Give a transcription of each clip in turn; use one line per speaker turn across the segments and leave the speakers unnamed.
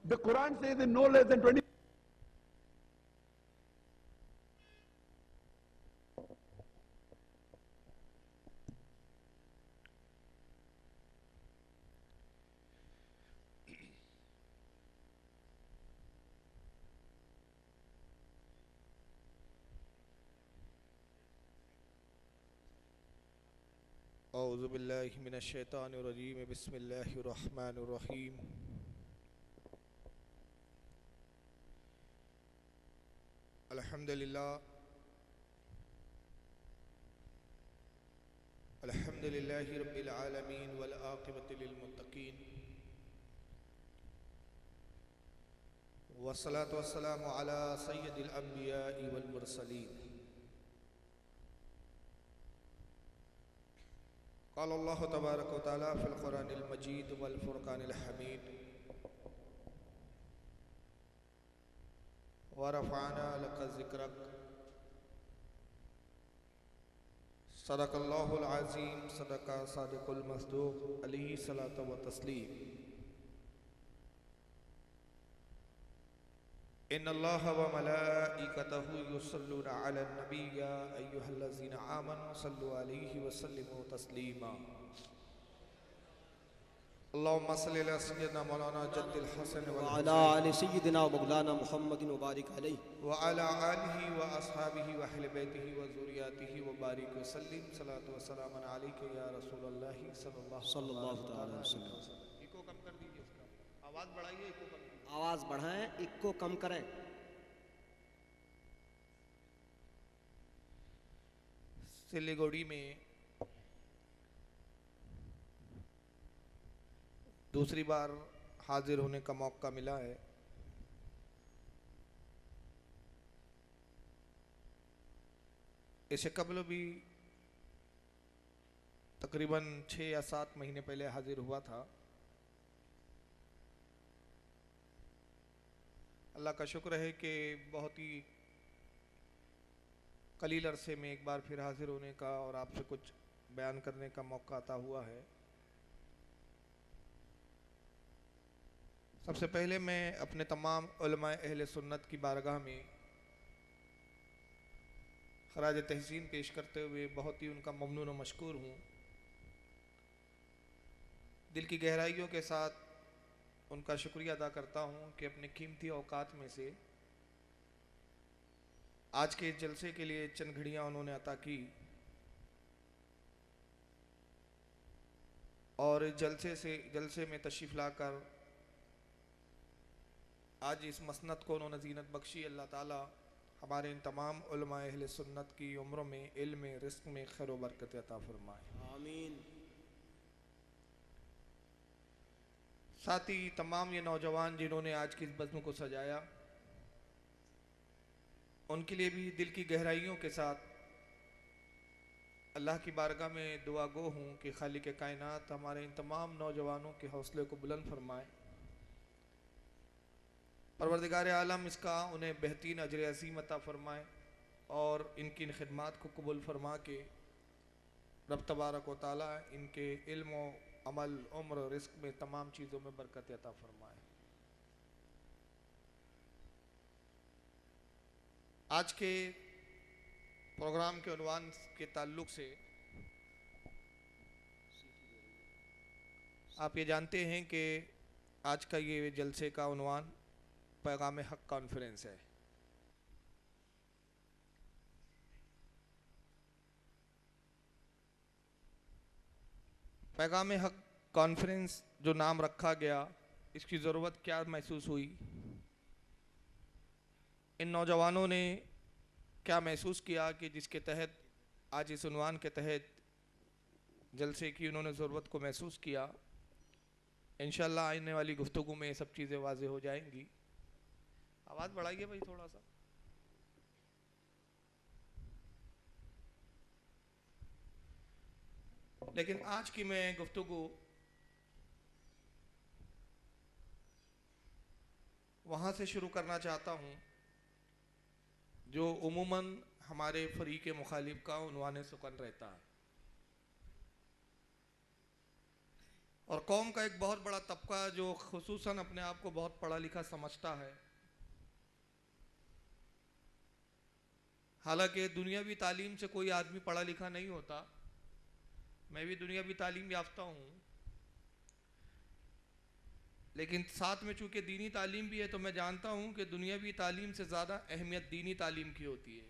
The Quran says in no less than 20.
اعوذ باللہ من الشیطان الرجیم بسم اللہ الرحمن الرحیم الحمدللہ رب العالمین والعاقبۃ للمتقین والصلاة والسلام علی سید الانبیاء والمرسلین قال اللہ تبارک و تعالی فی القرآن المجید والفرقان الحمید ورفعنا لک ذکرک صدق اللہ العظیم صدق صادق المصدوق علیہ صلاۃ و تسلیم ان اللہ وملائکتہ یصلون علی النبی یا ایہا الذین آمنوا صلوا علیہ وسلموا تسلیما اللہم صلی علی سیدنا مولانا جد الحسن
وعلى آل سیدنا و مولانا محمد مبارک علیہ
وعلى آلہ واصحابہ واہل بیتہ وذریاتہ وبارک وسلم صلاۃ و سلام علیک یا رسول اللہ صلی اللہ تعالی وسلم۔ ایکو کم کر دیجئے اس کا، آواز بڑھائیے، ایکو کم کیجئے،
آواز بڑھائیں، ایک کو کم کریں۔
سلیگوڑی میں دوسری بار حاضر ہونے کا موقع ملا ہے۔ اس سے قبل بھی تقریباً 6 یا 7 مہینے پہلے حاضر ہوا تھا۔ اللہ کا شکر ہے کہ بہت ہی قلیل عرصے میں ایک بار پھر حاضر ہونے کا اور آپ سے کچھ بیان کرنے کا موقع عطا ہوا ہے۔ سب سے پہلے میں اپنے تمام علماء اہل سنت کی بارگاہ میں خراج تحسین پیش کرتے ہوئے بہت ہی ان کا ممنون و مشکور ہوں۔ دل کی گہرائیوں کے ساتھ ان کا شکریہ ادا کرتا ہوں کہ اپنے قیمتی اوقات میں سے آج کے جلسے کے لیے چند گھڑیاں انہوں نے عطا کی اور جلسے میں تشریف لا کر آج اس مسند کو انہوں نے زینت بخشی۔ اللہ تعالی ہمارے ان تمام علماء اہل سنت کی عمروں میں، علم میں، رزق میں خیر و برکت عطا فرمائے،
آمین۔
ساتھ ہی تمام یہ نوجوان جنہوں نے آج کی اس بزم کو سجایا، ان کے لیے بھی دل کی گہرائیوں کے ساتھ اللہ کی بارگاہ میں دعا گو ہوں کہ خالق کائنات ہمارے ان تمام نوجوانوں کے حوصلے کو بلند فرمائے، پروردگار عالم اس کا انہیں بہترین اجر عظیم عطا فرمائے اور ان کی ان خدمات کو قبول فرما کے رب تبارک و تعالی ان کے علم و عمل، عمر و رزق میں تمام چیزوں میں برکت عطا فرمائے۔ آج کے پروگرام کے عنوان کے تعلق سے آپ یہ جانتے ہیں کہ آج کا یہ جلسے کا عنوان پیغام حق کانفرنس ہے۔ پیغام حق کانفرنس جو نام رکھا گیا، اس کی ضرورت کیا محسوس ہوئی؟ ان نوجوانوں نے کیا محسوس کیا کہ جس کے تحت آج اس عنوان کے تحت جلسے کی انہوں نے ضرورت کو محسوس کیا؟ انشاءاللہ آنے والی گفتگو میں یہ سب چیزیں واضح ہو جائیں گی۔ آواز بڑھائیے بھائی تھوڑا سا۔ لیکن آج کی میں گفتگو وہاں سے شروع کرنا چاہتا ہوں جو عموماً ہمارے فریق مخالف کا عنوان سخن رہتا ہے۔ اور قوم کا ایک بہت بڑا طبقہ جو خصوصاً اپنے آپ کو بہت پڑھا لکھا سمجھتا ہے، حالانکہ دنیاوی تعلیم سے کوئی آدمی پڑھا لکھا نہیں ہوتا، میں بھی دنیاوی تعلیم یافتہ ہوں، لیکن ساتھ میں چونکہ دینی تعلیم بھی ہے تو میں جانتا ہوں کہ دنیاوی تعلیم سے زیادہ اہمیت دینی تعلیم کی ہوتی ہے۔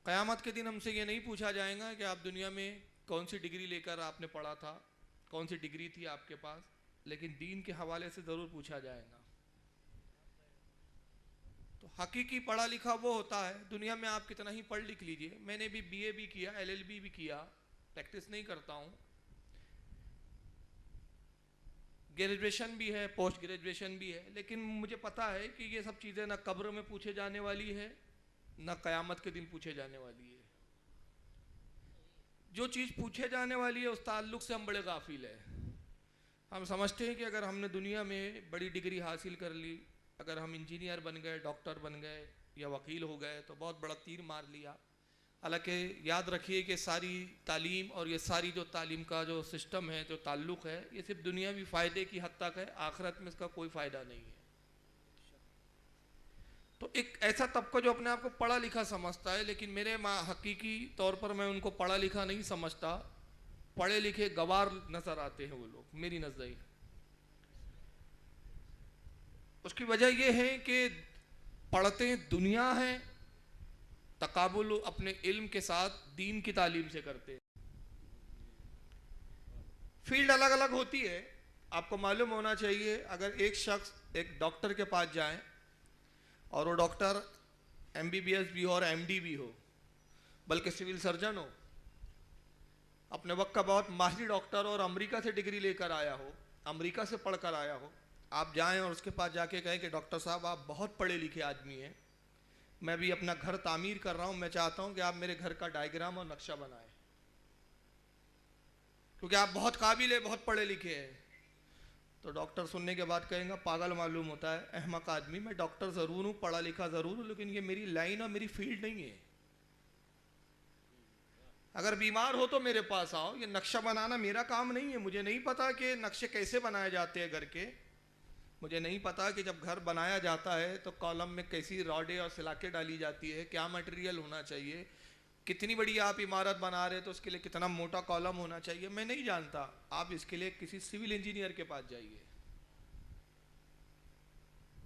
قیامت کے دن ہم سے یہ نہیں پوچھا جائے گا کہ آپ دنیا میں کون سی ڈگری لے کر آپ نے پڑھا تھا، کون سی ڈگری تھی آپ کے پاس، لیکن دین کے حوالے سے ضرور پوچھا جائے گا۔ تو حقیقی پڑھا لکھا وہ ہوتا ہے، دنیا میں آپ کتنا ہی پڑھ لکھ لیجئے، میں نے بھی بی اے بھی کیا، LLB بھی کیا، پریکٹس نہیں کرتا ہوں، گریجویشن بھی ہے، پوسٹ گریجویشن بھی ہے، لیکن مجھے پتا ہے کہ یہ سب چیزیں نہ قبر میں پوچھے جانے والی ہے، نہ قیامت کے دن پوچھے جانے والی ہے۔ جو چیز پوچھے جانے والی ہے اس تعلق سے ہم بڑے غافل ہیں۔ ہم سمجھتے ہیں کہ اگر ہم نے دنیا میں بڑی ڈگری حاصل کر لی، اگر ہم انجینئر بن گئے، ڈاکٹر بن گئے یا وکیل ہو گئے تو بہت بڑا تیر مار لیا۔ حالانکہ یاد رکھیے کہ ساری تعلیم اور یہ ساری جو تعلیم کا جو سسٹم ہے، جو تعلق ہے، یہ صرف دنیاوی فائدے کی حد تک ہے، آخرت میں اس کا کوئی فائدہ نہیں ہے۔ تو ایک ایسا طبقہ جو اپنے آپ کو پڑھا لکھا سمجھتا ہے، لیکن میرے حقیقی طور پر میں ان کو پڑھا لکھا نہیں سمجھتا، پڑھے لکھے گوار نظر آتے ہیں وہ لوگ میری نظر۔ اس کی وجہ یہ ہے کہ پڑھتے دنیا ہے، تقابل اپنے علم کے ساتھ دین کی تعلیم سے کرتے ہیں۔ فیلڈ الگ الگ ہوتی ہے، آپ کو معلوم ہونا چاہیے۔ اگر ایک شخص ایک ڈاکٹر کے پاس جائیں اور وہ ڈاکٹر MBBS بھی ہو اور MD بھی ہو، بلکہ سول سرجن ہو، اپنے وقت کا بہت ماہر ڈاکٹر اور امریکہ سے ڈگری لے کر آیا ہو، امریکہ سے پڑھ کر آیا ہو، آپ جائیں اور اس کے پاس جا کے کہیں کہ ڈاکٹر صاحب آپ بہت پڑھے لکھے آدمی ہیں، میں بھی اپنا گھر تعمیر کر رہا ہوں، میں چاہتا ہوں کہ آپ میرے گھر کا ڈائیگرام اور نقشہ بنائیں، کیونکہ آپ بہت قابل ہیں، بہت پڑھے لکھے ہیں۔ تو ڈاکٹر سننے کے بعد کہیں گا پاگل معلوم ہوتا ہے، احمق آدمی، میں ڈاکٹر ضرور ہوں، پڑھا لکھا ضرور ہوں، لیکن یہ میری لائن اور میری فیلڈ نہیں ہے۔ اگر بیمار ہو تو میرے پاس آؤ، یہ نقشہ بنانا میرا کام نہیں ہے، مجھے نہیں پتا کہ نقشے کیسے بنائے جاتے ہیں گھر کے، مجھے نہیں پتا کہ جب گھر بنایا جاتا ہے تو کالم میں کیسی راڈیں اور سلاکیں ڈالی جاتی ہے، کیا میٹیریل ہونا چاہیے، کتنی بڑی آپ عمارت بنا رہے تو اس کے لیے کتنا موٹا کالم ہونا چاہیے، میں نہیں جانتا۔ آپ اس کے لیے کسی سول انجینئر کے پاس جائیے،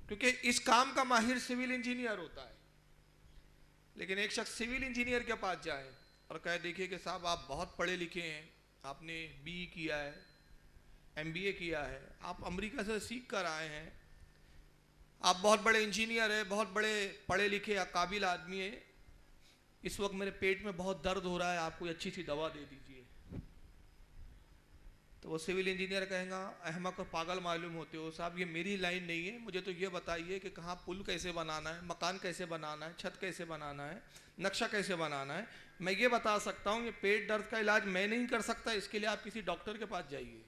کیونکہ اس کام کا ماہر سول انجینئر ہوتا ہے۔ لیکن ایک شخص سول انجینئر کے پاس جائے اور کہے دیکھیے کہ صاحب آپ بہت پڑھے لکھے ہیں، آپ نے BE کیا ہے، MBA کیا ہے، آپ امریکہ سے سیکھ کر آئے ہیں، آپ بہت بڑے انجینئر ہیں، بہت بڑے پڑھے لکھے قابل آدمی ہیں، اس وقت میرے پیٹ میں بہت درد ہو رہا ہے، آپ کوئی اچھی سی دوا دے دیجئے۔ تو وہ سول انجینئر کہیں گا احمق اور پاگل معلوم ہوتے ہو، صاحب یہ میری لائن نہیں ہے، مجھے تو یہ بتائیے کہ کہاں پل کیسے بنانا ہے، مکان کیسے بنانا ہے، چھت کیسے بنانا ہے، نقشہ کیسے بنانا ہے۔ میں یہ بتا سکتا ہوں کہ پیٹ درد کا علاج میں نہیں کر سکتا، اس کے لیے آپ کسی ڈاکٹر کے پاس جائیے۔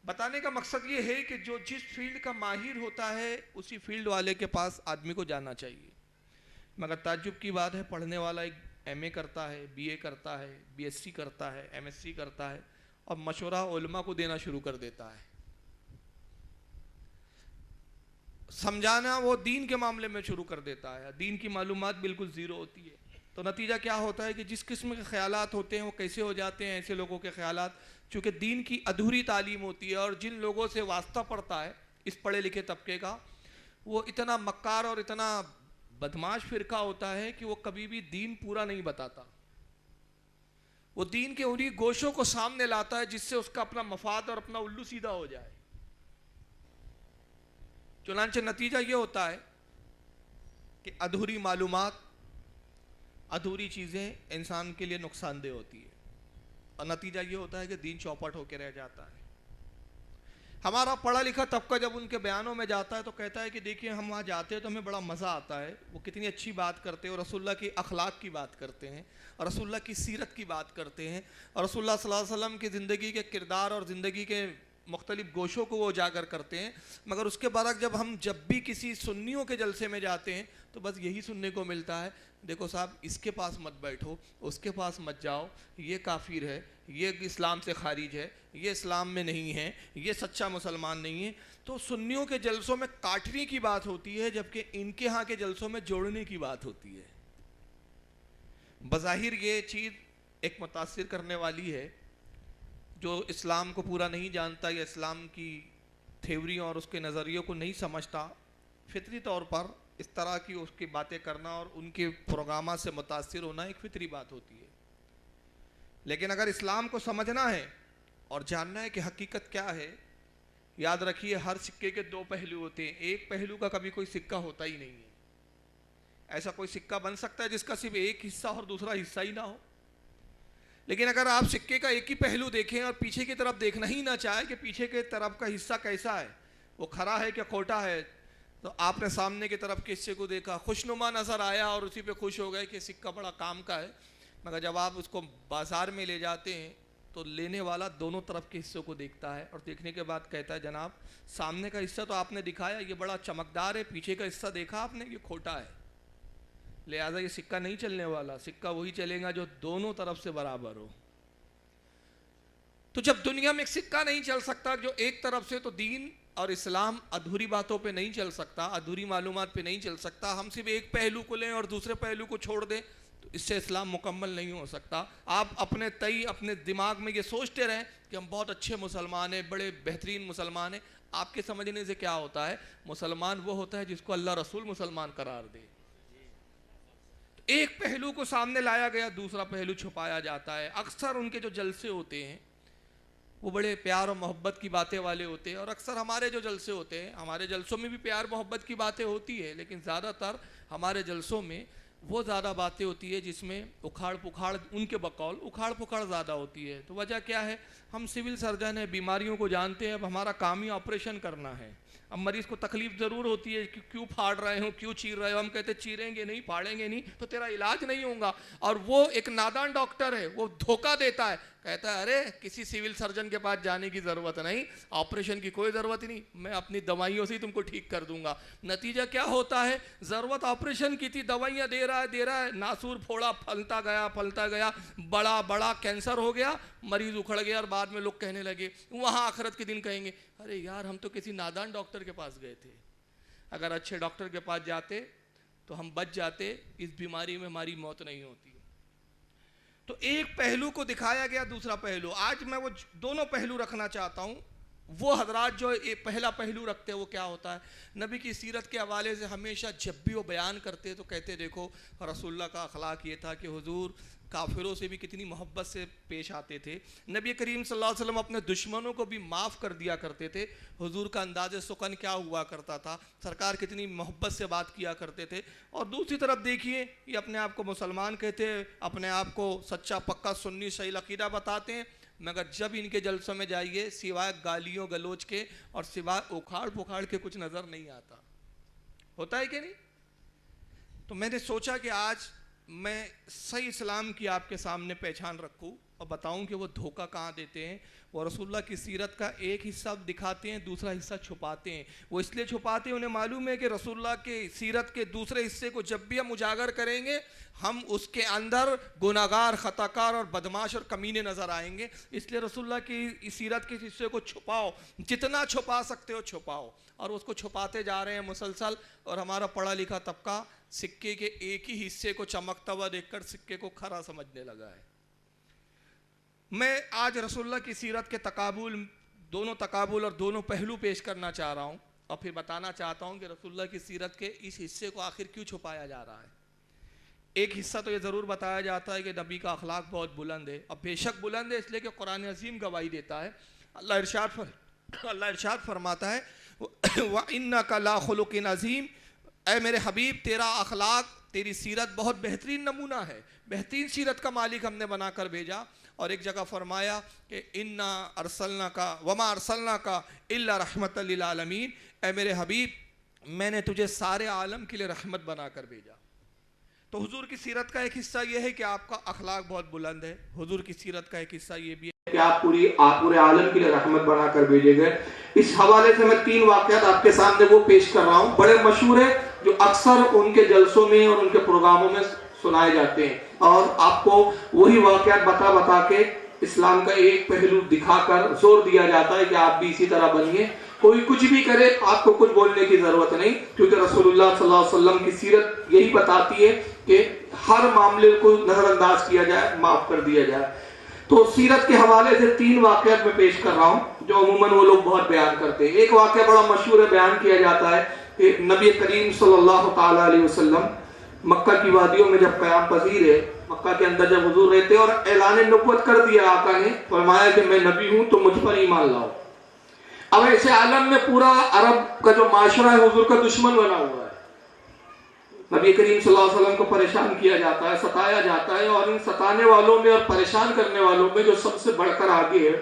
بتانے کا مقصد یہ ہے کہ جو جس فیلڈ کا ماہر ہوتا ہے اسی فیلڈ والے کے پاس آدمی کو جانا چاہیے۔ مگر تعجب کی بات ہے، پڑھنے والا ایک MA کرتا ہے، BA کرتا ہے، BSc کرتا ہے، MSc کرتا ہے اور مشورہ علماء کو دینا شروع کر دیتا ہے، سمجھانا وہ دین کے معاملے میں شروع کر دیتا ہے، دین کی معلومات بالکل زیرو ہوتی ہے۔ تو نتیجہ کیا ہوتا ہے کہ جس قسم کے خیالات ہوتے ہیں وہ کیسے ہو جاتے ہیں ایسے لوگوں کے خیالات، چونکہ دین کی ادھوری تعلیم ہوتی ہے، اور جن لوگوں سے واسطہ پڑتا ہے اس پڑھے لکھے طبقے کا، وہ اتنا مکار اور اتنا بدماش فرقہ ہوتا ہے کہ وہ کبھی بھی دین پورا نہیں بتاتا، وہ دین کے انہی گوشوں کو سامنے لاتا ہے جس سے اس کا اپنا مفاد اور اپنا الو سیدھا ہو جائے۔ چنانچہ نتیجہ یہ ہوتا ہے کہ ادھوری معلومات، ادھوری چیزیں انسان کے لیے نقصان دہ ہوتی ہے، اور نتیجہ یہ ہوتا ہے کہ دین چوپٹ ہو کے رہ جاتا ہے۔ ہمارا پڑھا لکھا طبقہ جب ان کے بیانوں میں جاتا ہے تو کہتا ہے کہ دیکھیں ہم وہاں جاتے ہیں تو ہمیں بڑا مزہ آتا ہے، وہ کتنی اچھی بات کرتے ہیں اور رسول اللہ کی اخلاق کی بات کرتے ہیں اور رسول اللہ کی سیرت کی بات کرتے ہیں اور رسول اللہ صلی اللہ علیہ وسلم کی زندگی کے کردار اور زندگی کے مختلف گوشوں کو وہ اجاگر کرتے ہیں، مگر اس کے برعکس جب بھی کسی سنیوں کے جلسے میں جاتے ہیں تو بس یہی سننے کو ملتا ہے، دیکھو صاحب اس کے پاس مت بیٹھو، اس کے پاس مت جاؤ، یہ کافر ہے، یہ اسلام سے خارج ہے، یہ اسلام میں نہیں ہے، یہ سچا مسلمان نہیں ہے۔ تو سنیوں کے جلسوں میں کاٹنے کی بات ہوتی ہے، جبکہ ان کے ہاں کے جلسوں میں جوڑنے کی بات ہوتی ہے۔ بظاہر یہ چیز ایک متاثر کرنے والی ہے، جو اسلام کو پورا نہیں جانتا یا اسلام کی تھیوریوں اور اس کے نظریوں کو نہیں سمجھتا، فطری طور پر اس طرح کی اس کی باتیں کرنا اور ان کے پروگرامات سے متاثر ہونا ایک فطری بات ہوتی ہے۔ لیکن اگر اسلام کو سمجھنا ہے اور جاننا ہے کہ حقیقت کیا ہے، یاد رکھیے ہر سکے کے دو پہلو ہوتے ہیں، ایک پہلو کا کبھی کوئی سکہ ہوتا ہی نہیں ہے۔ ایسا کوئی سکہ بن سکتا ہے جس کا صرف ایک حصہ اور دوسرا حصہ ہی نہ ہو؟ لیکن اگر آپ سکے کا ایک ہی پہلو دیکھیں اور پیچھے کی طرف دیکھنا ہی نہ چاہیں کہ پیچھے کے طرف کا حصہ کیسا ہے، وہ کھرا ہے کہ کھوٹا ہے، تو آپ نے سامنے کی طرف کے حصے کو دیکھا، خوشنما نظر آیا اور اسی پہ خوش ہو گئے کہ سکہ بڑا کام کا ہے، مگر جب آپ اس کو بازار میں لے جاتے ہیں تو لینے والا دونوں طرف کے حصوں کو دیکھتا ہے اور دیکھنے کے بعد کہتا ہے جناب سامنے کا حصہ تو آپ نے دکھایا یہ بڑا چمکدار ہے، پیچھے کا حصہ دیکھا آپ نے یہ کھوٹا ہے، لہٰذا یہ سکہ نہیں چلنے والا، سکہ وہی چلے گا جو دونوں طرف سے برابر ہو۔ تو جب دنیا میں ایک سکہ نہیں چل سکتا جو ایک طرف سے، تو دین اور اسلام ادھوری باتوں پہ نہیں چل سکتا، ادھوری معلومات پہ نہیں چل سکتا۔ ہم صرف ایک پہلو کو لیں اور دوسرے پہلو کو چھوڑ دیں تو اس سے اسلام مکمل نہیں ہو سکتا۔ آپ اپنے تئی اپنے دماغ میں یہ سوچتے رہیں کہ ہم بہت اچھے مسلمان ہیں، بڑے بہترین مسلمان ہیں، آپ کے سمجھنے سے کیا ہوتا ہے؟ مسلمان وہ ہوتا ہے جس کو اللہ رسول مسلمان قرار دے۔ ایک پہلو کو سامنے لایا گیا، دوسرا پہلو چھپایا جاتا ہے۔ اکثر ان کے جو جلسے ہوتے ہیں وہ بڑے پیار و محبت کی باتیں والے ہوتے ہیں، اور اکثر ہمارے جو جلسے ہوتے ہیں، ہمارے جلسوں میں بھی پیار محبت کی باتیں ہوتی ہے، لیکن زیادہ تر ہمارے جلسوں میں وہ زیادہ باتیں ہوتی ہے جس میں اکھاڑ پکھاڑ، ان کے بقول اکھاڑ پکھاڑ زیادہ ہوتی ہے۔ تو وجہ کیا ہے؟ ہم سول سرجن ہیں، بیماریوں کو جانتے ہیں، اب ہمارا کام ہی آپریشن کرنا ہے۔ اب مریض کو تکلیف ضرور ہوتی ہے کہ کیوں پھاڑ رہے ہو، کیوں چیر رہے ہو، ہم کہتے ہیں چیریں گے نہیں، پھاڑیں گے نہیں تو تیرا علاج نہیں ہوگا، اور وہ ایک نادان ڈاکٹر ہے، وہ دھوکہ دیتا ہے، کہتا ہے ارے کسی سول سرجن کے پاس جانے کی ضرورت نہیں، آپریشن کی کوئی ضرورت نہیں، میں اپنی دوائیوں سے ہی تم کو ٹھیک کر دوں گا۔ نتیجہ کیا ہوتا ہے؟ ضرورت آپریشن کی تھی، دوائیاں دے رہا ہے، ناسور پھوڑا پھلتا گیا، بڑا کینسر ہو گیا، مریض اکھڑ گیا، اور بعد میں لوگ کہنے لگے، وہاں آخرت کے دن کہیں گے ارے یار ہم تو کسی نادان ڈاکٹر کے پاس گئے تھے۔ اگر اچھے ڈاکٹر کے پاس جاتے تو ہم بچ جاتے، اس بیماری میں ہماری موت نہیں ہوتی۔ تو ایک پہلو کو دکھایا گیا، دوسرا پہلو۔ آج میں وہ دونوں پہلو رکھنا چاہتا ہوں۔ وہ حضرات جو پہلا پہلو رکھتے ہیں وہ کیا ہوتا ہے؟ نبی کی سیرت کے حوالے سے ہمیشہ جب بھی وہ بیان کرتے تو کہتے دیکھو رسول اللہ کا اخلاق یہ تھا کہ حضور کافروں سے بھی کتنی محبت سے پیش آتے تھے، نبی کریم صلی اللہ علیہ وسلم اپنے دشمنوں کو بھی معاف کر دیا کرتے تھے، حضور کا انداز سخن کیا ہوا کرتا تھا، سرکار کتنی محبت سے بات کیا کرتے تھے۔ اور دوسری طرف دیکھیے یہ اپنے آپ کو مسلمان کہتے ہیں، اپنے آپ کو سچا پکا سنی صحیح عقیدہ بتاتے ہیں، مگر جب ان کے جلسوں میں جائیے سوائے گالیوں گلوچ کے اور سوائے اکھاڑ پکھاڑ کے کچھ نظر نہیں آتا۔ ہوتا ہے کہ نہیں؟ تو میں نے سوچا کہ آج میں صحیح اسلام کی آپ کے سامنے پہچان رکھوں اور بتاؤں کہ وہ دھوکہ کہاں دیتے ہیں۔ وہ رسول اللہ کی سیرت کا ایک حصہ دکھاتے ہیں، دوسرا حصہ چھپاتے ہیں۔ وہ اس لیے چھپاتے ہیں، انہیں معلوم ہے کہ رسول اللہ کی سیرت کے دوسرے حصے کو جب بھی ہم اجاگر کریں گے ہم اس کے اندر گناہگار، خطاکار اور بدماش اور کمینے نظر آئیں گے۔ اس لیے رسول اللہ کی سیرت کے حصے کو چھپاؤ، جتنا چھپا سکتے ہو چھپاؤ، اور اس کو چھپاتے جا رہے ہیں مسلسل۔ اور ہمارا پڑھا لکھا طبقہ سکے کے ایک ہی حصے کو چمکتا ہوا دیکھ کر سکے کو کھرا سمجھنے لگا ہے۔ میں آج رسول اللہ کی سیرت کے دونوں تقابل اور دونوں پہلو پیش کرنا چاہ رہا ہوں، اور پھر بتانا چاہتا ہوں کہ رسول اللہ کی سیرت کے اس حصے کو آخر کیوں چھپایا جا رہا ہے۔ ایک حصہ تو یہ ضرور بتایا جاتا ہے کہ نبی کا اخلاق بہت بلند ہے، اور بے شک بلند ہے اس لیے کہ قرآن عظیم گواہی دیتا ہے۔ اللہ ارشاد فرماتا ہے وَإِنَّكَ لَا خُلُقٍ عَظِيمٍ، اے میرے حبیب تیرا اخلاق، تیری سیرت بہت بہترین نمونہ ہے، بہترین سیرت کا مالک ہم نے بنا کر بھیجا۔ اور ایک جگہ فرمایا کہ اِنَّا أَرْسَلْنَاكَ وَمَا أَرْسَلْنَاكَ إِلَّا رَحْمَةً لِلْعَالَمِينَ، اے میرے حبیب میں نے تجھے سارے عالم کے لیے رحمت بنا کر بھیجا۔ تو حضور کی سیرت کا ایک حصہ یہ ہے کہ آپ کا اخلاق بہت بلند ہے. حضور کی سیرت کا ایک حصہ یہ بھی ہے کہ آپ پورے عالم کے لیے رحمت بنا کر بھیجے گئے. اس حوالے سے میں 3 واقعات آپ کے سامنے وہ پیش کر رہا ہوں, بڑے مشہور ہیں, جو اکثر ان کے جلسوں میں اور ان کے پروگراموں میں سنائے جاتے ہیں, اور آپ کو وہی واقعات بتا بتا کے اسلام کا ایک پہلو دکھا کر زور دیا جاتا ہے کہ آپ بھی اسی طرح بنیے. کوئی کچھ بھی کرے, آپ کو کچھ بولنے کی ضرورت نہیں, کیونکہ رسول اللہ صلی اللہ علیہ وسلم کی سیرت یہی بتاتی ہے کہ ہر معاملے کو نظر انداز کیا جائے, معاف کر دیا جائے. تو سیرت کے حوالے سے 3 واقعات میں پیش کر رہا ہوں جو عموماً وہ لوگ بہت بیان کرتے ہیں. ایک واقعہ بڑا مشہور ہے, بیان کیا جاتا ہے کہ نبی کریم صلی اللہ تعالیٰ علیہ وسلم مکہ کی وادیوں میں جب قیام پذیر ہے, مکہ کے اندر جب حضور رہتے اور اعلان نبوت کر دیا آقا نے, فرمایا کہ میں نبی ہوں تو مجھ پر ایمان لاؤ. اب ایسے عالم میں پورا عرب کا جو معاشرہ ہے حضور کا دشمن بنا ہوا ہے. نبی کریم صلی اللہ علیہ وسلم کو پریشان کیا جاتا ہے, ستایا جاتا ہے, اور ان ستانے والوں میں اور پریشان کرنے والوں میں جو سب سے بڑھ کر آگے ہے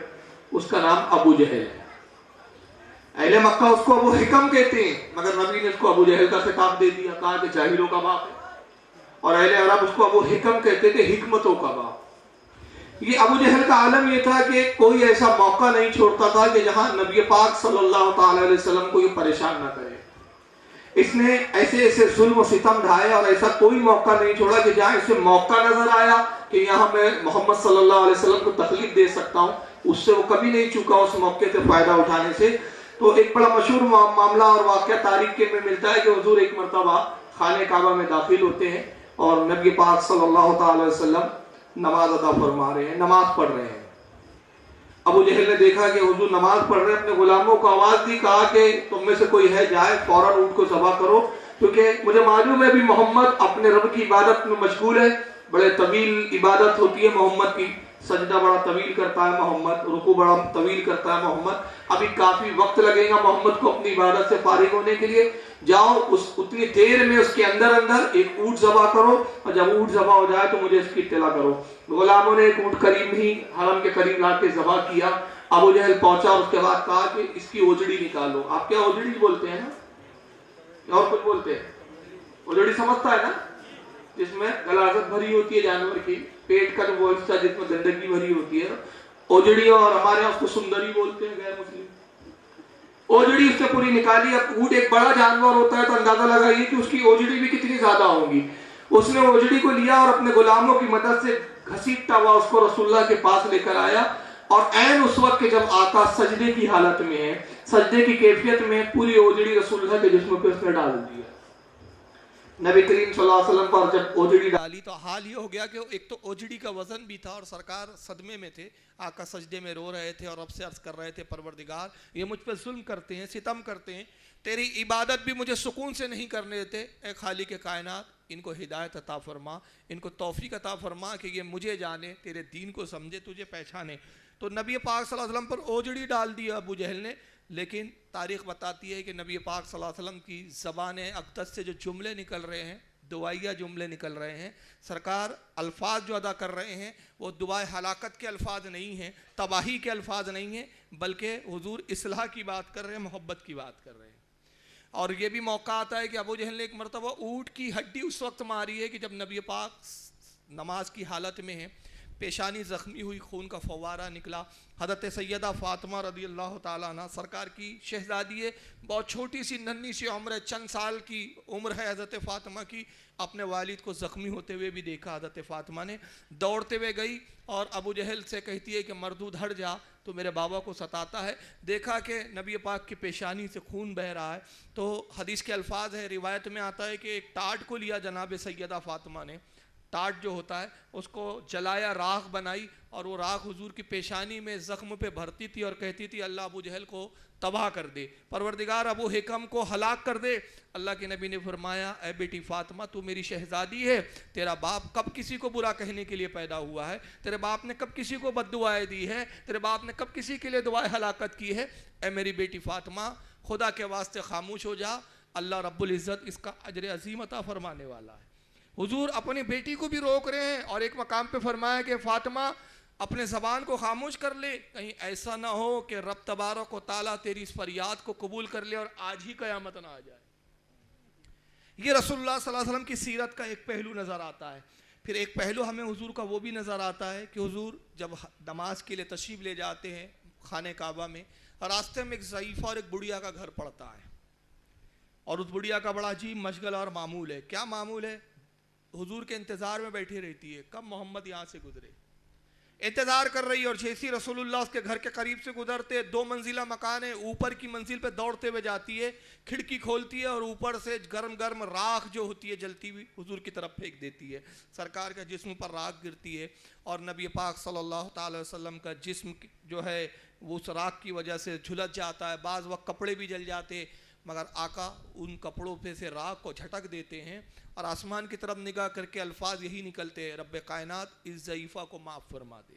اس کا نام ابو جہل ہے. اہل مکہ اس کو ابو حکم کہتے ہیں, مگر نبی نے اس کو ابو جہل کا خطاب دے دیا, کہا کہ جاہلوں کا باپ ہے. اور اہل عرب اس کو ابو حکم کہتے تھے, حکمتوں کا باپ. یہ ابو جہل کا عالم یہ تھا کہ کوئی ایسا موقع نہیں چھوڑتا تھا کہ جہاں نبی پاک صلی اللہ تعالی علیہ وسلم کو یہ پریشان نہ کرے. اس نے ایسے ایسے ظلم و ستم ڈھائے, اور ایسا کوئی موقع نہیں چھوڑا کہ جہاں اسے موقع نظر آیا کہ یہاں میں محمد صلی اللہ علیہ وسلم کو تکلیف دے سکتا ہوں, اس سے وہ کبھی نہیں چکا اس موقع سے فائدہ اٹھانے سے. تو ایک بڑا مشہور معاملہ اور واقعہ تاریخ کے میں ملتا ہے کہ حضور ایک مرتبہ خانہ کعبہ میں داخل ہوتے ہیں اور نبی پاک صلی اللہ تعالی وسلم نماز ادا فرما رہے ہیں, نماز پڑھ رہے ہیں. ابو جہل نے دیکھا کہ حضور نماز پڑھ رہے ہیں, اپنے غلاموں کو آواز دی, کہا کہ تم میں سے کوئی ہے جائے فوراً اونٹ کو ذبح کرو, کیونکہ مجھے معلوم ہے بھی محمد اپنے رب کی عبادت میں مشغول ہے. بڑے طویل عبادت ہوتی ہے محمد کی, سجدہ بڑا طویل کرتا ہے محمد, رکوع بڑا طویل کرتا ہے محمد, ابھی کافی وقت لگے گا محمد کو اپنی عبادت سے فارغ ہونے کے لیے. جاؤ اتنی دیر میں اس کے اندر ایک اونٹ ذبح کرو, اور جب اونٹ ذبح ہو جائے تو مجھے اس کی اطلاع کرو. غلاموں نے ایک اونٹ قریب ہی حرم کے قریب لا کے ذبح کیا. ابو جہل پہنچا, اس کے بعد کہا کہ اس کی اوجڑی نکالو. آپ کیا اوجڑی بولتے ہیں نا, اور کچھ بولتے ہیں؟ اوجڑی سمجھتا ہے نا, جس میں غلاظت بھری ہوتی ہے جانور کی, پیٹ کا جو وہ حصہ جس میں گندگی بھری ہوتی ہے, اوجڑی, اور ہمارے یہاں اس کو سندری بولتے ہیں غیر مسلم. اوجڑی اس سے پوری نکالی. اب اونٹ ایک بڑا جانور ہوتا ہے تو اندازہ لگائیے کہ اس کی اوجڑی بھی کتنی زیادہ ہوگی. اس نے اوجڑی کو لیا اور اپنے غلاموں کی مدد سے گھسیٹتا ہوا اس کو رسول اللہ کے پاس لے کر آیا, اور عین اس وقت کہ جب آقا سجدے کی حالت میں ہے, سجدے کی کیفیت میں, پوری اوجڑی رسول اللہ کے جسم پہ اس نے ڈال دیا. نبی کریم صلی اللہ علیہ وسلم پر جب اوجڑی ڈالی تو حال یہ ہو گیا کہ ایک تو اوجڑی کا وزن بھی تھا, اور سرکار صدمے میں تھے, آقا سجدے میں رو رہے تھے اور رب سے عرض کر رہے تھے, پروردگار یہ مجھ پر ظلم کرتے ہیں, ستم کرتے ہیں, تیری عبادت بھی مجھے سکون سے نہیں کرنے دیتے. اے خالق کائنات, ان کو ہدایت عطا فرما, ان کو توفیق عطا فرما کہ یہ مجھے جانے, تیرے دین کو سمجھے, تجھے پہچانے. تو نبی پاک صلی اللہ علیہ وسلم پر اوجڑی ڈال دیا ابو جہل نے. لیکن تاریخ بتاتی ہے کہ نبی پاک صلی اللہ علیہ وسلم کی زبان اقدس سے جو جملے نکل رہے ہیں, دعائیہ جملے نکل رہے ہیں, سرکار الفاظ جو ادا کر رہے ہیں وہ دعائے ہلاکت کے الفاظ نہیں ہیں, تباہی کے الفاظ نہیں ہیں, بلکہ حضور اصلاح کی بات کر رہے ہیں, محبت کی بات کر رہے ہیں. اور یہ بھی موقع آتا ہے کہ ابو جہل نے ایک مرتبہ اونٹ کی ہڈی اس وقت ماری ہے کہ جب نبی پاک نماز کی حالت میں ہیں, پیشانی زخمی ہوئی, خون کا فوارہ نکلا. حضرت سیدہ فاطمہ رضی اللہ تعالیٰ عنہ سرکار کی شہزادی ہے, بہت چھوٹی سی ننھی سی عمر ہے, چند سال کی عمر ہے حضرت فاطمہ کی. اپنے والد کو زخمی ہوتے ہوئے بھی دیکھا حضرت فاطمہ نے, دوڑتے ہوئے گئی اور ابو جہل سے کہتی ہے کہ مردود ہٹ جا, تو میرے بابا کو ستاتا ہے. دیکھا کہ نبی پاک کی پیشانی سے خون بہہ رہا ہے, تو حدیث کے الفاظ ہے, روایت میں آتا ہے کہ ایک ٹاٹ کو لیا جناب سیدہ فاطمہ نے, ٹاٹ جو ہوتا ہے اس کو جلایا, راکھ بنائی, اور وہ راکھ حضور کی پیشانی میں زخم پہ بھرتی تھی اور کہتی تھی اللہ ابو جہل کو تباہ کر دے, پروردگار ابو حکم کو ہلاک کر دے. اللہ کے نبی نے فرمایا اے بیٹی فاطمہ, تو میری شہزادی ہے, تیرا باپ کب کسی کو برا کہنے کے لیے پیدا ہوا ہے, تیرے باپ نے کب کسی کو بد دعائیں دی ہے, تیرے باپ نے کب کسی کے لیے دعائیں ہلاکت کی ہے. اے میری بیٹی فاطمہ, خدا کے واسطے خاموش ہو جا, اللہ رب العزت اس کا اجر عظیم عطا فرمانے والا ہے. حضور اپنی بیٹی کو بھی روک رہے ہیں, اور ایک مقام پہ فرمایا کہ فاطمہ اپنے زبان کو خاموش کر لے, کہیں ایسا نہ ہو کہ رب تبارک و تعالیٰ تیری اس فریاد کو قبول کر لے اور آج ہی قیامت نہ آ جائے. یہ رسول اللہ صلی اللہ علیہ وسلم کی سیرت کا ایک پہلو نظر آتا ہے۔ پھر ایک پہلو ہمیں حضور کا وہ بھی نظر آتا ہے کہ حضور جب نماز کے لیے تشریف لے جاتے ہیں خانہ کعبہ میں، راستے میں ایک ضعیفہ اور ایک بڑھیا کا گھر پڑتا ہے، اور اس بڑھیا کا بڑا عجیب مشغلہ اور معمول ہے۔ کیا معمول ہے؟ حضور کے انتظار میں بیٹھی رہتی ہے، کب محمد یہاں سے گزرے، انتظار کر رہی ہے، اور جیسی رسول اللہ اس کے گھر کے قریب سے گزرتے، 2 منزلہ مکان ہے، اوپر کی منزل پہ دوڑتے ہوئے جاتی ہے، کھڑکی کھولتی ہے اور اوپر سے گرم گرم راکھ جو ہوتی ہے جلتی ہوئی حضور کی طرف پھینک دیتی ہے۔ سرکار کا جسم پر راکھ گرتی ہے، اور نبی پاک صلی اللہ تعالی وسلم کا جسم جو ہے وہ اس راکھ کی وجہ سے جھلس جاتا ہے، بعض وقت کپڑے بھی جل جاتے، مگر آقا ان کپڑوں پہ سے راکھ کو جھٹک دیتے ہیں، اور آسمان کی طرف نگاہ کر کے الفاظ یہی نکلتے ہیں، رب کائنات اس ضعیفہ کو معاف فرما دے،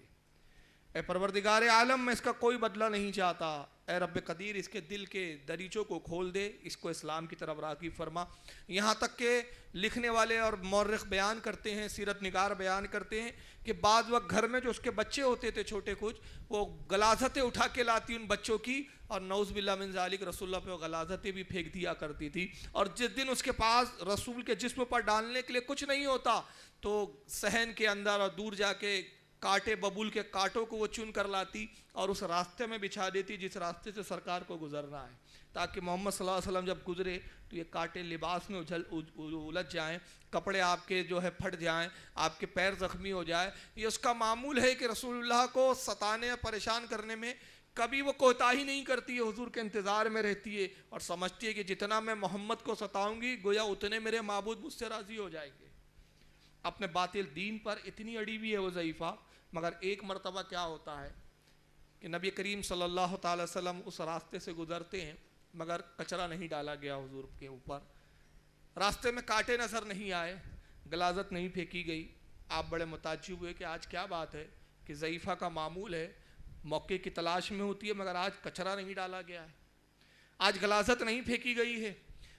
اے پروردگار عالم میں اس کا کوئی بدلہ نہیں چاہتا، اے رب قدیر اس کے دل کے دریچوں کو کھول دے، اس کو اسلام کی طرف راغب فرما۔ یہاں تک کہ لکھنے والے اور مورخ بیان کرتے ہیں، سیرت نگار بیان کرتے ہیں کہ بعض وقت گھر میں جو اس کے بچے ہوتے تھے چھوٹے کچھ، وہ غلاظتیں اٹھا کے لاتی ان بچوں کی، اور نعوذ باللہ من ذالک رسول اللہ پہ وہ غلاظتیں بھی پھینک دیا کرتی تھی، اور جس دن اس کے پاس رسول کے جسم پر ڈالنے کے لیے کچھ نہیں ہوتا تو صحن کے اندر اور دور جا کے کانٹے ببول کے کانٹوں کو وہ چن کر لاتی اور اس راستے میں بچھا دیتی جس راستے سے سرکار کو گزرنا ہے، تاکہ محمد صلی اللہ علیہ وسلم جب گزرے تو یہ کانٹے لباس میں الجھ جائیں، کپڑے آپ کے جو ہے پھٹ جائیں، آپ کے پیر زخمی ہو جائے۔ یہ اس کا معمول ہے کہ رسول اللہ کو ستانے اور پریشان کرنے میں کبھی وہ کوتاہی نہیں کرتی ہے، حضور کے انتظار میں رہتی ہے اور سمجھتی ہے کہ جتنا میں محمد کو ستاؤں گی گویا اتنے میرے معبود مجھ سے راضی ہو جائیں گے۔ اپنے باطل دین پر اتنی اڑی ہوئی ہے وہ ضعیفہ، مگر ایک مرتبہ کیا ہوتا ہے کہ نبی کریم صلی اللہ تعالی وسلم اس راستے سے گزرتے ہیں، مگر کچرا نہیں ڈالا گیا حضور کے اوپر، راستے میں کانٹے نظر نہیں آئے، غلاظت نہیں پھینکی گئی۔ آپ بڑے متعجب ہوئے کہ آج کیا بات ہے کہ ضعیفہ کا معمول ہے، موقع کی تلاش میں ہوتی ہے، مگر آج کچرا نہیں ڈالا گیا ہے، آج غلاظت نہیں پھینکی گئی ہے۔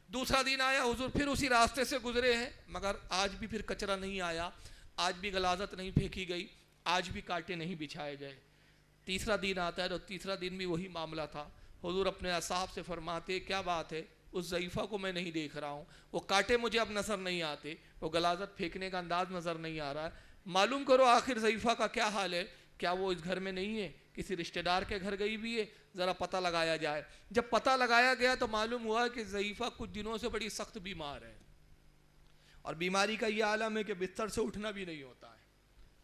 دوسرا دن آیا، حضور پھر اسی راستے سے گزرے ہیں، مگر آج بھی پھر کچرا نہیں آیا، آج بھی غلاظت نہیں پھینکی گئی، آج بھی کانٹے نہیں بچھائے گئے۔ تیسرا دن آتا ہے تو تیسرا دن بھی وہی معاملہ تھا۔ حضور اپنے اصحاب سے فرماتے کیا بات ہے، اس ضعیفہ کو میں نہیں دیکھ رہا ہوں، وہ کانٹے مجھے اب نظر نہیں آتے، وہ غلاظت پھینکنے کا انداز نظر نہیں آ رہا ہے، معلوم کرو آخر ضعیفہ کا کیا حال ہے، کیا وہ اس گھر میں نہیں ہے، کسی رشتہ دار کے گھر گئی بھی ہے، ذرا پتہ لگایا جائے۔ جب پتہ لگایا گیا تو معلوم ہوا کہ ضعیفہ کچھ دنوں سے بڑی سخت بیمار ہے، اور بیماری کا یہ عالم ہے کہ بستر سے اٹھنا بھی نہیں ہوتا ہے۔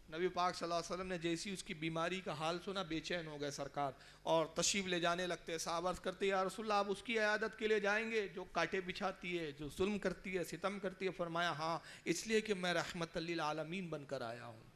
نبی پاک صلی اللہ علیہ وسلم نے جیسی اس کی بیماری کا حال سنا بے چین ہو گئے سرکار، اور تشریف لے جانے لگتے، صحابہ عرض کرتے یا رسول اللہ آپ اس کی عیادت کے لیے جائیں گے جو کانٹے بچھاتی ہے، جو ظلم کرتی ہے، ستم کرتی ہے؟ فرمایا ہاں، اس لیے کہ میں رحمت للعالمین بن کر آیا ہوں،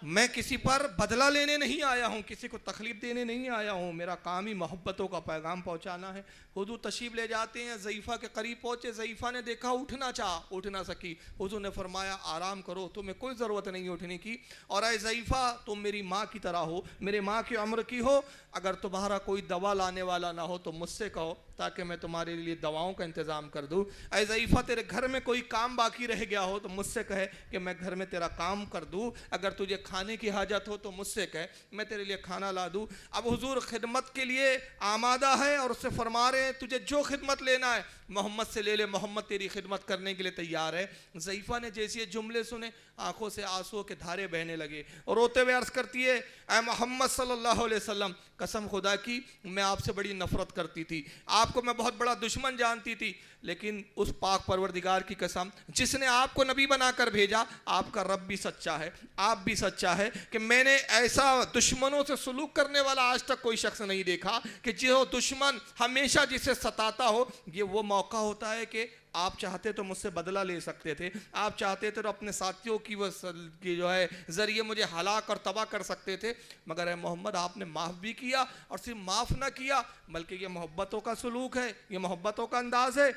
میں کسی پر بدلہ لینے نہیں آیا ہوں، کسی کو تکلیف دینے نہیں آیا ہوں، میرا کام ہی محبتوں کا پیغام پہنچانا ہے۔ حضور تشریف لے جاتے ہیں، ضعیفہ کے قریب پہنچے، ضعیفہ نے دیکھا اٹھنا چاہا، اٹھ نہ سکی، حضور نے فرمایا آرام کرو، تمہیں کوئی ضرورت نہیں اٹھنے کی، اور اے ضعیفہ تم میری ماں کی طرح ہو، میرے ماں کی عمر کی ہو، اگر تمہارا کوئی دوا لانے والا نہ ہو تو مجھ سے کہو تاکہ میں تمہارے لیے دواؤں کا انتظام کر دوں۔ اے ضعیفہ تیرے گھر میں کوئی کام باقی رہ گیا ہو تو مجھ سے کہے کہ میں گھر میں تیرا کام کر دوں، اگر تجھے کھانے کی حاجت ہو تو مجھ سے کہے میں تیرے لیے کھانا لا دوں۔ اب حضور خدمت کے لیے آمادہ ہے اور اس سے فرما رہے ہیں تجھے جو خدمت لینا ہے محمد سے لے لے، محمد تیری خدمت کرنے کے لیے تیار ہے۔ ضعیفہ نے جیسے یہ جملے سنے آنکھوں سے آنسوں کے دھارے بہنے لگے اور روتے ہوئے عرض کرتی ہے اے محمد صلی اللہ علیہ وسلم، قسم خدا کی میں آپ سے بڑی نفرت کرتی تھی، آپ کو میں بہت بڑا دشمن جانتی تھی، لیکن اس پاک پروردگار کی قسم جس نے آپ کو نبی بنا کر بھیجا، آپ کا رب بھی سچا ہے، آپ بھی سچا ہے کہ میں نے ایسا دشمنوں سے سلوک کرنے والا آج تک کوئی شخص نہیں دیکھا کہ جو دشمن ہمیشہ جسے ستاتا ہو، یہ وہ موقع ہوتا ہے کہ آپ چاہتے تو مجھ سے بدلہ لے سکتے تھے، آپ چاہتے تو اپنے ساتھیوں کی جو ہے ذریعے مجھے ہلاک اور تباہ کر سکتے تھے، مگر اے محمد آپ نے معاف بھی کیا، اور صرف معاف نہ کیا بلکہ یہ محبتوں کا سلوک ہے، یہ محبتوں کا انداز ہے۔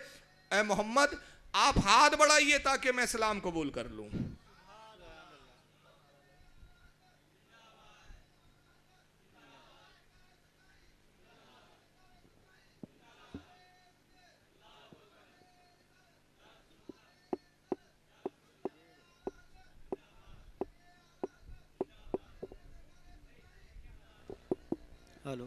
اے محمد آپ ہاتھ بڑھائیے تاکہ میں اسلام قبول کر لوں۔
ہلو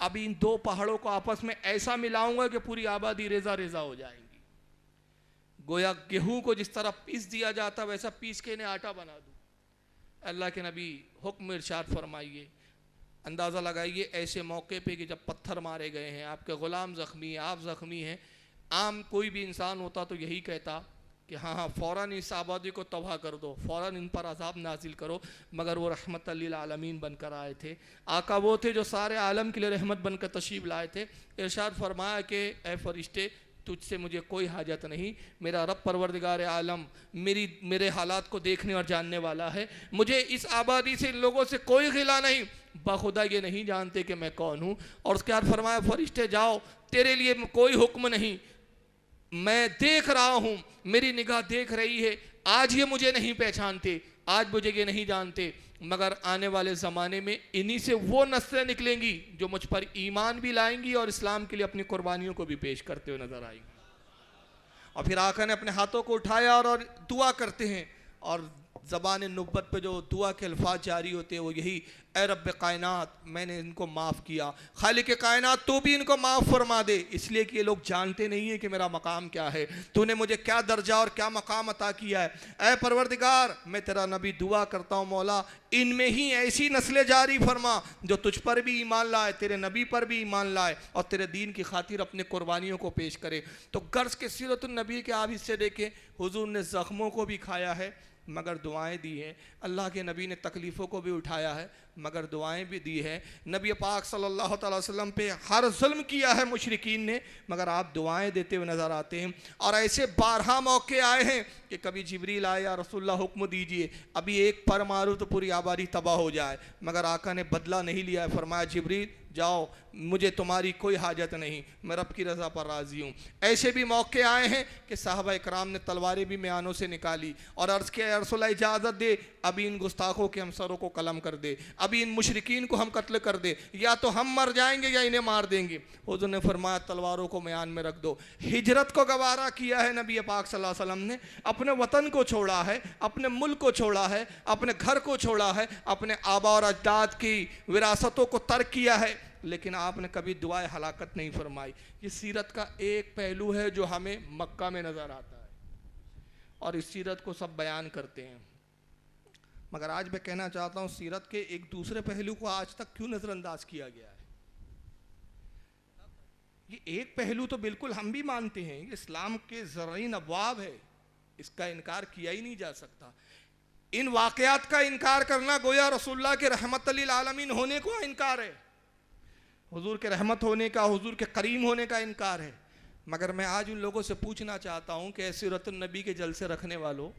ابھی ان دو پہاڑوں کو آپس میں ایسا ملاؤں گا کہ پوری آبادی ریزہ ریزہ ہو جائیں گی. گویا گیہوں کو جس طرح پیس دیا جاتا ویسا پیس کے انہیں آٹا بنا دوں. اللہ کے نبی حکم ارشاد فرمائیے. اندازہ لگائیے ایسے موقع پہ کہ جب پتھر مارے گئے ہیں, آپ کے غلام زخمی ہیں, آپ زخمی ہیں, عام کوئی بھی انسان ہوتا تو یہی کہتا کہ ہاں فوراً اس آبادی کو تباہ کر دو, فوراً ان پر عذاب نازل کرو. مگر وہ رحمت للعالمین بن کر آئے تھے. آقا وہ تھے جو سارے عالم کے لیے رحمت بن کر تشریف لائے تھے. ارشاد فرمایا کہ اے فرشتے تجھ سے مجھے کوئی حاجت نہیں, میرا رب پروردگار عالم میرے حالات کو دیکھنے اور جاننے والا ہے. مجھے اس آبادی سے ان لوگوں سے کوئی غلا نہیں, بخدا یہ نہیں جانتے کہ میں کون ہوں. اور اس کے بعد فرمایا فرشتے جاؤ, تیرے لیے کوئی حکم نہیں, میں دیکھ رہا ہوں, میری نگاہ دیکھ رہی ہے. آج یہ مجھے نہیں پہچانتے, آج مجھے یہ نہیں جانتے, مگر آنے والے زمانے میں انہی سے وہ نسلیں نکلیں گی جو مجھ پر ایمان بھی لائیں گی اور اسلام کے لیے اپنی قربانیوں کو بھی پیش کرتے ہوئے نظر آئیں گی. اور پھر آقا نے اپنے ہاتھوں کو اٹھایا اور دعا کرتے ہیں, اور زبان نبوت پہ جو دعا کے الفاظ جاری ہوتے ہیں وہ یہی, اے رب کائنات میں نے ان کو معاف کیا, خالق کائنات تو بھی ان کو معاف فرما دے, اس لیے کہ یہ لوگ جانتے نہیں ہیں کہ میرا مقام کیا ہے, تو نے مجھے کیا درجہ اور کیا مقام عطا کیا ہے. اے پروردگار میں تیرا نبی دعا کرتا ہوں مولا ان میں ہی ایسی نسلیں جاری فرما جو تجھ پر بھی ایمان لائے, تیرے نبی پر بھی ایمان لائے اور تیرے دین کی خاطر اپنے قربانیوں کو پیش کرے. تو غرض کے سیرت النبی کے آپ حصے دیکھیں, حضور نے زخموں کو بھی کھایا ہے مگر دعائیں دی ہیں, اللہ کے نبی نے تکلیفوں کو بھی اٹھایا ہے مگر دعائیں بھی دی ہیں. نبی پاک صلی اللہ تعالی وسلم پہ ہر ظلم کیا ہے مشرکین نے مگر آپ دعائیں دیتے ہوئے نظر آتے ہیں. اور ایسے بارہا موقع آئے ہیں کہ کبھی جبریل آئے یا رسول اللہ حکم دیجئے ابھی ایک پر مارو تو پوری آبادی تباہ ہو جائے, مگر آقا نے بدلہ نہیں لیا ہے, فرمایا جبریل جاؤ مجھے تمہاری کوئی حاجت نہیں, میں رب کی رضا پر راضی ہوں. ایسے بھی موقع آئے ہیں کہ صحابہ اکرام نے تلواریں بھی میانوں سے نکالی اور عرض کیا رسول اللہ اجازت دے ابھی ان گستاخوں کے ہم سروں کو قلم کر دے, ابھی ان مشرکین کو ہم قتل کر دے, یا تو ہم مر جائیں گے یا انہیں مار دیں گے. حضور نے فرمایا تلواروں کو میان میں رکھ دو. ہجرت کو گوارا کیا ہے نبی پاک صلی اللہ علیہ وسلم نے, اپنے وطن کو چھوڑا ہے, اپنے ملک کو چھوڑا ہے, اپنے گھر کو چھوڑا ہے, اپنے آبا اور اجداد کی وراثتوں کو ترک کیا ہے, لیکن آپ نے کبھی دعائے ہلاکت نہیں فرمائی. یہ سیرت کا ایک پہلو ہے جو ہمیں مکہ میں نظر آتا ہے اور اس سیرت کو سب بیان کرتے ہیں. مگر آج میں کہنا چاہتا ہوں سیرت کے ایک دوسرے پہلو کو آج تک کیوں نظر انداز کیا گیا ہے. یہ ایک پہلو تو بالکل ہم بھی مانتے ہیں, یہ اسلام کے زرعین ابواب ہے, اس کا انکار کیا ہی نہیں جا سکتا. ان واقعات کا انکار کرنا گویا رسول اللہ کے رحمت للعالمین ہونے کو انکار ہے, حضور کے رحمت ہونے کا, حضور کے کریم ہونے کا انکار ہے. مگر میں آج ان لوگوں سے پوچھنا چاہتا ہوں کہ سیرت النبی کے جلسے رکھنے والوں,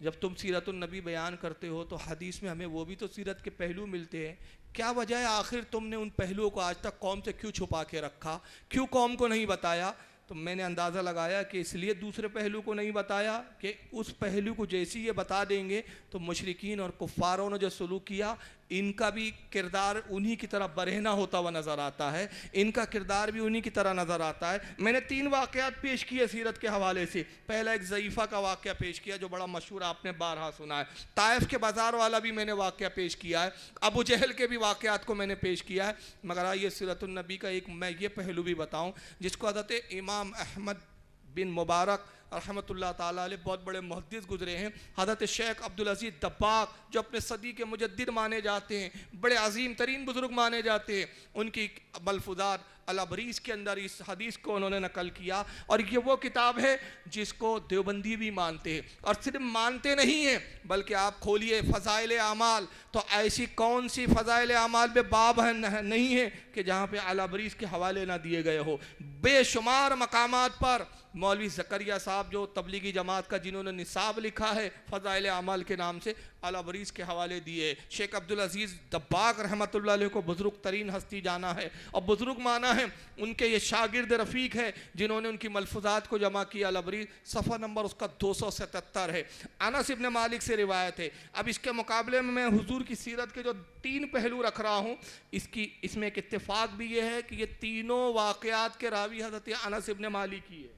جب تم سیرت النبی بیان کرتے ہو تو حدیث میں ہمیں وہ بھی تو سیرت کے پہلو ملتے ہیں, کیا وجہ ہے آخر تم نے ان پہلوؤں کو آج تک قوم سے کیوں چھپا کے رکھا, کیوں قوم کو نہیں بتایا؟ تو میں نے اندازہ لگایا کہ اس لیے دوسرے پہلو کو نہیں بتایا کہ اس پہلو کو جیسی یہ بتا دیں گے تو مشرکین اور کفاروں نے جو سلوک کیا ان کا بھی کردار انہی کی طرح برہنہ ہوتا ہوا نظر آتا ہے, ان کا کردار بھی انہی کی طرح نظر آتا ہے. میں نے 3 واقعات پیش کیے سیرت کے حوالے سے. پہلا ایک ضعیفہ کا واقعہ پیش کیا جو بڑا مشہور آپ نے بارہا سنا ہے. طائف کے بازار والا بھی میں نے واقعہ پیش کیا ہے. ابو جہل کے بھی واقعات کو میں نے پیش کیا ہے. مگر آئیے سیرت النبی کا ایک میں یہ پہلو بھی بتاؤں جس کو حضرت امام احمد بن مبارک رحمت اللہ تعالیٰ علیہ بہت بڑے محدث گزرے ہیں, حضرت شیخ عبدالعزیز دباغ جو اپنے صدی کے مجدد مانے جاتے ہیں, بڑے عظیم ترین بزرگ مانے جاتے ہیں, ان کی ملفوظات الابریز کے اندر اس حدیث کو انہوں نے نقل کیا. اور یہ وہ کتاب ہے جس کو دیوبندی بھی مانتے ہیں, اور صرف مانتے نہیں ہیں بلکہ آپ کھولیے فضائل اعمال تو ایسی کون سی فضائل اعمال پہ باب نہیں ہے کہ جہاں پہ الابریز کے حوالے نہ دیے گئے ہو. بے شمار مقامات پر مولوی زکریا صاحب جو تبلیغی جماعت کا جنہوں نے نصاب لکھا ہے فضائل اعمال کے نام سے الابریز کے حوالے دیے. شیخ عبدالعزیز دباغ رحمت اللہ علیہ کو بزرگ ترین ہستی جانا ہے, اور بزرگ مانا ہے ان کے یہ شاگرد رفیق ہے جنہوں نے ان کی ملفوظات کو جمع کیا. الابریز صفحہ نمبر اس کا 277 ہے. انس ابن مالک سے روایت ہے. اب اس کے مقابلے میں حضور کی سیرت کے جو 3 پہلو رکھ رہا ہوں اس میں ایک اتفاق بھی یہ ہے کہ یہ تینوں واقعات کے راوی حضرت انس ابن مالک ہی ہے.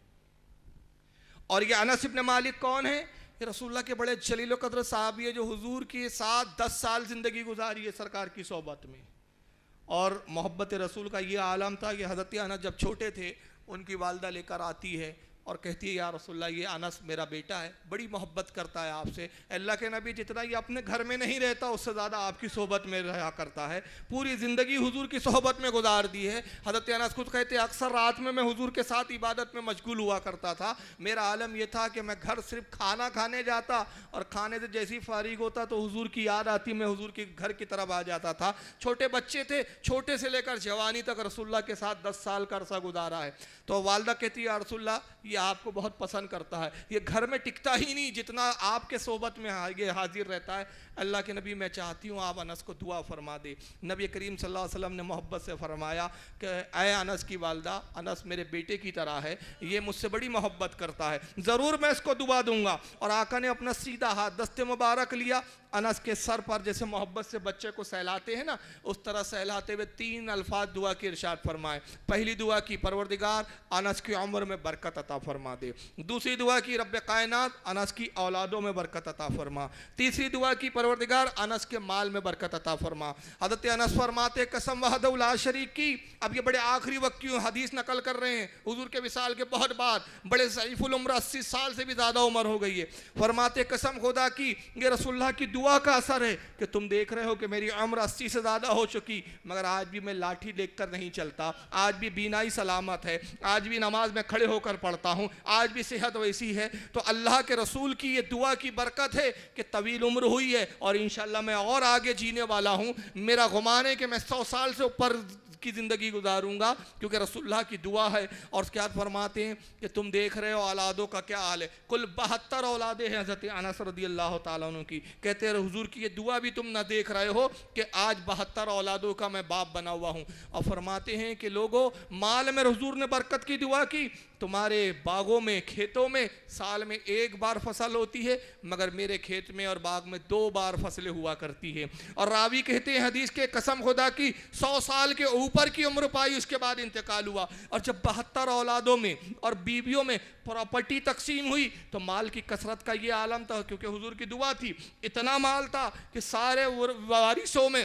اور یہ انس ابن مالک کون ہے؟ یہ رسول اللہ کے بڑے جلیل و قدر صحابی ہے جو حضور کے ساتھ 10 سال زندگی گزاری ہے سرکار کی صحبت میں. اور محبت رسول کا یہ عالم تھا کہ حضرت انس جب چھوٹے تھے ان کی والدہ لے کر آتی ہے اور کہتی ہے یا رسول اللہ یہ انس میرا بیٹا ہے، بڑی محبت کرتا ہے آپ سے، اللہ کے نبی جتنا یہ اپنے گھر میں نہیں رہتا اس سے زیادہ آپ کی صحبت میں رہا کرتا ہے، پوری زندگی حضور کی صحبت میں گزار دی ہے۔ حضرت انس خود کہتے ہیں اکثر رات میں حضور کے ساتھ عبادت میں مشغول ہوا کرتا تھا، میرا عالم یہ تھا کہ میں گھر صرف کھانا کھانے جاتا اور کھانے سے جیسی فارغ ہوتا تو حضور کی یاد آتی، میں حضور کے گھر کی طرف آ جاتا تھا۔ چھوٹے بچے تھے، چھوٹے سے لے کر جوانی تک رسول اللہ کے ساتھ 10 سال کا عرصہ گزارا ہے۔ تو والدہ کہتی ہے یا رسول اللہ یہ آپ کو بہت پسند کرتا ہے، یہ گھر میں ٹکتا ہی نہیں جتنا آپ کے صحبت میں یہ حاضر رہتا ہے۔ اللہ کے نبی میں چاہتی ہوں آپ انس کو دعا فرما دے۔ نبی کریم صلی اللہ علیہ وسلم نے محبت سے فرمایا کہ اے انس کی والدہ، انس میرے بیٹے کی طرح ہے، یہ مجھ سے بڑی محبت کرتا ہے، ضرور میں اس کو دعا دوں گا۔ اور آقا نے اپنا سیدھا ہاتھ دست مبارک لیا، انس کے سر پر جیسے محبت سے بچے کو سہلاتے ہیں نا اس طرح سہلاتے ہوئے 3 الفاظ دعا کی ارشاد فرمائے۔ پہلی دعا کی پروردگار انس کی عمر میں برکت عطا فرما دے، دوسری دعا کی رب کائنات انس کی اولادوں میں برکت عطا فرما، تیسری دعا کی پروردگار انس کے مال میں برکت عطا فرما۔ حضرت انس فرماتے قسم وحدہ لا شریک کی، اب یہ بڑے آخری وقت کی حدیث نقل کر رہے ہیں حضور کے وصال کے بہت بعد، بڑے ضعیف العمر 80 سال سے بھی زیادہ عمر ہو گئی ہے، فرماتے قسم خدا کی یہ رسول اللہ کی دعا کا اثر ہے کہ تم دیکھ رہے ہو کہ میری عمر 80 سے زیادہ ہو چکی مگر آج بھی میں لاٹھی دیکھ کر نہیں چلتا، آج بھی بینائی سلامت ہے، آج بھی نماز میں کھڑے ہو کر پڑھتا ہوں، آج بھی صحت ویسی ہے۔ تو اللہ کے رسول کی یہ دعا کی برکت ہے کہ طویل عمر ہوئی ہے اور انشاءاللہ میں اور آگے جینے والا ہوں، میرا گمان ہے کہ میں 100 سال سے اوپر کی زندگی گزاروں گا کیونکہ رسول اللہ کی دعا ہے۔ اور اس کے بعد فرماتے ہیں کہ تم دیکھ رہے ہو اولادوں کا کیا حال ہے، کل 72 اولادیں ہیں حضرت انس رضی اللہ تعالیٰ عنہ کی، کہتے ہیں حضور کی یہ دعا بھی تم نہ دیکھ رہے ہو کہ آج 72 اولادوں کا میں باپ بنا ہوا ہوں۔ اور فرماتے ہیں کہ لوگوں مال میں حضور نے برکت کی دعا کی، تمہارے باغوں میں کھیتوں میں سال میں 1 بار فصل ہوتی ہے مگر میرے کھیت میں اور باغ میں 2 بار فصلیں ہوا کرتی ہے۔ اور راوی کہتے ہیں حدیث کے قسم خدا کی 100 سال کے اوپر کی عمر پائی اس کے بعد انتقال ہوا، اور جب 72 اولادوں میں اور بیویوں میں پراپرٹی تقسیم ہوئی تو مال کی کثرت کا یہ عالم تھا کیونکہ حضور کی دعا تھی، اتنا مال تھا کہ سارے وارثوں میں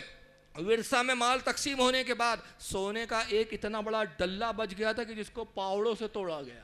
ورثہ میں مال تقسیم ہونے کے بعد سونے کا ایک اتنا بڑا ڈلہ بچ گیا تھا کہ جس کو پاوڑوں سے توڑا گیا۔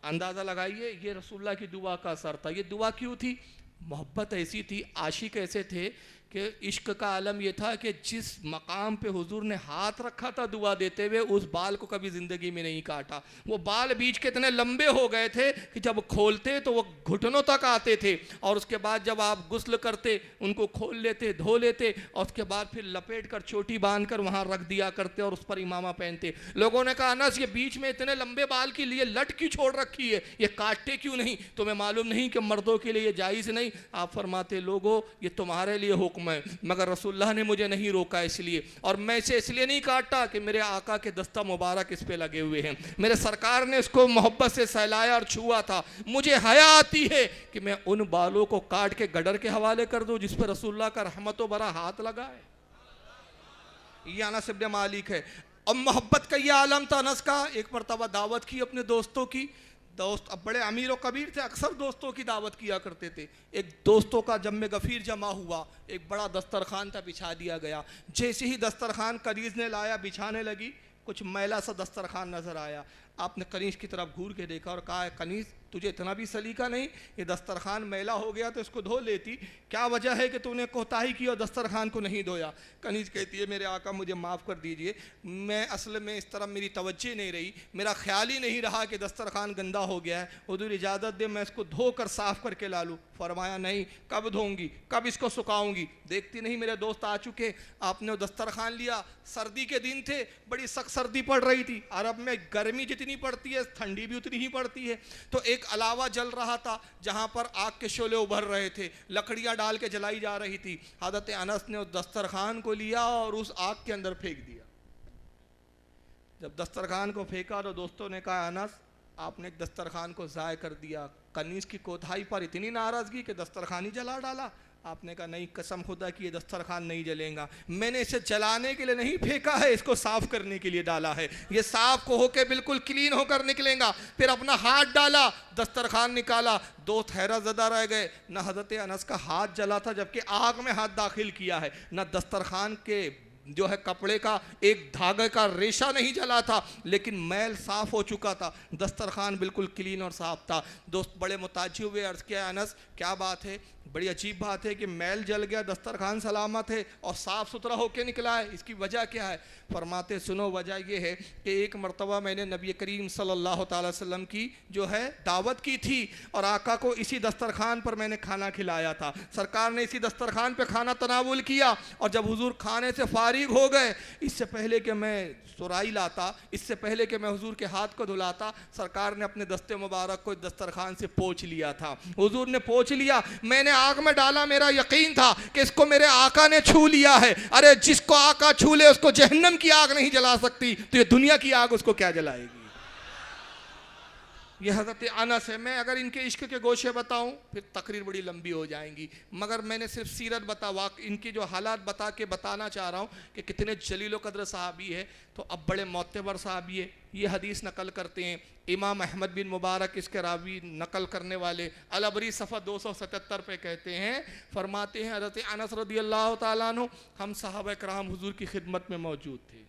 اندازہ لگائیے یہ رسول اللہ کی دعا کا اثر تھا۔ یہ دعا کیوں تھی؟ محبت ایسی تھی، عاشق ایسے تھے کہ عشق کا عالم یہ تھا کہ جس مقام پہ حضور نے ہاتھ رکھا تھا دعا دیتے ہوئے اس بال کو کبھی زندگی میں نہیں کاٹا۔ وہ بال بیچ کے اتنے لمبے ہو گئے تھے کہ جب کھولتے تو وہ گھٹنوں تک آتے تھے، اور اس کے بعد جب آپ غسل کرتے ان کو کھول لیتے دھو لیتے اور اس کے بعد پھر لپیٹ کر چوٹی باندھ کر وہاں رکھ دیا کرتے اور اس پر امامہ پہنتے۔ لوگوں نے کہا انس یہ بیچ میں اتنے لمبے بال کے لیے لٹ کیوں چھوڑ رکھی ہے، یہ کاٹتے کیوں نہیں؟ تمہیں معلوم نہیں کہ مردوں کے لیے یہ جائز نہیں؟ آپ فرماتے لوگوں یہ تمہارے لیے حکم ہے مگر رسول اللہ نے مجھے نہیں روکا اس لیے، اور میں اسے اس لیے نہیں کاٹا کہ میرے آقا کے دستہ مبارک اس پہ لگے ہوئے ہیں، میرے سرکار نے اس کو محبت سے سہلایا اور چھوا تھا، مجھے حیا آتی ہے کہ میں ان بالوں کو کاٹ کے گڈر کے حوالے کر دوں جس پہ رسول اللہ کا رحمت و برا ہاتھ لگا ہے۔ یہ انس ابن مالک ہے، اور محبت کا یہ عالم تھا انس کا۔ ایک مرتبہ دعوت کی اپنے دوستوں کی، دوست اب بڑے امیر و کبیر تھے، اکثر دوستوں کی دعوت کیا کرتے تھے۔ ایک دوستوں کا جم غفیر جمع ہوا، ایک بڑا دسترخوان تھا بچھا دیا گیا، جیسے ہی دسترخوان کنیز نے لایا بچھانے لگی کچھ میلا سا دسترخوان نظر آیا۔ آپ نے کنیز کی طرف گھور کے دیکھا اور کہا کنیز تجھے اتنا بھی سلیقہ نہیں، یہ دسترخوان میلا ہو گیا تو اس کو دھو لیتی، کیا وجہ ہے کہ تو نے کوتاہی کی اور دسترخوان کو نہیں دھویا؟ کنیز کہتی ہے میرے آقا مجھے معاف کر دیجئے، میں اصل میں اس طرح میری توجہ نہیں رہی، میرا خیال ہی نہیں رہا کہ دسترخوان گندا ہو گیا ہے، حضور اجازت دے میں اس کو دھو کر صاف کر کے لا لوں۔ فرمایا نہیں، کب دھوں گی، کب اس کو سکھاؤں گی؟ دیکھتی نہیں میرے دوست آ چکے۔ آپ نے دسترخوان لیا، سردی کے دن تھے، بڑی سخت سردی پڑ رہی تھی، عرب میں گرمی جتنی پڑتی ہے ٹھنڈی بھی اتنی ہی پڑتی ہے، تو ایک علاوہ جل رہا تھا جہاں پر آگ کے شعلے ابھر رہے تھے، لکڑیاں ڈال کے جلائی جا رہی تھی۔ حضرت انس نے اس دسترخوان کو لیا اور اس آگ کے اندر پھینک دیا۔ جب دسترخوان کو پھینکا تو دوستوں نے کہا انس آپ نے ایک دسترخوان کو ضائع کر دیا، کنیز کی کوتاہی پر اتنی ناراضگی کہ دسترخوان ہی جلا ڈالا؟ آپ نے کہا نہیں، قسم خدا کی یہ دسترخوان نہیں جلے گا، میں نے اسے جلانے کے لیے نہیں پھینکا ہے، اس کو صاف کرنے کے لیے ڈالا ہے، یہ صاف ہو کے بالکل کلین ہو کر نکلے گا۔ پھر اپنا ہاتھ ڈالا، دسترخوان نکالا، دوست حیرت زدہ رہ گئے، نہ حضرت انس کا ہاتھ جلا تھا جبکہ آگ میں ہاتھ داخل کیا ہے، نہ دسترخوان کے جو ہے کپڑے کا ایک دھاگے کا ریشہ نہیں جلا تھا، لیکن میل صاف ہو چکا تھا، دسترخوان بالکل کلین اور صاف تھا۔ دوست بڑے متعجب ہوئے، عرض کیا انس کیا بات ہے؟ بڑی عجیب بات ہے کہ میل جل گیا، دسترخوان سلامت ہے اور صاف ستھرا ہو کے نکلا ہے، اس کی وجہ کیا ہے؟ فرماتے سنو، وجہ یہ ہے کہ ایک مرتبہ میں نے نبی کریم صلی اللہ تعالی وسلم کی جو ہے دعوت کی تھی اور آقا کو اسی دسترخوان پر میں نے کھانا کھلایا تھا، سرکار نے اسی دسترخوان پہ کھانا تناول کیا، اور جب حضور کھانے سے فارغ ہو گئے، اس سے پہلے کہ میں سرائی لاتا، اس سے پہلے کہ میں حضور کے ہاتھ کو دھلاتا، سرکار نے اپنے دست مبارک کو دسترخوان سے پوچھ لیا تھا۔ حضور نے پوچھ لیا، میں نے آگ میں ڈالا، میرا یقین تھا کہ اس کو میرے آقا نے چھو لیا ہے۔ ارے جس کو آقا چھو لے اس کو جہنم کی آگ نہیں جلا سکتی، تو یہ دنیا کی آگ اس کو کیا جلائے گی؟ یہ حضرت انس ہے۔ میں اگر ان کے عشق کے گوشے بتاؤں پھر تقریر بڑی لمبی ہو جائیں گی، مگر میں نے صرف سیرت ان کی جو حالات بتا کے بتانا چاہ رہا ہوں کہ کتنے جلیل و قدر صحابی ہے۔ تو اب بڑے معتبر صحابی ہے، یہ حدیث نقل کرتے ہیں امام احمد بن مبارک، اس کے راوی نقل کرنے والے الابری صفحہ 277 پہ کہتے ہیں، فرماتے ہیں حضرت انس رضی اللہ تعالیٰ عنہ، ہم صحابہ کرام حضور کی خدمت میں موجود تھے،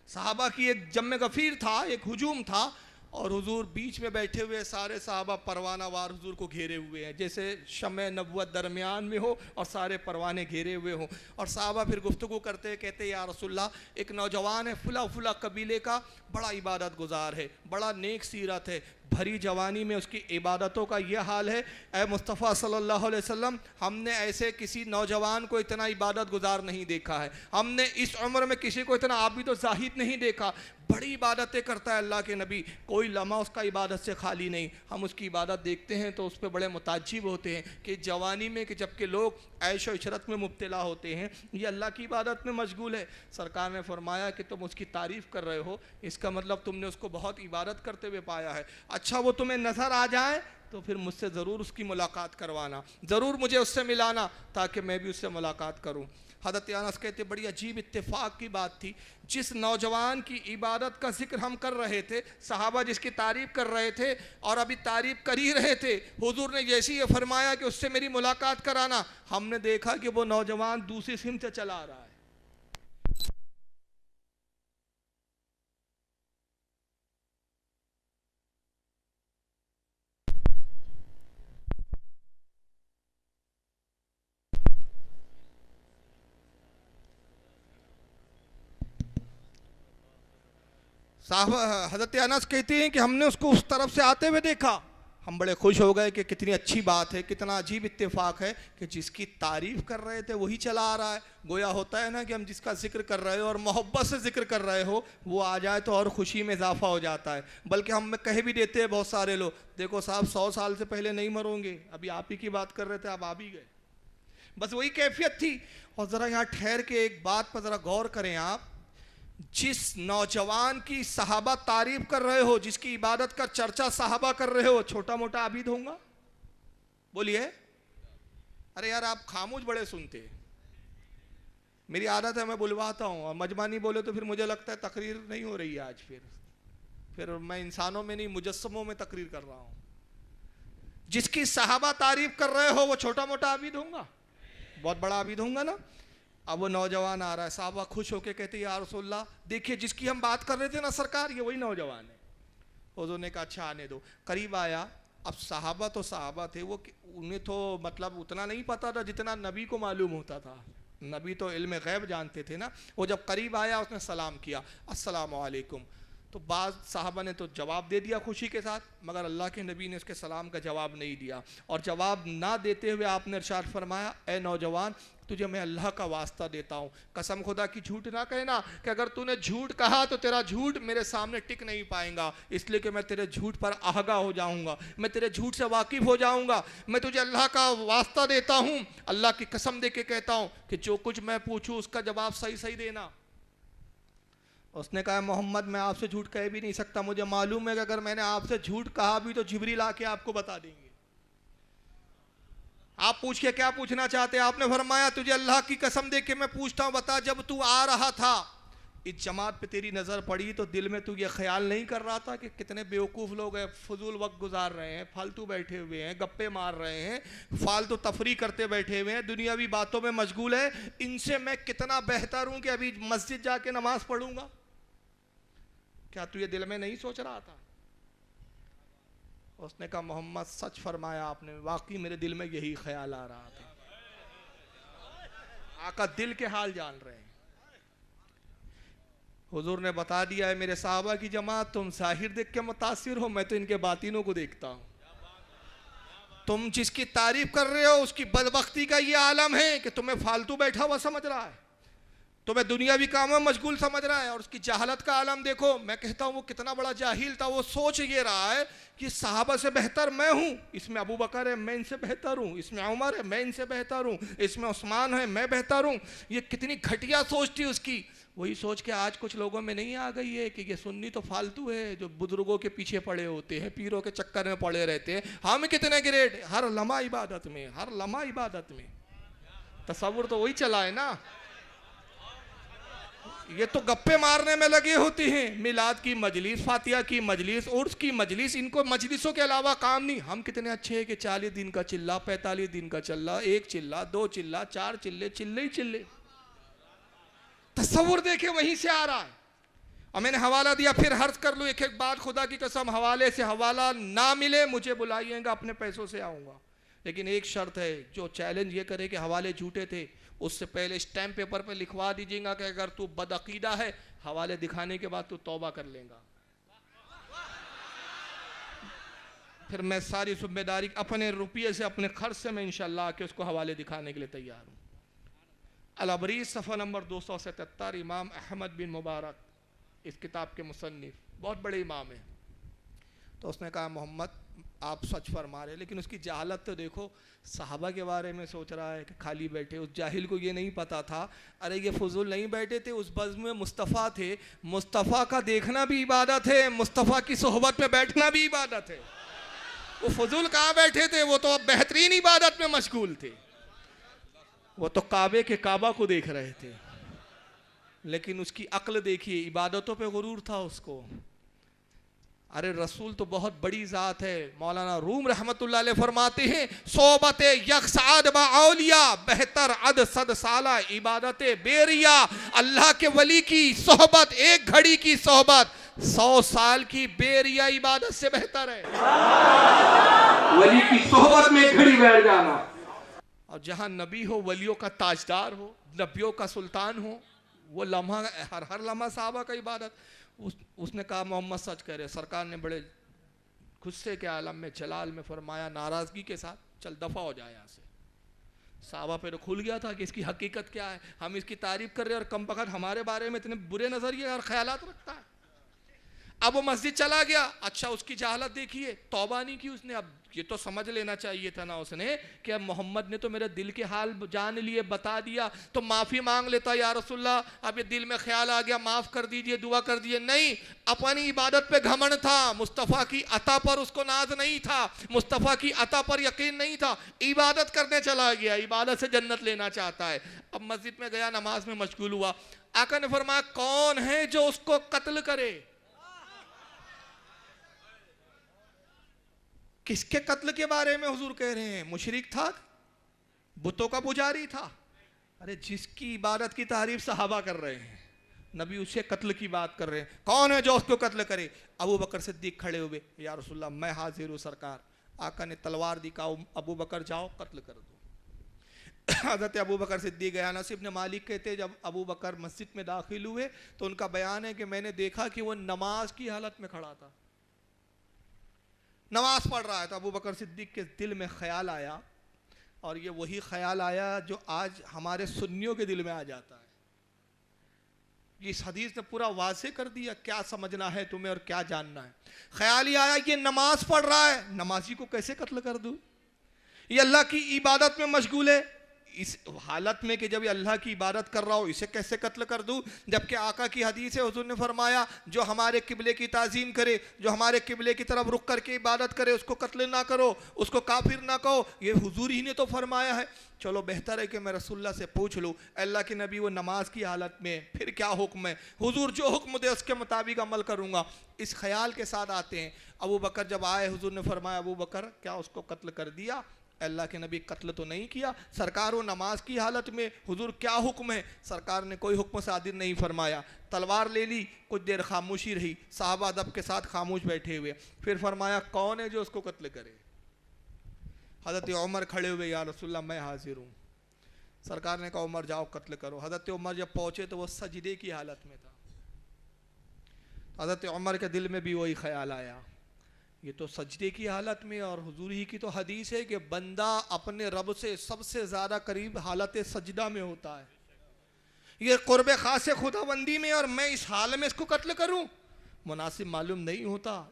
صحابہ کی ایک جمع غفیر تھا، ایک ہجوم تھا، اور حضور بیچ میں بیٹھے ہوئے، سارے صحابہ پروانہ وار حضور کو گھیرے ہوئے ہیں، جیسے شمع نبوت درمیان میں ہو اور سارے پروانے گھیرے ہوئے ہوں، اور صحابہ پھر گفتگو کرتے کہتے یا رسول اللہ، ایک نوجوان ہے فلا فلا قبیلے کا، بڑا عبادت گزار ہے، بڑا نیک سیرت ہے، بھری جوانی میں اس کی عبادتوں کا یہ حال ہے، اے مصطفیٰ صلی اللہ علیہ وسلم، ہم نے ایسے کسی نوجوان کو اتنا عبادت گزار نہیں دیکھا ہے، ہم نے اس عمر میں کسی کو اتنا عابد و زاہد نہیں دیکھا، بڑی عبادتیں کرتا ہے اللہ کے نبی، کوئی لمحہ اس کا عبادت سے خالی نہیں۔ ہم اس کی عبادت دیکھتے ہیں تو اس پہ بڑے متعجب ہوتے ہیں کہ جوانی میں کہ جب کہ لوگ عیش و عشرت میں مبتلا ہوتے ہیں، یہ اللہ کی عبادت میں مشغول ہے۔ سرکار نے فرمایا کہ تم اس کی تعریف کر رہے ہو، اس کا مطلب تم نے اس کو بہت عبادت کرتے ہوئے پایا ہے۔ اچھا وہ تمہیں نظر آ جائے تو پھر مجھ سے ضرور اس کی ملاقات کروانا، ضرور مجھے اس سے ملانا تاکہ میں بھی اس سے ملاقات کروں۔ حضرت انس کہتے بڑی عجیب اتفاق کی بات تھی، جس نوجوان کی عبادت کا ذکر ہم کر رہے تھے، صحابہ جس کی تعریف کر رہے تھے اور ابھی تعریف کر ہی رہے تھے، حضور نے جیسے یہ فرمایا کہ اس سے میری ملاقات کرانا، ہم نے دیکھا کہ وہ نوجوان دوسری سمت سے چلا رہا ہے۔ حضرت انس کہتے ہیں کہ ہم نے اس کو اس طرف سے آتے ہوئے دیکھا، ہم بڑے خوش ہو گئے کہ کتنی اچھی بات ہے، کتنا عجیب اتفاق ہے کہ جس کی تعریف کر رہے تھے وہی چلا آ رہا ہے۔ گویا ہوتا ہے نا کہ ہم جس کا ذکر کر رہے ہو اور محبت سے ذکر کر رہے ہو، وہ آ جائے تو اور خوشی میں اضافہ ہو جاتا ہے، بلکہ ہم میں کہہ بھی دیتے ہیں بہت سارے لوگ، دیکھو صاحب 100 سال سے پہلے نہیں مروں گے، ابھی آپ ہی کی بات کر رہے تھے، آپ آ بھی گئے، بس وہی کیفیت تھی۔ اور ذرا یہاں ٹھہر کے ایک بات پر ذرا غور کریں آپ، جس نوجوان کی صحابہ تعریف کر رہے ہو، جس کی عبادت کا چرچا صحابہ کر رہے ہو، چھوٹا موٹا عابد ہوں گا؟ بولیے۔ ارے یار آپ خاموش بڑے سنتے، میری عادت ہے میں بلواتا ہوں، اور مجمع نہیں بولے تو پھر مجھے لگتا ہے تقریر نہیں ہو رہی ہے آج، پھر میں انسانوں میں نہیں مجسموں میں تقریر کر رہا ہوں۔ جس کی صحابہ تعریف کر رہے ہو وہ چھوٹا موٹا عابد ہوں گا؟ بہت بڑا عابد ہوں گا نا۔ اب وہ نوجوان آ رہا ہے، صحابہ خوش ہو کے کہتے ہیں یا رسول اللہ دیکھیے جس کی ہم بات کر رہے تھے نا سرکار، یہ وہی نوجوان ہے۔ حضور نے کہا اچھا آنے دو۔ قریب آیا، اب صحابہ تو صحابہ تھے، وہ انہیں تو مطلب اتنا نہیں پتا تھا جتنا نبی کو معلوم ہوتا تھا، نبی تو علم غیب جانتے تھے نا۔ وہ جب قریب آیا اس نے سلام کیا، السلام علیکم، تو بعض صحابہ نے تو جواب دے دیا خوشی کے ساتھ، مگر اللہ کے نبی نے اس کے سلام کا جواب نہیں دیا، اور جواب نہ دیتے ہوئے آپ نے ارشاد فرمایا اے نوجوان تجھے میں اللہ کا واسطہ دیتا ہوں، قسم خدا کی جھوٹ نہ کہنا کہ اگر تو نے جھوٹ کہا تو تیرا جھوٹ میرے سامنے ٹک نہیں پائیں گا، اس لیے کہ میں تیرے جھوٹ پر آگاہ ہو جاؤں گا، میں تیرے جھوٹ سے واقف ہو جاؤں گا، میں تجھے اللہ کا واسطہ دیتا ہوں، اللہ کی قسم دے کے کہتا ہوں کہ جو کچھ میں پوچھوں اس کا جواب صحیح صحیح دینا۔ اس نے کہا محمد میں آپ سے جھوٹ کہہ بھی نہیں سکتا، مجھے معلوم ہے کہ اگر میں نے آپ سے جھوٹ کہا بھی تو جبریل آ کے آپ کو بتا دیں گے۔ آپ پوچھ کے کیا پوچھنا چاہتے ہیں؟ آپ نے فرمایا تجھے اللہ کی قسم دے کے میں پوچھتا ہوں، بتا جب تو آ رہا تھا اس جماعت پہ تیری نظر پڑی تو دل میں تو یہ خیال نہیں کر رہا تھا کہ کتنے بیوقوف لوگ ہیں، فضول وقت گزار رہے ہیں، فالتو بیٹھے ہوئے ہیں، گپے مار رہے ہیں، فالتو تفریح کرتے بیٹھے ہوئے ہیں، دنیاوی باتوں میں مشغول ہے، ان سے میں کتنا بہتر ہوں کہ ابھی مسجد جا کے نماز پڑھوں گا؟ کیا تو یہ دل میں نہیں سوچ رہا تھا؟ اس نے کہا محمد سچ فرمایا آپ نے، واقعی میرے دل میں یہی خیال آ رہا تھا۔ آقا دل کے حال جان رہے ہیں۔ حضور نے بتا دیا ہے میرے صحابہ کی جماعت، تم ظاہر دیکھ کے متاثر ہو، میں تو ان کے باطنوں کو دیکھتا ہوں۔ تم جس کی تعریف کر رہے ہو اس کی بدبختی کا یہ عالم ہے کہ تمہیں فالتو بیٹھا ہوا سمجھ رہا ہے، تمہیں دنیاوی کاموں میں مشغول سمجھ رہا ہے، اور اس کی جہالت کا عالم دیکھو۔ میں کہتا ہوں وہ کتنا بڑا جاہل تھا، وہ سوچ یہ رہا ہے کہ صحابہ سے بہتر میں ہوں، اس میں ابو بکر ہے میں ان سے بہتر ہوں، اس میں عمر ہے میں ان سے بہتر ہوں، اس میں عثمان ہے میں بہتر ہوں۔ یہ کتنی گھٹیا سوچ تھی اس کی۔ وہی سوچ کے آج کچھ لوگوں میں نہیں آ گئی ہے کہ یہ سنی تو فالتو ہے، جو بزرگوں کے پیچھے پڑے ہوتے ہیں، پیروں کے چکر میں پڑے رہتے ہیں۔ ہم کتنے گریٹ، ہر لمحہ عبادت میں، ہر لمحہ عبادت میں۔ تصور تو وہی چلا ہے نا، یہ تو گپے مارنے میں لگے ہوتے ہیں، میلاد کی مجلس، فاتحہ کی مجلس، عرس کی مجلس، ان کو مجلسوں کے علاوہ کام نہیں۔ ہم کتنے اچھے ہیں کہ 40 دن کا چلہ، 45 دن کا چلہ، 1 چلہ، 2 چلہ، 4 چلے، چلے ہی چلے۔ تصور دیکھیں وہیں سے آ رہا ہے۔ اور میں نے حوالہ دیا، پھر عرض کر لوں ایک ایک بات، خدا کی قسم حوالے سے حوالہ نہ ملے مجھے بلائیے گا، اپنے پیسوں سے آؤں گا، لیکن ایک شرط ہے، جو چیلنج یہ کرے کہ حوالے جھوٹے تھے اس سے پہلے اسٹیمپ پیپر پہ لکھوا دیجیے گا کہ اگر تو بدعقیدہ ہے حوالے دکھانے کے بعد تو توبہ کر لے گا۔ پھر میں ساری ذمہ داری اپنے روپیے سے، اپنے خرچ سے میں انشاءاللہ کہ اس کو حوالے دکھانے کے لیے تیار ہوں۔ الابریز صفحہ نمبر 277، امام احمد بن مبارک اس کتاب کے مصنف، بہت بڑے امام ہیں۔ تو اس نے کہا محمد آپ سچ فرما رہے، لیکن اس کی جہالت تو دیکھو، صحابہ کے بارے میں سوچ رہا ہے کہ خالی بیٹھے۔ اس جاہل کو یہ نہیں پتا تھا، ارے یہ فضول نہیں بیٹھے تھے، اس بزم میں مصطفیٰ تھے، مصطفیٰ کا دیکھنا بھی عبادت ہے، مصطفیٰ کی صحبت میں بیٹھنا بھی عبادت ہے۔ وہ فضول کہاں بیٹھے تھے، وہ تو اب بہترین عبادت میں مشغول تھے، وہ تو کعبے کے کعبہ کو دیکھ رہے تھے، لیکن اس کی عقل دیکھیے، عبادتوں پہ غرور تھا اس کو۔ ارے رسول تو بہت بڑی ذات ہے، مولانا روم رحمت اللہ علیہ فرماتے ہیں صحبت یک سعد با اولیاء بہتر عد صد سالہ عبادت بیریا۔ اللہ کے ولی کی صحبت، ایک گھڑی کی صحبت 100 سال کی بیریا عبادت سے بہتر ہے۔ ولی کی صحبت میں ایک گھڑی بیٹھ جانا، اور جہاں نبی ہو، ولیوں کا تاجدار ہو، نبیوں کا سلطان ہو، وہ لمحہ ہر لمحہ صحابہ کا عبادت۔ اس نے کہا محمد سچ کہہ رہے۔ سرکار نے بڑے غصے کے عالم میں، جلال میں فرمایا ناراضگی کے ساتھ چل دفع ہو جائے یہاں سے۔ صحابہ پہ تو کھل گیا تھا کہ اس کی حقیقت کیا ہے، ہم اس کی تعریف کر رہے ہیں اور کم بخت ہمارے بارے میں اتنے برے نظریے اور خیالات رکھتا ہے۔ اب وہ مسجد چلا گیا، اچھا اس کی جہالت دیکھیے، توبہ نہیں کی اس نے۔ اب یہ تو سمجھ لینا چاہیے تھا نا اس نے کہ اب محمد نے تو میرے دل کے حال جان لیے، بتا دیا، تو معافی مانگ لیتا، یا رسول اللہ اب یہ دل میں خیال آ گیا، معاف کر دیجئے، دعا کر دیجئے۔ نہیں، اپنی عبادت پہ گھمنڈ تھا، مصطفیٰ کی عطا پر اس کو ناز نہیں تھا، مصطفیٰ کی عطا پر یقین نہیں تھا، عبادت کرنے چلا گیا، عبادت سے جنت لینا چاہتا ہے۔ اب مسجد میں گیا، نماز میں مشغول ہوا، آقا نے فرمایا کون ہے جو اس کو قتل کرے؟ کس کے قتل کے بارے میں حضور کہہ رہے ہیں؟ مشرک تھا، بتوں کا پجاری تھا؟ ارے جس کی عبادت کی تعریف صحابہ کر رہے ہیں، نبی اسے قتل کی بات کر رہے ہیں، کون ہے جو اس کو قتل کرے؟ ابو بکر صدیق کھڑے ہوئے، یا رسول اللہ میں حاضر ہوں سرکار۔ آقا نے تلوار دکھاؤ، ابو بکر جاؤ قتل کر دو۔ حضرت ابو بکر صدیق گیا۔ انس بن مالک کہتے جب ابو بکر مسجد میں داخل ہوئے تو ان کا بیان ہے کہ میں نے دیکھا کہ وہ نماز کی حالت میں کھڑا تھا، نماز پڑھ رہا ہے۔ تو ابو بکر صدیق کے دل میں خیال آیا، اور یہ وہی خیال آیا جو آج ہمارے سنیوں کے دل میں آ جاتا ہے۔ اس حدیث نے پورا واضح کر دیا کیا سمجھنا ہے تمہیں اور کیا جاننا ہے۔ خیال ہی آیا یہ نماز پڑھ رہا ہے، نمازی کو کیسے قتل کر دوں؟ یہ اللہ کی عبادت میں مشغول ہے، اس حالت میں کہ جب یہ اللہ کی عبادت کر رہا ہو اسے کیسے قتل کر دوں؟ جبکہ آقا کی حدیث ہے، حضور نے فرمایا جو ہمارے قبلے کی تعظیم کرے، جو ہمارے قبلے کی طرف رخ کر کے عبادت کرے، اس کو قتل نہ کرو، اس کو کافر نہ کہو، یہ حضور ہی نے تو فرمایا ہے۔ چلو بہتر ہے کہ میں رسول اللہ سے پوچھ لوں، اللہ کے نبی وہ نماز کی حالت میں پھر کیا حکم ہے؟ حضور جو حکم دے اس کے مطابق عمل کروں گا، اس خیال کے ساتھ آتے ہیں۔ ابو بکر جب آئے، حضور نے فرمایا ابو بکر کیا اس کو قتل کر دیا؟ اللہ کے نبی قتل تو نہیں کیا سرکار، وہ نماز کی حالت میں، حضور کیا حکم ہے؟ سرکار نے کوئی حکم صادر نہیں فرمایا، تلوار لے لی، کچھ دیر خاموشی رہی، صحابہ ادب کے ساتھ خاموش بیٹھے ہوئے، پھر فرمایا کون ہے جو اس کو قتل کرے؟ حضرت عمر کھڑے ہوئے، یا رسول اللہ میں حاضر ہوں۔ سرکار نے کہا عمر جاؤ قتل کرو۔ حضرت عمر جب پہنچے تو وہ سجدے کی حالت میں تھا۔ حضرت عمر کے دل میں بھی وہی خیال آیا، یہ تو سجدے کی حالت میں، اور حضور ہی کی تو حدیث ہے کہ بندہ اپنے رب سے سب سے زیادہ قریب حالت سجدہ میں ہوتا ہے، یہ قرب خاص خداوندی میں، اور میں اس حال میں اس کو قتل کروں؟ مناسب معلوم نہیں ہوتا۔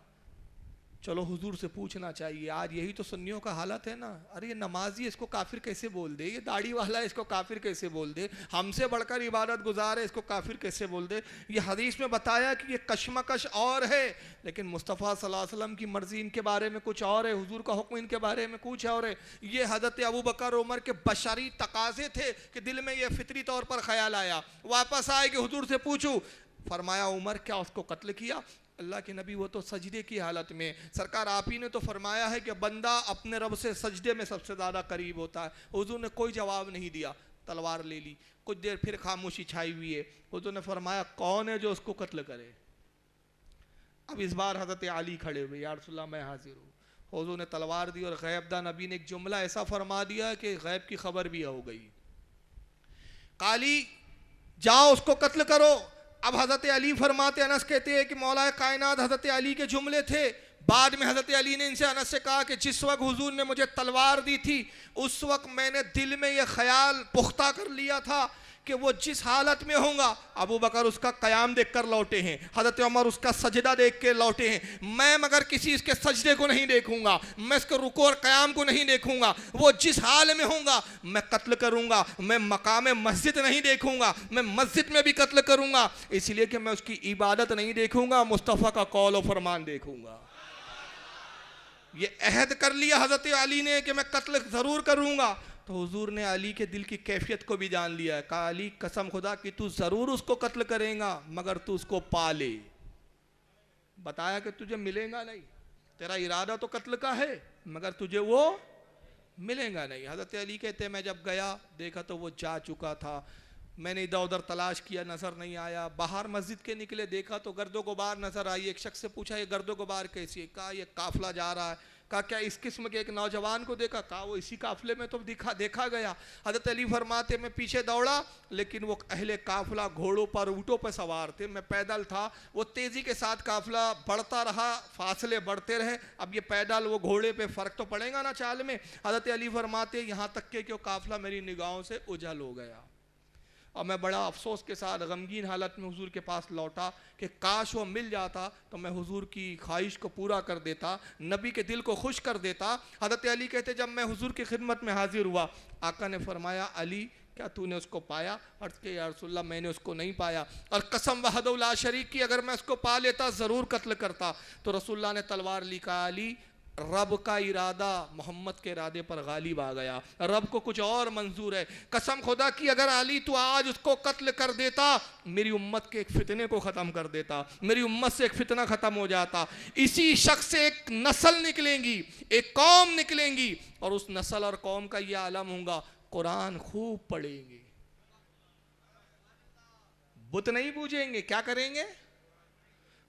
چلو حضور سے پوچھنا چاہیے، آج یہی تو سنیوں کا حالت ہے نا، ارے یہ نمازی اس کو کافر کیسے بول دے، یہ داڑھی والا اس کو کافر کیسے بول دے، ہم سے بڑھ کر عبادت گزار ہے اس کو کافر کیسے بول دے۔ یہ حدیث میں بتایا کہ یہ کشمکش اور ہے، لیکن مصطفیٰ صلی اللہ علیہ وسلم کی مرضی ان کے بارے میں کچھ اور ہے، حضور کا حکم ان کے بارے میں کچھ اور ہے۔ یہ حضرت ابو بکر عمر کے بشری تقاضے تھے کہ دل میں یہ فطری طور پر خیال آیا، واپس آئے کہ حضور سے پوچھوں۔ فرمایا عمر کیا اس کو قتل کیا؟ اللہ کے نبی وہ تو سجدے کی حالت میں، سرکار آپ ہی نے تو فرمایا ہے کہ بندہ اپنے رب سے سجدے میں سب سے زیادہ قریب ہوتا ہے۔ حضور نے کوئی جواب نہیں دیا، تلوار لے لی، کچھ دیر پھر خاموشی چھائی ہوئی ہے۔ حضور نے فرمایا کون ہے جو اس کو قتل کرے؟ اب اس بار حضرت علی کھڑے ہوئے، یا رسول اللہ میں حاضر ہوں۔ حضور نے تلوار دی اور غیب داں نبی نے ایک جملہ ایسا فرما دیا کہ غیب کی خبر بھی ہو گئی، علی جاؤ اس کو قتل کرو۔ اب حضرت علی فرماتے، انس کہتے ہیں کہ مولا کائنات حضرت علی کے جملے تھے۔ بعد میں حضرت علی نے ان سے، انس سے کہا کہ جس وقت حضور نے مجھے تلوار دی تھی اس وقت میں نے دل میں یہ خیال پختہ کر لیا تھا کہ وہ جس حالت میں ہوں گا، ابو بکر اس کا قیام دیکھ کر لوٹے ہیں، حضرت عمر اس کا سجدہ دیکھ کے لوٹے ہیں، میں مگر کسی اس کے سجدے کو نہیں دیکھوں گا، میں اس کے رکوع اور قیام کو نہیں دیکھوں گا، وہ جس حال میں ہوں گا میں قتل کروں گا، میں مقام مسجد نہیں دیکھوں گا، میں مسجد میں بھی قتل کروں گا، اس لیے کہ میں اس کی عبادت نہیں دیکھوں گا، مصطفیٰ کا قول و فرمان دیکھوں گا۔ یہ عہد کر لیا حضرت علی نے کہ میں قتل ضرور کروں گا۔ تو حضور نے علی کے دل کی کیفیت کو بھی جان لیا ہے، کہا علی قسم خدا کہ تو ضرور اس کو قتل کریں گا مگر تو اس کو پالے۔ بتایا کہ تجھے ملے گا نہیں، تیرا ارادہ تو قتل کا ہے مگر تجھے وہ ملے گا نہیں۔ حضرت علی کہتے ہیں میں جب گیا دیکھا تو وہ جا چکا تھا، میں نے ادھر ادھر تلاش کیا نظر نہیں آیا، باہر مسجد کے نکلے دیکھا تو گرد و غبار نظر آئی۔ ایک شخص سے پوچھا یہ گرد و غبار کیسی ہے؟ کہا یہ قافلہ جا رہا ہے۔ کہا کیا اس قسم کے ایک نوجوان کو دیکھا؟ کہا وہ اسی قافلے میں تو دیکھا گیا۔ حضرت علی فرماتے میں پیچھے دوڑا لیکن وہ اہل قافلہ گھوڑوں پر اونٹوں پر سوار تھے، میں پیدل تھا، وہ تیزی کے ساتھ قافلہ بڑھتا رہا، فاصلے بڑھتے رہے، اب یہ پیدل وہ گھوڑے پہ فرق تو پڑے گا نا چال میں۔ حضرت علی فرماتے یہاں تک کہ وہ قافلہ میری نگاہوں سے اجل ہو گیا، اور میں بڑا افسوس کے ساتھ غمگین حالت میں حضور کے پاس لوٹا کہ کاش وہ مل جاتا تو میں حضور کی خواہش کو پورا کر دیتا، نبی کے دل کو خوش کر دیتا۔ حضرت علی کہتے جب میں حضور کی خدمت میں حاضر ہوا، آقا نے فرمایا علی کیا تو نے اس کو پایا؟ عرض کہ یا رسول اللہ میں نے اس کو نہیں پایا، اور قسم وحدہ لا شریک کی اگر میں اس کو پا لیتا ضرور قتل کرتا۔ تو رسول اللہ نے تلوار لی، کہا علی رب کا ارادہ محمد کے ارادے پر غالب آ گیا، رب کو کچھ اور منظور ہے، قسم خدا کی اگر علی تو آج اس کو قتل کر دیتا میری امت کے ایک فتنے کو ختم کر دیتا، میری امت سے ایک فتنہ ختم ہو جاتا، اسی شخص سے ایک نسل نکلیں گی، ایک قوم نکلیں گی، اور اس نسل اور قوم کا یہ عالم ہوگا قرآن خوب پڑھیں گے، بت نہیں پوجیں گے، کیا کریں گے؟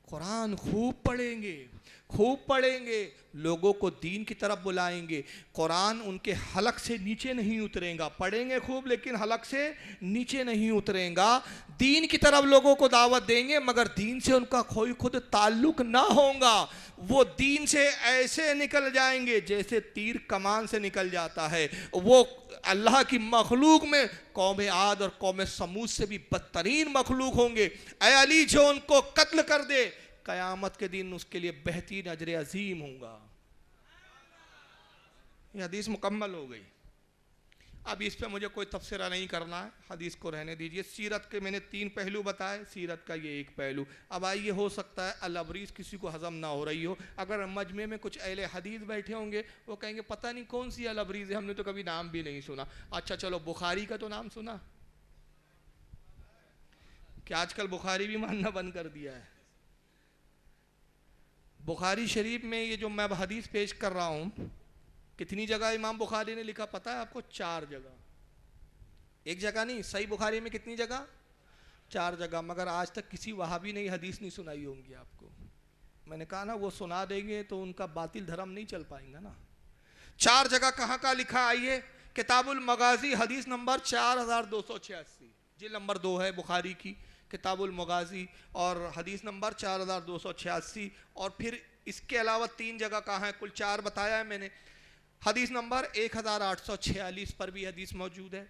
قرآن خوب پڑھیں گے، خوب پڑھیں گے، لوگوں کو دین کی طرف بلائیں گے، قرآن ان کے حلق سے نیچے نہیں اتریں گا، پڑھیں گے خوب لیکن حلق سے نیچے نہیں اتریں گا، دین کی طرف لوگوں کو دعوت دیں گے مگر دین سے ان کا کوئی خود تعلق نہ ہوگا، وہ دین سے ایسے نکل جائیں گے جیسے تیر کمان سے نکل جاتا ہے، وہ اللہ کی مخلوق میں قوم عاد اور قوم سمود سے بھی بدترین مخلوق ہوں گے۔ اے علی جو ان کو قتل کر دے قیامت کے دن اس کے لیے بہترین اجر عظیم ہوگا۔ یہ حدیث مکمل ہو گئی۔ اب اس پہ مجھے کوئی تبصرہ نہیں کرنا ہے، حدیث کو رہنے دیجئے۔ سیرت کے میں نے 3 پہلو بتائے، سیرت کا یہ ایک پہلو۔ اب آئیے، ہو سکتا ہے الابریز کسی کو ہضم نہ ہو رہی ہو، اگر مجمع میں کچھ اہل حدیث بیٹھے ہوں گے وہ کہیں گے پتہ نہیں کون سی الابریز ہے، ہم نے تو کبھی نام بھی نہیں سنا۔ اچھا چلو، بخاری کا تو نام سنا کہ آج کل بخاری بھی ماننا بند کر دیا ہے۔ بخاری شریف میں یہ جو میں اب حدیث پیش کر رہا ہوں، کتنی جگہ امام بخاری نے لکھا پتہ ہے آپ کو؟ 4 جگہ، ایک جگہ نہیں، صحیح بخاری میں کتنی جگہ؟ 4 جگہ، مگر آج تک کسی وہابی نے یہ حدیث نہیں سنائی ہوں گی آپ کو۔ میں نے کہا نا، وہ سنا دیں گے تو ان کا باطل دھرم نہیں چل پائیں گا نا۔ 4 جگہ کہاں کا لکھا؟ آئیے، کتاب المغازی حدیث نمبر 4286، جلد نمبر 2 ہے بخاری کی، کتاب المغازی، اور حدیث نمبر 4286۔ اور پھر اس کے علاوہ 3 جگہ کہاں ہیں؟ کل 4 بتایا ہے میں نے۔ حدیث نمبر 1846 پر بھی حدیث موجود ہے،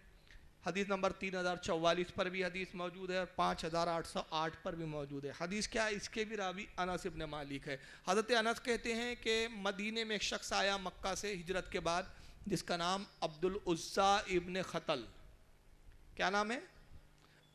حدیث نمبر 3044 پر بھی حدیث موجود ہے، اور 5808 پر بھی موجود ہے۔ حدیث کیا ہے؟ اس کے بھی راوی انس ابن مالک ہے۔ حضرت انس کہتے ہیں کہ مدینے میں ایک شخص آیا مکہ سے ہجرت کے بعد، جس کا نام عبد العزیٰ ابن خطل۔ کیا نام ہے؟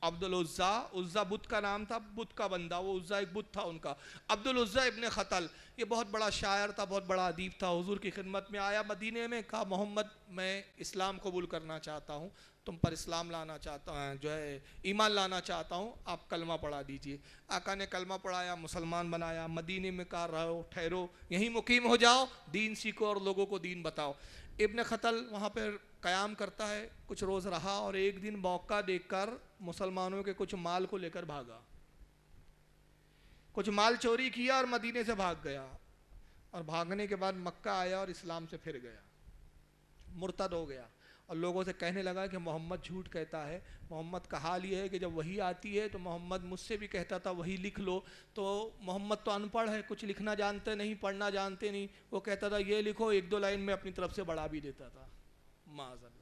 عبد العزیٰ، عزیٰ بت کا نام تھا، بت کا بندہ، وہ عزیٰ ایک بت تھا ان کا۔ عبد العزیٰ ابن خطل یہ بہت بڑا شاعر تھا، بہت بڑا ادیب تھا۔ حضور کی خدمت میں آیا مدینے میں، کہا محمد میں اسلام قبول کرنا چاہتا ہوں، تم پر اسلام لانا چاہتا ہوں، جو ہے ایمان لانا چاہتا ہوں، آپ کلمہ پڑھا دیجئے۔ آقا نے کلمہ پڑھایا، مسلمان بنایا۔ مدینے میں کہا رہو، ٹھہرو، یہیں مقیم ہو جاؤ، دین سیکھو اور لوگوں کو دین بتاؤ۔ ابن خطل وہاں پر قیام کرتا ہے، کچھ روز رہا، اور ایک دن موقع دیکھ کر مسلمانوں کے کچھ مال کو لے کر بھاگا، کچھ مال چوری کیا اور مدینے سے بھاگ گیا، اور بھاگنے کے بعد مکہ آیا اور اسلام سے پھر گیا، مرتد ہو گیا، اور لوگوں سے کہنے لگا کہ محمد جھوٹ کہتا ہے۔ محمد کا حال یہ ہے کہ جب وحی آتی ہے تو محمد مجھ سے بھی کہتا تھا وحی لکھ لو، تو محمد تو ان پڑھ ہے، کچھ لکھنا جانتے نہیں، پڑھنا جانتے نہیں، وہ کہتا تھا یہ لکھو، 1-2 لائن میں اپنی طرف سے بڑھا بھی دیتا تھا، معاذ اللہ۔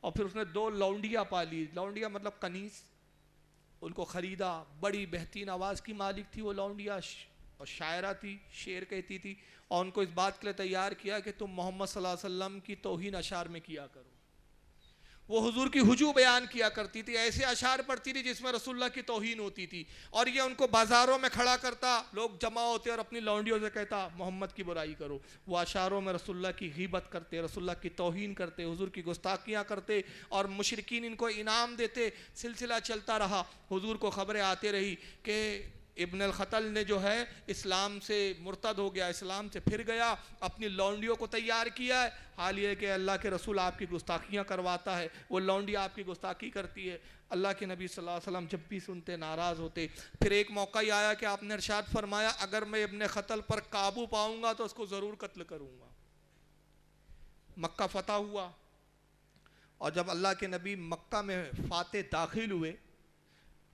اور پھر اس نے 2 لونڈیاں پالی، لونڈیا مطلب کنیز، ان کو خریدا، بڑی بہترین آواز کی مالک تھی وہ لونڈیا، اور شاعرہ تھی، شعر کہتی تھی، اور ان کو اس بات کے لیے تیار کیا کہ تم محمد صلی اللہ علیہ وسلم کی توہین اشعار میں کیا کرو۔ وہ حضور کی ہجو بیان کیا کرتی تھی، ایسے اشعار پڑھتی تھی جس میں رسول اللہ کی توہین ہوتی تھی، اور یہ ان کو بازاروں میں کھڑا کرتا، لوگ جمع ہوتے اور اپنی لونڈیوں سے کہتا محمد کی برائی کرو۔ وہ اشعاروں میں رسول اللہ کی غیبت کرتے، رسول اللہ کی توہین کرتے، حضور کی گستاخیاں کرتے، اور مشرکین ان کو انعام دیتے۔ سلسلہ چلتا رہا، حضور کو خبریں آتے رہی کہ ابن الخطل نے جو ہے اسلام سے مرتد ہو گیا، اسلام سے پھر گیا، اپنی لونڈیوں کو تیار کیا ہے۔ حال یہ کہ اللہ کے رسول آپ کی گستاخیاں کرواتا ہے، وہ لونڈی آپ کی گستاخی کرتی ہے۔ اللہ کے نبی صلی اللہ علیہ وسلم جب بھی سنتے ناراض ہوتے۔ پھر ایک موقع یہ آیا کہ آپ نے ارشاد فرمایا اگر میں ابن خطل پر قابو پاؤں گا تو اس کو ضرور قتل کروں گا۔ مکہ فتح ہوا، اور جب اللہ کے نبی مکہ میں فاتح داخل ہوئے،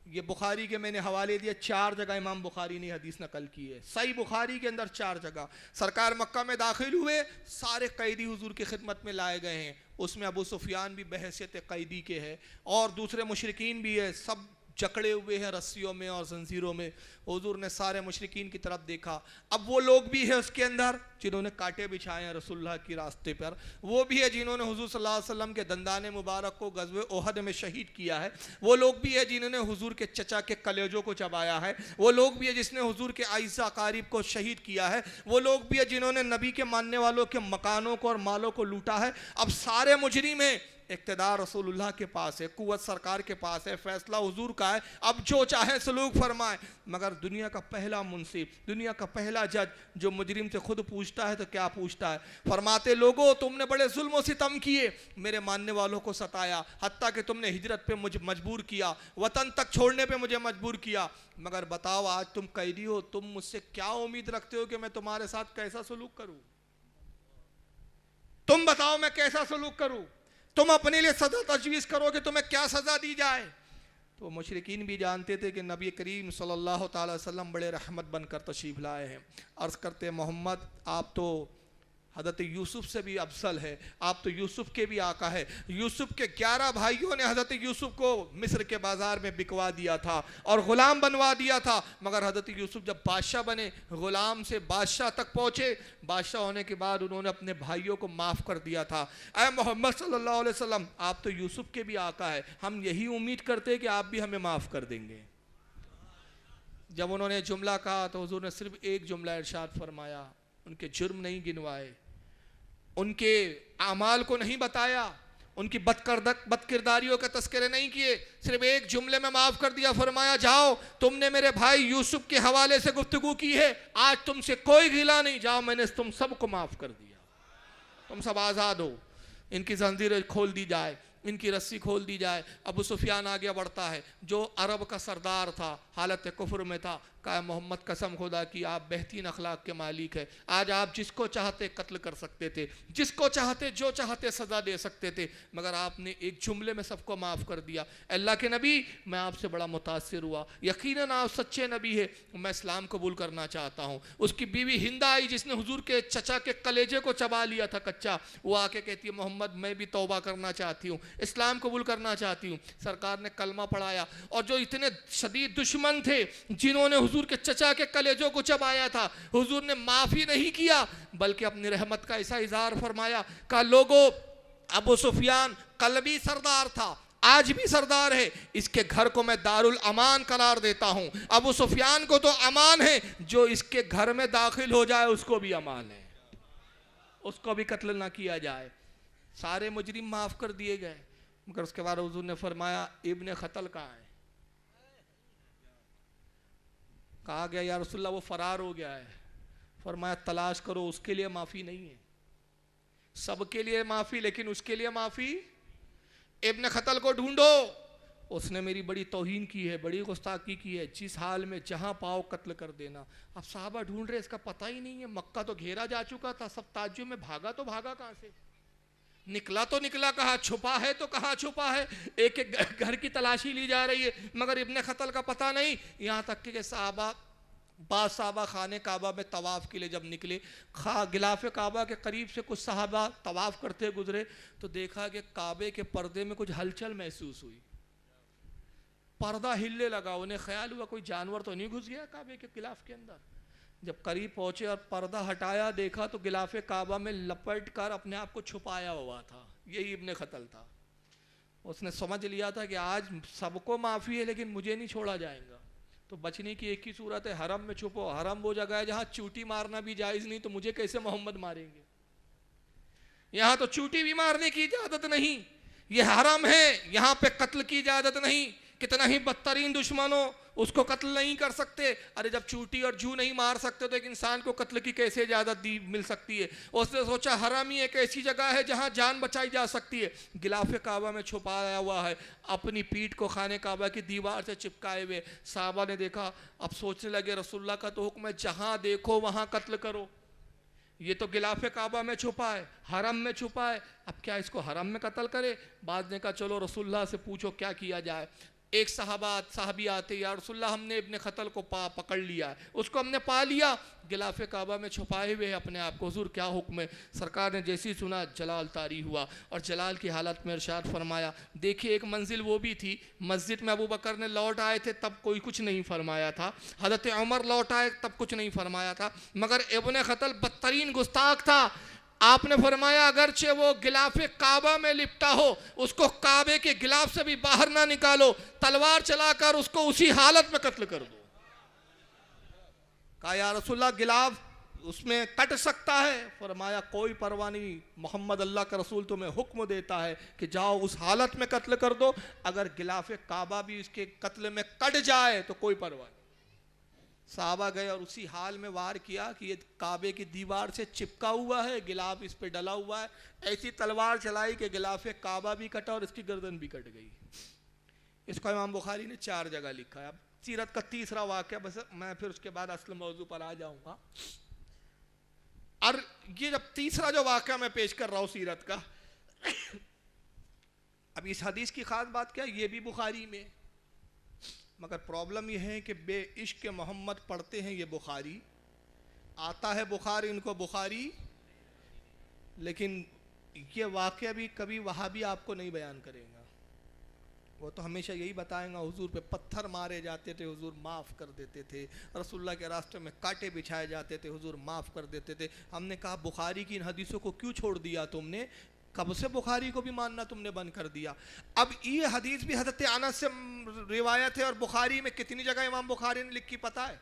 یہ بخاری کے میں نے حوالے دیا، 4 جگہ امام بخاری نے حدیث نقل کی ہے، صحیح بخاری کے اندر 4 جگہ۔ سرکار مکہ میں داخل ہوئے، سارے قیدی حضور کی خدمت میں لائے گئے ہیں، اس میں ابو سفیان بھی بحیثیت قیدی کے ہے، اور دوسرے مشرکین بھی ہے، سب جکڑے ہوئے ہیں رسیوں میں اور زنجیروں میں۔ حضور نے سارے مشرکین کی طرف دیکھا، اب وہ لوگ بھی ہیں اس کے اندر جنہوں نے کانٹے بچھائے ہیں رسول اللہ کی راستے پر، وہ بھی ہے جنہوں نے حضور صلی اللہ علیہ وسلم کے دندان مبارک کو غزوہ احد میں شہید کیا ہے، وہ لوگ بھی ہے جنہوں نے حضور کے چچا کے کلیجوں کو چبایا ہے، وہ لوگ بھی ہے جس نے حضور کے اعزا اقارب کو شہید کیا ہے، وہ لوگ بھی ہے جنہوں نے نبی کے ماننے والوں کے مکانوں کو اور مالوں کو لوٹا ہے۔ اب سارے مجرم ہیں، اقتدار رسول اللہ کے پاس ہے، قوت سرکار کے پاس ہے، فیصلہ حضور کا ہے، اب جو چاہے سلوک فرمائے۔ مگر دنیا کا پہلا منصف، دنیا کا پہلا جج جو مجرم سے خود پوچھتا ہے تو کیا پوچھتا ہے؟ فرماتے لوگوں تم نے بڑے ظلم و ستم کیے، میرے ماننے والوں کو ستایا، حتیٰ کہ تم نے ہجرت پہ مجھے مجبور کیا، وطن تک چھوڑنے پہ مجھے مجبور کیا، مگر بتاؤ آج تم قیدی ہو، تم مجھ سے کیا امید رکھتے ہو کہ میں تمہارے ساتھ کیسا سلوک کروں؟ تم بتاؤ میں کیسا سلوک کروں؟ تم اپنے لیے سزا تجویز کرو کہ تمہیں کیا سزا دی جائے؟ تو مشرکین بھی جانتے تھے کہ نبی کریم صلی اللہ تعالی وسلم بڑے رحمت بن کر تشریف لائے ہیں۔ عرض کرتے محمد آپ تو حضرت یوسف سے بھی افضل ہے. آپ تو یوسف کے بھی آقا ہے. یوسف کے 11 بھائیوں نے حضرت یوسف کو مصر کے بازار میں بکوا دیا تھا اور غلام بنوا دیا تھا, مگر حضرت یوسف جب بادشاہ بنے, غلام سے بادشاہ تک پہنچے, بادشاہ ہونے کے بعد انہوں نے اپنے بھائیوں کو معاف کر دیا تھا. اے محمد صلی اللہ علیہ وسلم, آپ تو یوسف کے بھی آقا ہے, ہم یہی امید کرتے کہ آپ بھی ہمیں معاف کر دیں گے. جب انہوں نے جملہ کہا تو حضور نے صرف ایک جملہ ارشاد فرمایا, ان کے جرم نہیں گنوائے, ان کے اعمال کو نہیں بتایا, ان کی بد کرداریوں کا تذکرے نہیں کیے, صرف ایک جملے میں معاف کر دیا. فرمایا جاؤ, تم نے میرے بھائی یوسف کے حوالے سے گفتگو کی ہے, آج تم سے کوئی گلہ نہیں, جاؤ میں نے تم سب کو معاف کر دیا, تم سب آزاد ہو. ان کی زنجیریں کھول دی جائے, ان کی رسی کھول دی جائے. ابو سفیان آگے بڑھتا ہے, جو عرب کا سردار تھا, حالت کفر میں تھا. کہا محمد قسم خدا کی آپ بہترین اخلاق کے مالک ہیں, آج آپ جس کو چاہتے قتل کر سکتے تھے, جس کو چاہتے جو چاہتے سزا دے سکتے تھے, مگر آپ نے ایک جملے میں سب کو معاف کر دیا. اللہ کے نبی, میں آپ سے بڑا متاثر ہوا, یقیناً آپ سچے نبی ہے, میں اسلام قبول کرنا چاہتا ہوں. اس کی بیوی ہند آئی جس نے حضور کے چچا کے کلیجے کو چبا لیا تھا کچا, وہ آ کے کہتی ہے محمد میں بھی توبہ کرنا چاہتی ہوں, اسلام قبول کرنا چاہتی ہوں. سرکار نے کلمہ پڑھایا, اور جو اتنے شدید دشمن تھے جنہوں نے حضور کے چچا کے کلیجوں کو چبایا تھا, حضور نے معافی نہیں کیا بلکہ اپنی رحمت کا ایسا اظہار فرمایا. کہا لوگو, ابو سفیان قلبی سردار تھا, آج بھی سردار ہے, اس کے گھر کو میں دارالامان قرار دیتا ہوں. ابو سفیان کو تو امان ہے, جو اس کے گھر میں داخل ہو جائے اس کو بھی امان ہے, اس کو بھی قتل نہ کیا جائے. سارے مجرم معاف کر دیے گئے, مگر اس کے بعد حضور نے فرمایا ابن خطل کہاں ہے؟ کہا گیا یا رسول اللہ وہ فرار ہو گیا ہے. فرمایا تلاش کرو, اس کے لیے معافی نہیں ہے, سب کے لیے معافی لیکن اس کے لیے معافی. ابن خطل کو ڈھونڈو, اس نے میری بڑی توہین کی ہے, بڑی گستاخی کی ہے, جس حال میں جہاں پاؤ قتل کر دینا. اب صحابہ ڈھونڈ رہے, اس کا پتہ ہی نہیں ہے, مکہ تو گھیرا جا چکا تھا, سب تعجب میں بھاگا تو بھاگا کہاں سے, نکلا تو نکلا کہاں, چھپا ہے تو کہاں چھپا ہے. ایک ایک گھر کی تلاشی لی جا رہی ہے, مگر ابن خطل کا پتہ نہیں. یہاں تک کہ صحابہ, بعض صحابہ خانے کعبہ میں طواف کے لیے جب نکلے, غلاف کعبہ کے قریب سے کچھ صحابہ طواف کرتے گزرے تو دیکھا کہ کعبے کے پردے میں کچھ ہلچل محسوس ہوئی, پردہ ہلنے لگا. انہیں خیال ہوا کوئی جانور تو نہیں گھس گیا کعبے کے غلاف کے اندر. جب قریب پہنچے اور پردہ ہٹایا, دیکھا تو غلاف کعبہ میں لپٹ کر اپنے آپ کو چھپایا ہوا تھا. یہی ابن خطل تھا. اس نے سمجھ لیا تھا کہ آج سب کو معافی ہے لیکن مجھے نہیں چھوڑا جائے گا. تو بچنے کی ایک ہی صورت ہے, حرم میں چھپو. حرم وہ جگہ ہے جہاں چوٹی مارنا بھی جائز نہیں, تو مجھے کیسے محمد ماریں گے؟ یہاں تو چوٹی بھی مارنے کی اجازت نہیں, یہ حرم ہے, یہاں پہ قتل کی اجازت نہیں. کتنا ہی بدترین دشمن ہو اس کو قتل نہیں کر سکتے. ارے جب چوٹی اور جو نہیں مار سکتے تو ایک انسان کو قتل کی کیسے اجازت مل سکتی ہے؟ اس نے سوچا حرم ہی ایک ایسی جگہ ہے جہاں جان بچائی جا سکتی ہے. غلاف کعبہ میں چھپایا ہوا ہے, اپنی پیٹھ کو خانے کعبہ کی دیوار سے چپکائے ہوئے. صحابہ نے دیکھا, اب سوچنے لگے رسول اللہ کا تو حکم ہے جہاں دیکھو وہاں قتل کرو. یہ تو غلاف کعبہ میں چھپا ہے, حرم میں چھپا ہے, اب کیا اس کو حرم میں قتل کرے؟ بعد نے کہا چلو رسول اللہ سے پوچھو کیا کیا جائے. ایک صحابی آتے, یا رسول اللہ ہم نے ابن خطل کو پکڑ لیا ہے, اس کو ہم نے پا لیا, غلاف کعبہ میں چھپائے ہوئے اپنے آپ کو, حضور کیا حکم ہے؟ سرکار نے جیسی سنا جلال طاری ہوا, اور جلال کی حالت میں ارشاد فرمایا. دیکھیے ایک منزل وہ بھی تھی, مسجد میں ابو بکر نے لوٹ آئے تھے تب کوئی کچھ نہیں فرمایا تھا, حضرت عمر لوٹ آئے تب کچھ نہیں فرمایا تھا, مگر ابن خطل بدترین گستاخ تھا. آپ نے فرمایا اگرچہ وہ غلاف کعبہ میں لپٹا ہو, اس کو کعبے کے غلاف سے بھی باہر نہ نکالو, تلوار چلا کر اس کو اسی حالت میں قتل کر دو. کہا یا رسول اللہ غلاف اس میں کٹ سکتا ہے؟ فرمایا کوئی پرواہ نہیں, محمد اللہ کا رسول تمہیں حکم دیتا ہے کہ جاؤ اس حالت میں قتل کر دو, اگر غلاف کعبہ بھی اس کے قتل میں کٹ جائے تو کوئی پرواہ نہیں. صحابہ گئے اور اسی حال میں وار کیا کہ یہ کعبے کی دیوار سے چپکا ہوا ہے, غلاف اس پہ ڈلا ہوا ہے, ایسی تلوار چلائی کہ غلاف کعبہ بھی کٹا اور اس کی گردن بھی کٹ گئی. اس کو امام بخاری نے 4 جگہ لکھا ہے. اب سیرت کا تیسرا واقعہ, بس میں پھر اس کے بعد اصل موضوع پر آ جاؤں گا. اور یہ جب تیسرا جو واقعہ میں پیش کر رہا ہوں سیرت کا, اب اس حدیث کی خاص بات کیا, یہ بھی بخاری میں, مگر پرابلم یہ ہے کہ بے عشق محمد پڑھتے ہیں یہ بخاری, آتا ہے بخاری ان کو بخاری لیکن یہ واقعہ بھی کبھی وہابی آپ کو نہیں بیان کرے گا. وہ تو ہمیشہ یہی بتائیں گا حضور پہ پتھر مارے جاتے تھے، حضور معاف کر دیتے تھے، رسول اللہ کے راستے میں کانٹے بچھائے جاتے تھے، حضور معاف کر دیتے تھے. ہم نے کہا بخاری کی ان حدیثوں کو کیوں چھوڑ دیا تم نے؟ کب سے بخاری کو بھی ماننا تم نے بند کر دیا؟ اب یہ حدیث بھی حضرت انس سے روایت ہے، اور بخاری میں کتنی جگہ امام بخاری نے لکھی پتہ ہے؟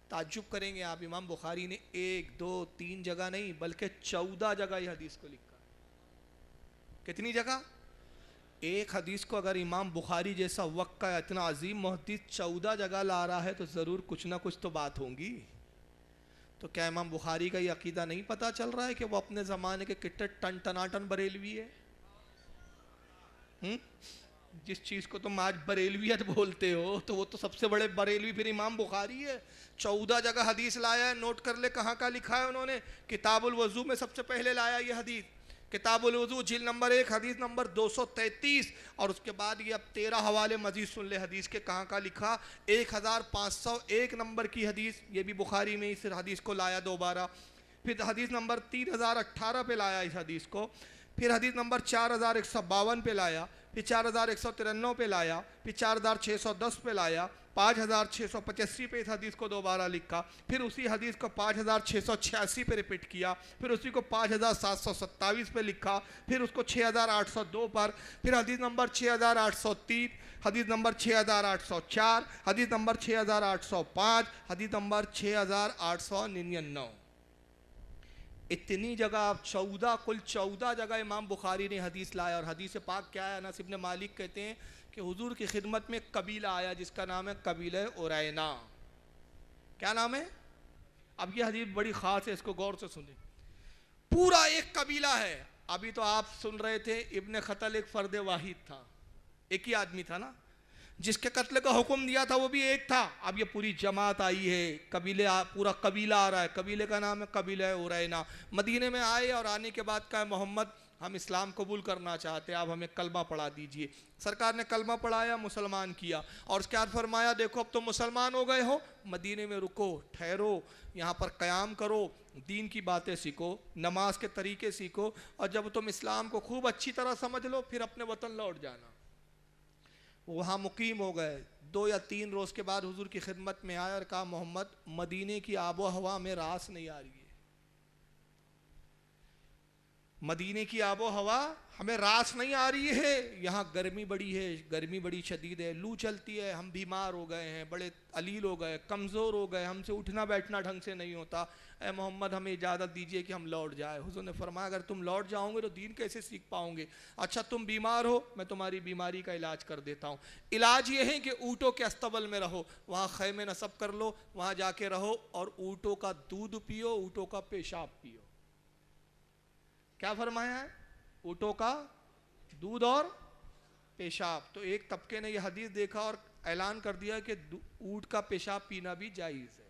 تعجب کریں گے آپ، امام بخاری نے 1 2 3 جگہ نہیں بلکہ 14 جگہ یہ حدیث کو لکھا. کتنی جگہ؟ ایک حدیث کو اگر امام بخاری جیسا وقت کا اتنا عظیم محدث 14 جگہ لا رہا ہے تو ضرور کچھ نہ کچھ تو بات ہوگی. تو کیا امام بخاری کا یہ عقیدہ نہیں پتا چل رہا ہے کہ وہ اپنے زمانے کے کتنے ٹن ٹناٹن بریلوی ہے؟ جس چیز کو تم آج بریلویت بولتے ہو تو وہ تو سب سے بڑے بریلوی پھر امام بخاری ہے. 14 جگہ حدیث لایا ہے. نوٹ کر لے کہاں کا لکھا ہے انہوں نے. کتاب الوضو میں سب سے پہلے لایا یہ حدیث، کتاب الوضو جلد نمبر 1 حدیث نمبر 233. اور اس کے بعد یہ اب 13 حوالے مزید سن لے حدیث کے کہاں کا لکھا. 1501 نمبر کی حدیث، یہ بھی بخاری میں اس حدیث کو لایا دوبارہ. پھر حدیث نمبر 3018 پہ لایا اس حدیث کو. پھر حدیث نمبر 4152 پہ لایا. پھر 4193 پہ لایا. پھر 4610 پہ لایا. 5685 پہ اس حدیث کو دوبارہ لکھا. پھر اسی حدیث کو 5686 پہ ریپیٹ کیا. پھر اسی کو 5727 پہ لکھا. پھر اس کو 6802 پر. پھر حدیث نمبر 6803، حدیث نمبر 6804، حدیث نمبر 6805، حدیث نمبر 6899. اتنی جگہ آپ 14 کل 14 جگہ امام بخاری نے حدیث لایا. اور حدیث پاک کیا ہے؟ انس بن مالک کہتے ہیں کہ حضور کی خدمت میں قبیلہ آیا جس کا نام ہے قبیلہ ارینا. کیا نام ہے؟ اب یہ حدیث بڑی خاص ہے، اس کو غور سے سنیں. پورا ایک قبیلہ ہے. ابھی تو آپ سن رہے تھے ابن خطل ایک فرد واحد تھا، ایک ہی آدمی تھا نا، جس کے قتل کا حکم دیا تھا وہ بھی ایک تھا. اب یہ پوری جماعت آئی ہے، پورا قبیلہ آ رہا ہے. قبیلے کا نام ہے قبیلہ ارینا. مدینے میں آئے اور آنے کے بعد کہا محمد ہم اسلام قبول کرنا چاہتے ہیں، آپ ہمیں کلمہ پڑھا دیجئے. سرکار نے کلمہ پڑھایا، مسلمان کیا. اور اس کے بعد فرمایا دیکھو اب تم مسلمان ہو گئے ہو، مدینے میں رکو، ٹھہرو، یہاں پر قیام کرو، دین کی باتیں سیکھو، نماز کے طریقے سیکھو، اور جب تم اسلام کو خوب اچھی طرح سمجھ لو پھر اپنے وطن لوٹ جانا. وہاں مقیم ہو گئے. 2 یا 3 روز کے بعد حضور کی خدمت میں آیا اور کہا محمد مدینے کی آب و ہوا میں راس نہیں آ رہی ہے. مدینے کی آب و ہوا ہمیں راس نہیں آ رہی ہے. یہاں گرمی بڑی ہے، گرمی بڑی شدید ہے، لو چلتی ہے، ہم بیمار ہو گئے ہیں، بڑے علیل ہو گئے، کمزور ہو گئے، ہم سے اٹھنا بیٹھنا ڈھنگ سے نہیں ہوتا. اے محمد ہمیں اجازت دیجئے کہ ہم لوٹ جائیں. حضور نے فرمایا اگر تم لوٹ جاؤ گے تو دین کیسے سیکھ پاؤ گے؟ اچھا تم بیمار ہو، میں تمہاری بیماری کا علاج کر دیتا ہوں. علاج یہ ہے کہ اونٹوں کے استبل میں رہو، وہاں خیمے نصب کر لو، وہاں جا کے رہو اور اونٹوں کا دودھ پیو، اونٹوں کا پیشاب پیو. کیا فرمایا ہے؟ اونٹوں کا دودھ اور پیشاب. تو ایک طبقے نے یہ حدیث دیکھا اور اعلان کر دیا کہ اونٹ کا پیشاب پینا بھی جائز ہے.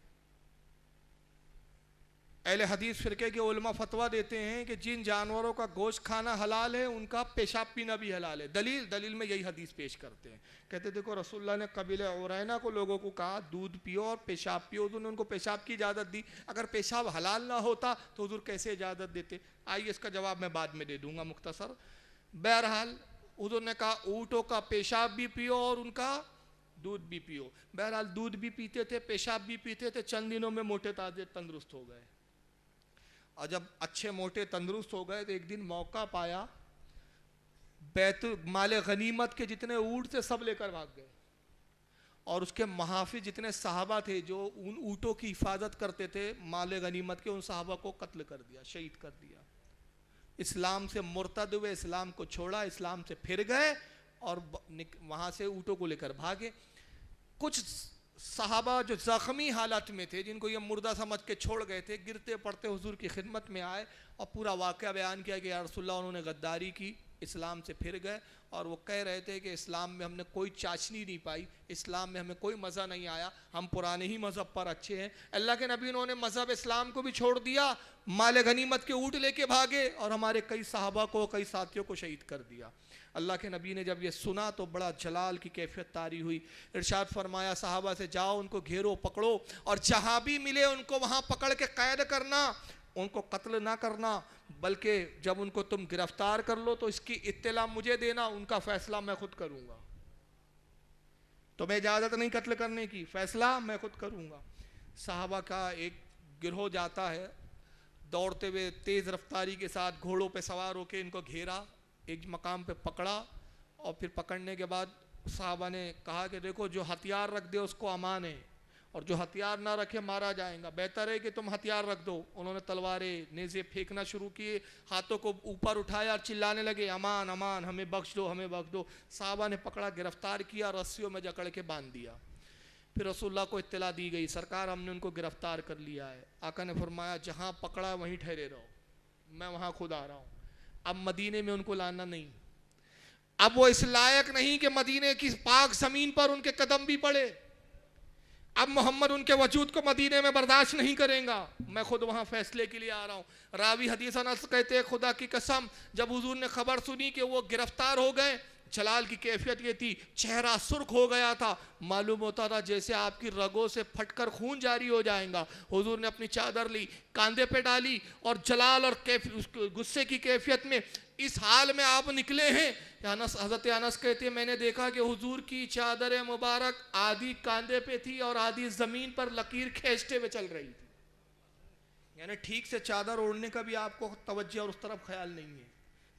اہل حدیث فرقے کے علماء فتویٰ دیتے ہیں کہ جن جانوروں کا گوشت کھانا حلال ہے ان کا پیشاب پینا بھی حلال ہے. دلیل میں یہی حدیث پیش کرتے ہیں. کہتے دیکھو رسول اللہ نے قبیلہ ارینا کو لوگوں کو کہا دودھ پیو اور پیشاب پیو، حضور نے ان کو پیشاب کی اجازت دی. اگر پیشاب حلال نہ ہوتا تو حضور کیسے اجازت دیتے؟ آئیے اس کا جواب میں بعد میں دے دوں گا مختصر. بہرحال حضور نے کہا اونٹوں کا پیشاب بھی پیو اور ان کا دودھ بھی پیو. بہرحال دودھ بھی پیتے تھے، پیشاب بھی پیتے تھے. چند دنوں میں موٹے تازے تندرست ہو گئے. اور جب اچھے موٹے تندرست ہو گئے تو ایک دن موقع پایا، بیت مال غنیمت کے جتنے اونٹ تھے سب لے کر بھاگ گئے. اور اس کے محافظ جتنے صحابہ تھے جو ان اونٹوں کی حفاظت کرتے تھے مال غنیمت کے، ان صحابہ کو قتل کر دیا، شہید کر دیا. اسلام سے مرتد ہوئے، اسلام کو چھوڑا، اسلام سے پھر گئے اور وہاں سے اونٹوں کو لے کر بھاگے. کچھ صحابہ جو زخمی حالت میں تھے، جن کو یہ مردہ سمجھ کے چھوڑ گئے تھے، گرتے پڑتے حضور کی خدمت میں آئے اور پورا واقعہ بیان کیا کہ یا رسول اللہ انہوں نے غداری کی، اسلام سے پھر گئے. اور وہ کہہ رہے تھے کہ اسلام میں ہم نے کوئی چاشنی نہیں پائی، اسلام میں ہمیں کوئی مزہ نہیں آیا، ہم پرانے ہی مذہب پر اچھے ہیں. اللہ کے نبی انہوں نے مذہب اسلام کو بھی چھوڑ دیا، مال غنیمت کے اونٹ لے کے بھاگے اور ہمارے کئی صحابہ کو، کئی ساتھیوں کو شہید کر دیا. اللہ کے نبی نے جب یہ سنا تو بڑا جلال کی کیفیت طاری ہوئی. ارشاد فرمایا صحابہ سے جاؤ ان کو گھیرو، پکڑو، اور جہاں بھی ملے ان کو وہاں پکڑ کے قید کرنا، ان کو قتل نہ کرنا، بلکہ جب ان کو تم گرفتار کر لو تو اس کی اطلاع مجھے دینا، ان کا فیصلہ میں خود کروں گا، تمہیں اجازت نہیں قتل کرنے کی، فیصلہ میں خود کروں گا۔ صحابہ کا ایک گروہ جاتا ہے، دوڑتے ہوئے تیز رفتاری کے ساتھ گھوڑوں پہ سوار ہو کے ان کو گھیرا، ایک مقام پہ پکڑا، اور پھر پکڑنے کے بعد صحابہ نے کہا کہ دیکھو جو ہتھیار رکھ دے اس کو امان ہے، اور جو ہتھیار نہ رکھے مارا جائے گا، بہتر ہے کہ تم ہتھیار رکھ دو۔ انہوں نے تلواریں نیزے پھینکنا شروع کیے، ہاتھوں کو اوپر اٹھایا اور چلانے لگے امان امان، ہمیں بخش دو ہمیں بخش دو۔ صحابہ نے پکڑا، گرفتار کیا، رسیوں میں جکڑ کے باندھ دیا۔ پھر رسول اللہ کو اطلاع دی گئی، سرکار ہم نے ان کو گرفتار کر لیا ہے۔ آقا نے فرمایا جہاں پکڑا وہیں ٹھہرے رہو، میں وہاں خود آ رہا ہوں۔ اب مدینے میں ان کو لانا نہیں، اب وہ اس لائق نہیں کہ مدینے کی پاک زمین پر ان کے قدم بھی پڑے، اب محمد ان کے وجود کو مدینے میں برداشت نہیں کریں گا، میں خود وہاں فیصلے کے لیے آ رہا ہوں۔ راوی حدیث انس کہتے ہیں خدا کی قسم جب حضور نے خبر سنی کہ وہ گرفتار ہو گئے، جلال کی کیفیت یہ تھی، چہرہ سرخ ہو گیا تھا، معلوم ہوتا تھا جیسے آپ کی رگوں سے پھٹ کر خون جاری ہو جائیں گا۔ حضور نے اپنی چادر لی، کاندھے پہ ڈالی، اور جلال اور غصے کی کیفیت میں اس حال میں آپ نکلے ہیں۔ حضرت انس کہتے ہیں میں نے دیکھا کہ حضور کی چادر مبارک آدھی کاندھے پہ تھی اور آدھی زمین پر لکیر کھینچتے ہوئے چل رہی تھی، یعنی ٹھیک سے چادر اوڑھنے کا بھی آپ کو توجہ اور اس طرف خیال نہیں ہے۔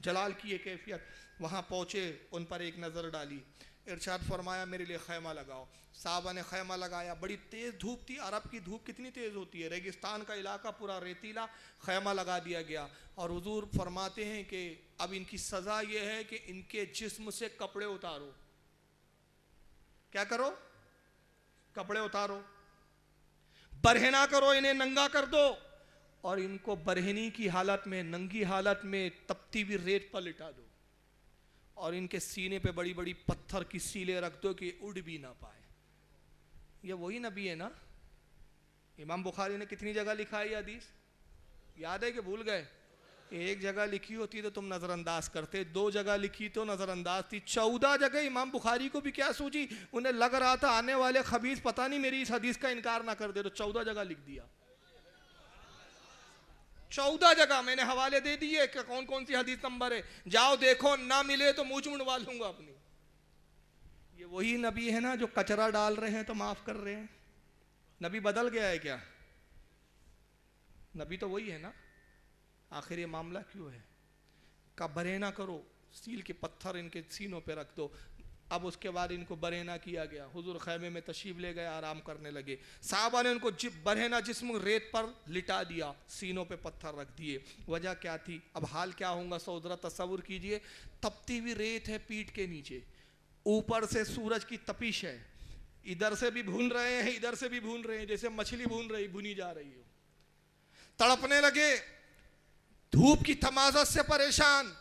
جلال کی یہ کیفیت، وہاں پہنچے، ان پر ایک نظر ڈالی، ارشاد فرمایا میرے لیے خیمہ لگاؤ۔ صحابہ نے خیمہ لگایا، بڑی تیز دھوپ تھی، عرب کی دھوپ کتنی تیز ہوتی ہے، ریگستان کا علاقہ پورا ریتیلا، خیمہ لگا دیا گیا۔ اور حضور فرماتے ہیں کہ اب ان کی سزا یہ ہے کہ ان کے جسم سے کپڑے اتارو۔ کیا کرو؟ کپڑے اتارو، برہنہ کرو، انہیں ننگا کر دو، اور ان کو برہنی کی حالت میں، ننگی حالت میں تپتی ہوئی ریت پر لٹا دو، اور ان کے سینے پہ بڑی بڑی پتھر کی سیلیں رکھ دو کہ اڑ بھی نہ پائے۔ یہ وہی نبی ہے نا؟ امام بخاری نے کتنی جگہ لکھا ہے یہ حدیث؟ یاد ہے کہ بھول گئے؟ ایک جگہ لکھی ہوتی تو تم نظر انداز کرتے، دو جگہ لکھی تو نظر انداز تھی، 14 جگہ امام بخاری کو بھی کیا سوچی، انہیں لگ رہا تھا آنے والے خبیث پتہ نہیں میری اس حدیث کا انکار نہ کر دے، تو 14 جگہ لکھ دیا۔ 14 جگہ میں نے حوالے دے دیے کہ کون کون سی حدیث نمبر ہے، جاؤ دیکھو، نہ ملے تو منہ منڈوا لوں گا اپنی۔ یہ وہی نبی ہے نا جو کچرا ڈال رہے ہیں تو معاف کر رہے ہیں؟ نبی بدل گیا ہے کیا؟ نبی تو وہی ہے نا۔ آخر یہ معاملہ کیوں ہے؟ کہ برہنہ کرو، سیل کے پتھر ان کے سینوں پہ رکھ دو۔ اب اس کے بعد ان کو برہنہ کیا گیا، حضور خیمے میں تشریف لے گئے، آرام کرنے لگے۔ صحابہ نے ان کو برہنہ جسم ریت پر لٹا دیا، سینوں پہ پتھر رکھ دیے۔ وجہ کیا تھی؟ اب حال کیا ہوگا سو ذرا تصور کیجئے، تپتی ہوئی ریت ہے پیٹھ کے نیچے، اوپر سے سورج کی تپش ہے، ادھر سے بھی بھون رہے ہیں ادھر سے بھی بھون رہے ہیں، جیسے مچھلی بھونی جا رہی ہو، تڑپنے لگے، دھوپ کی تمازت سے پریشان،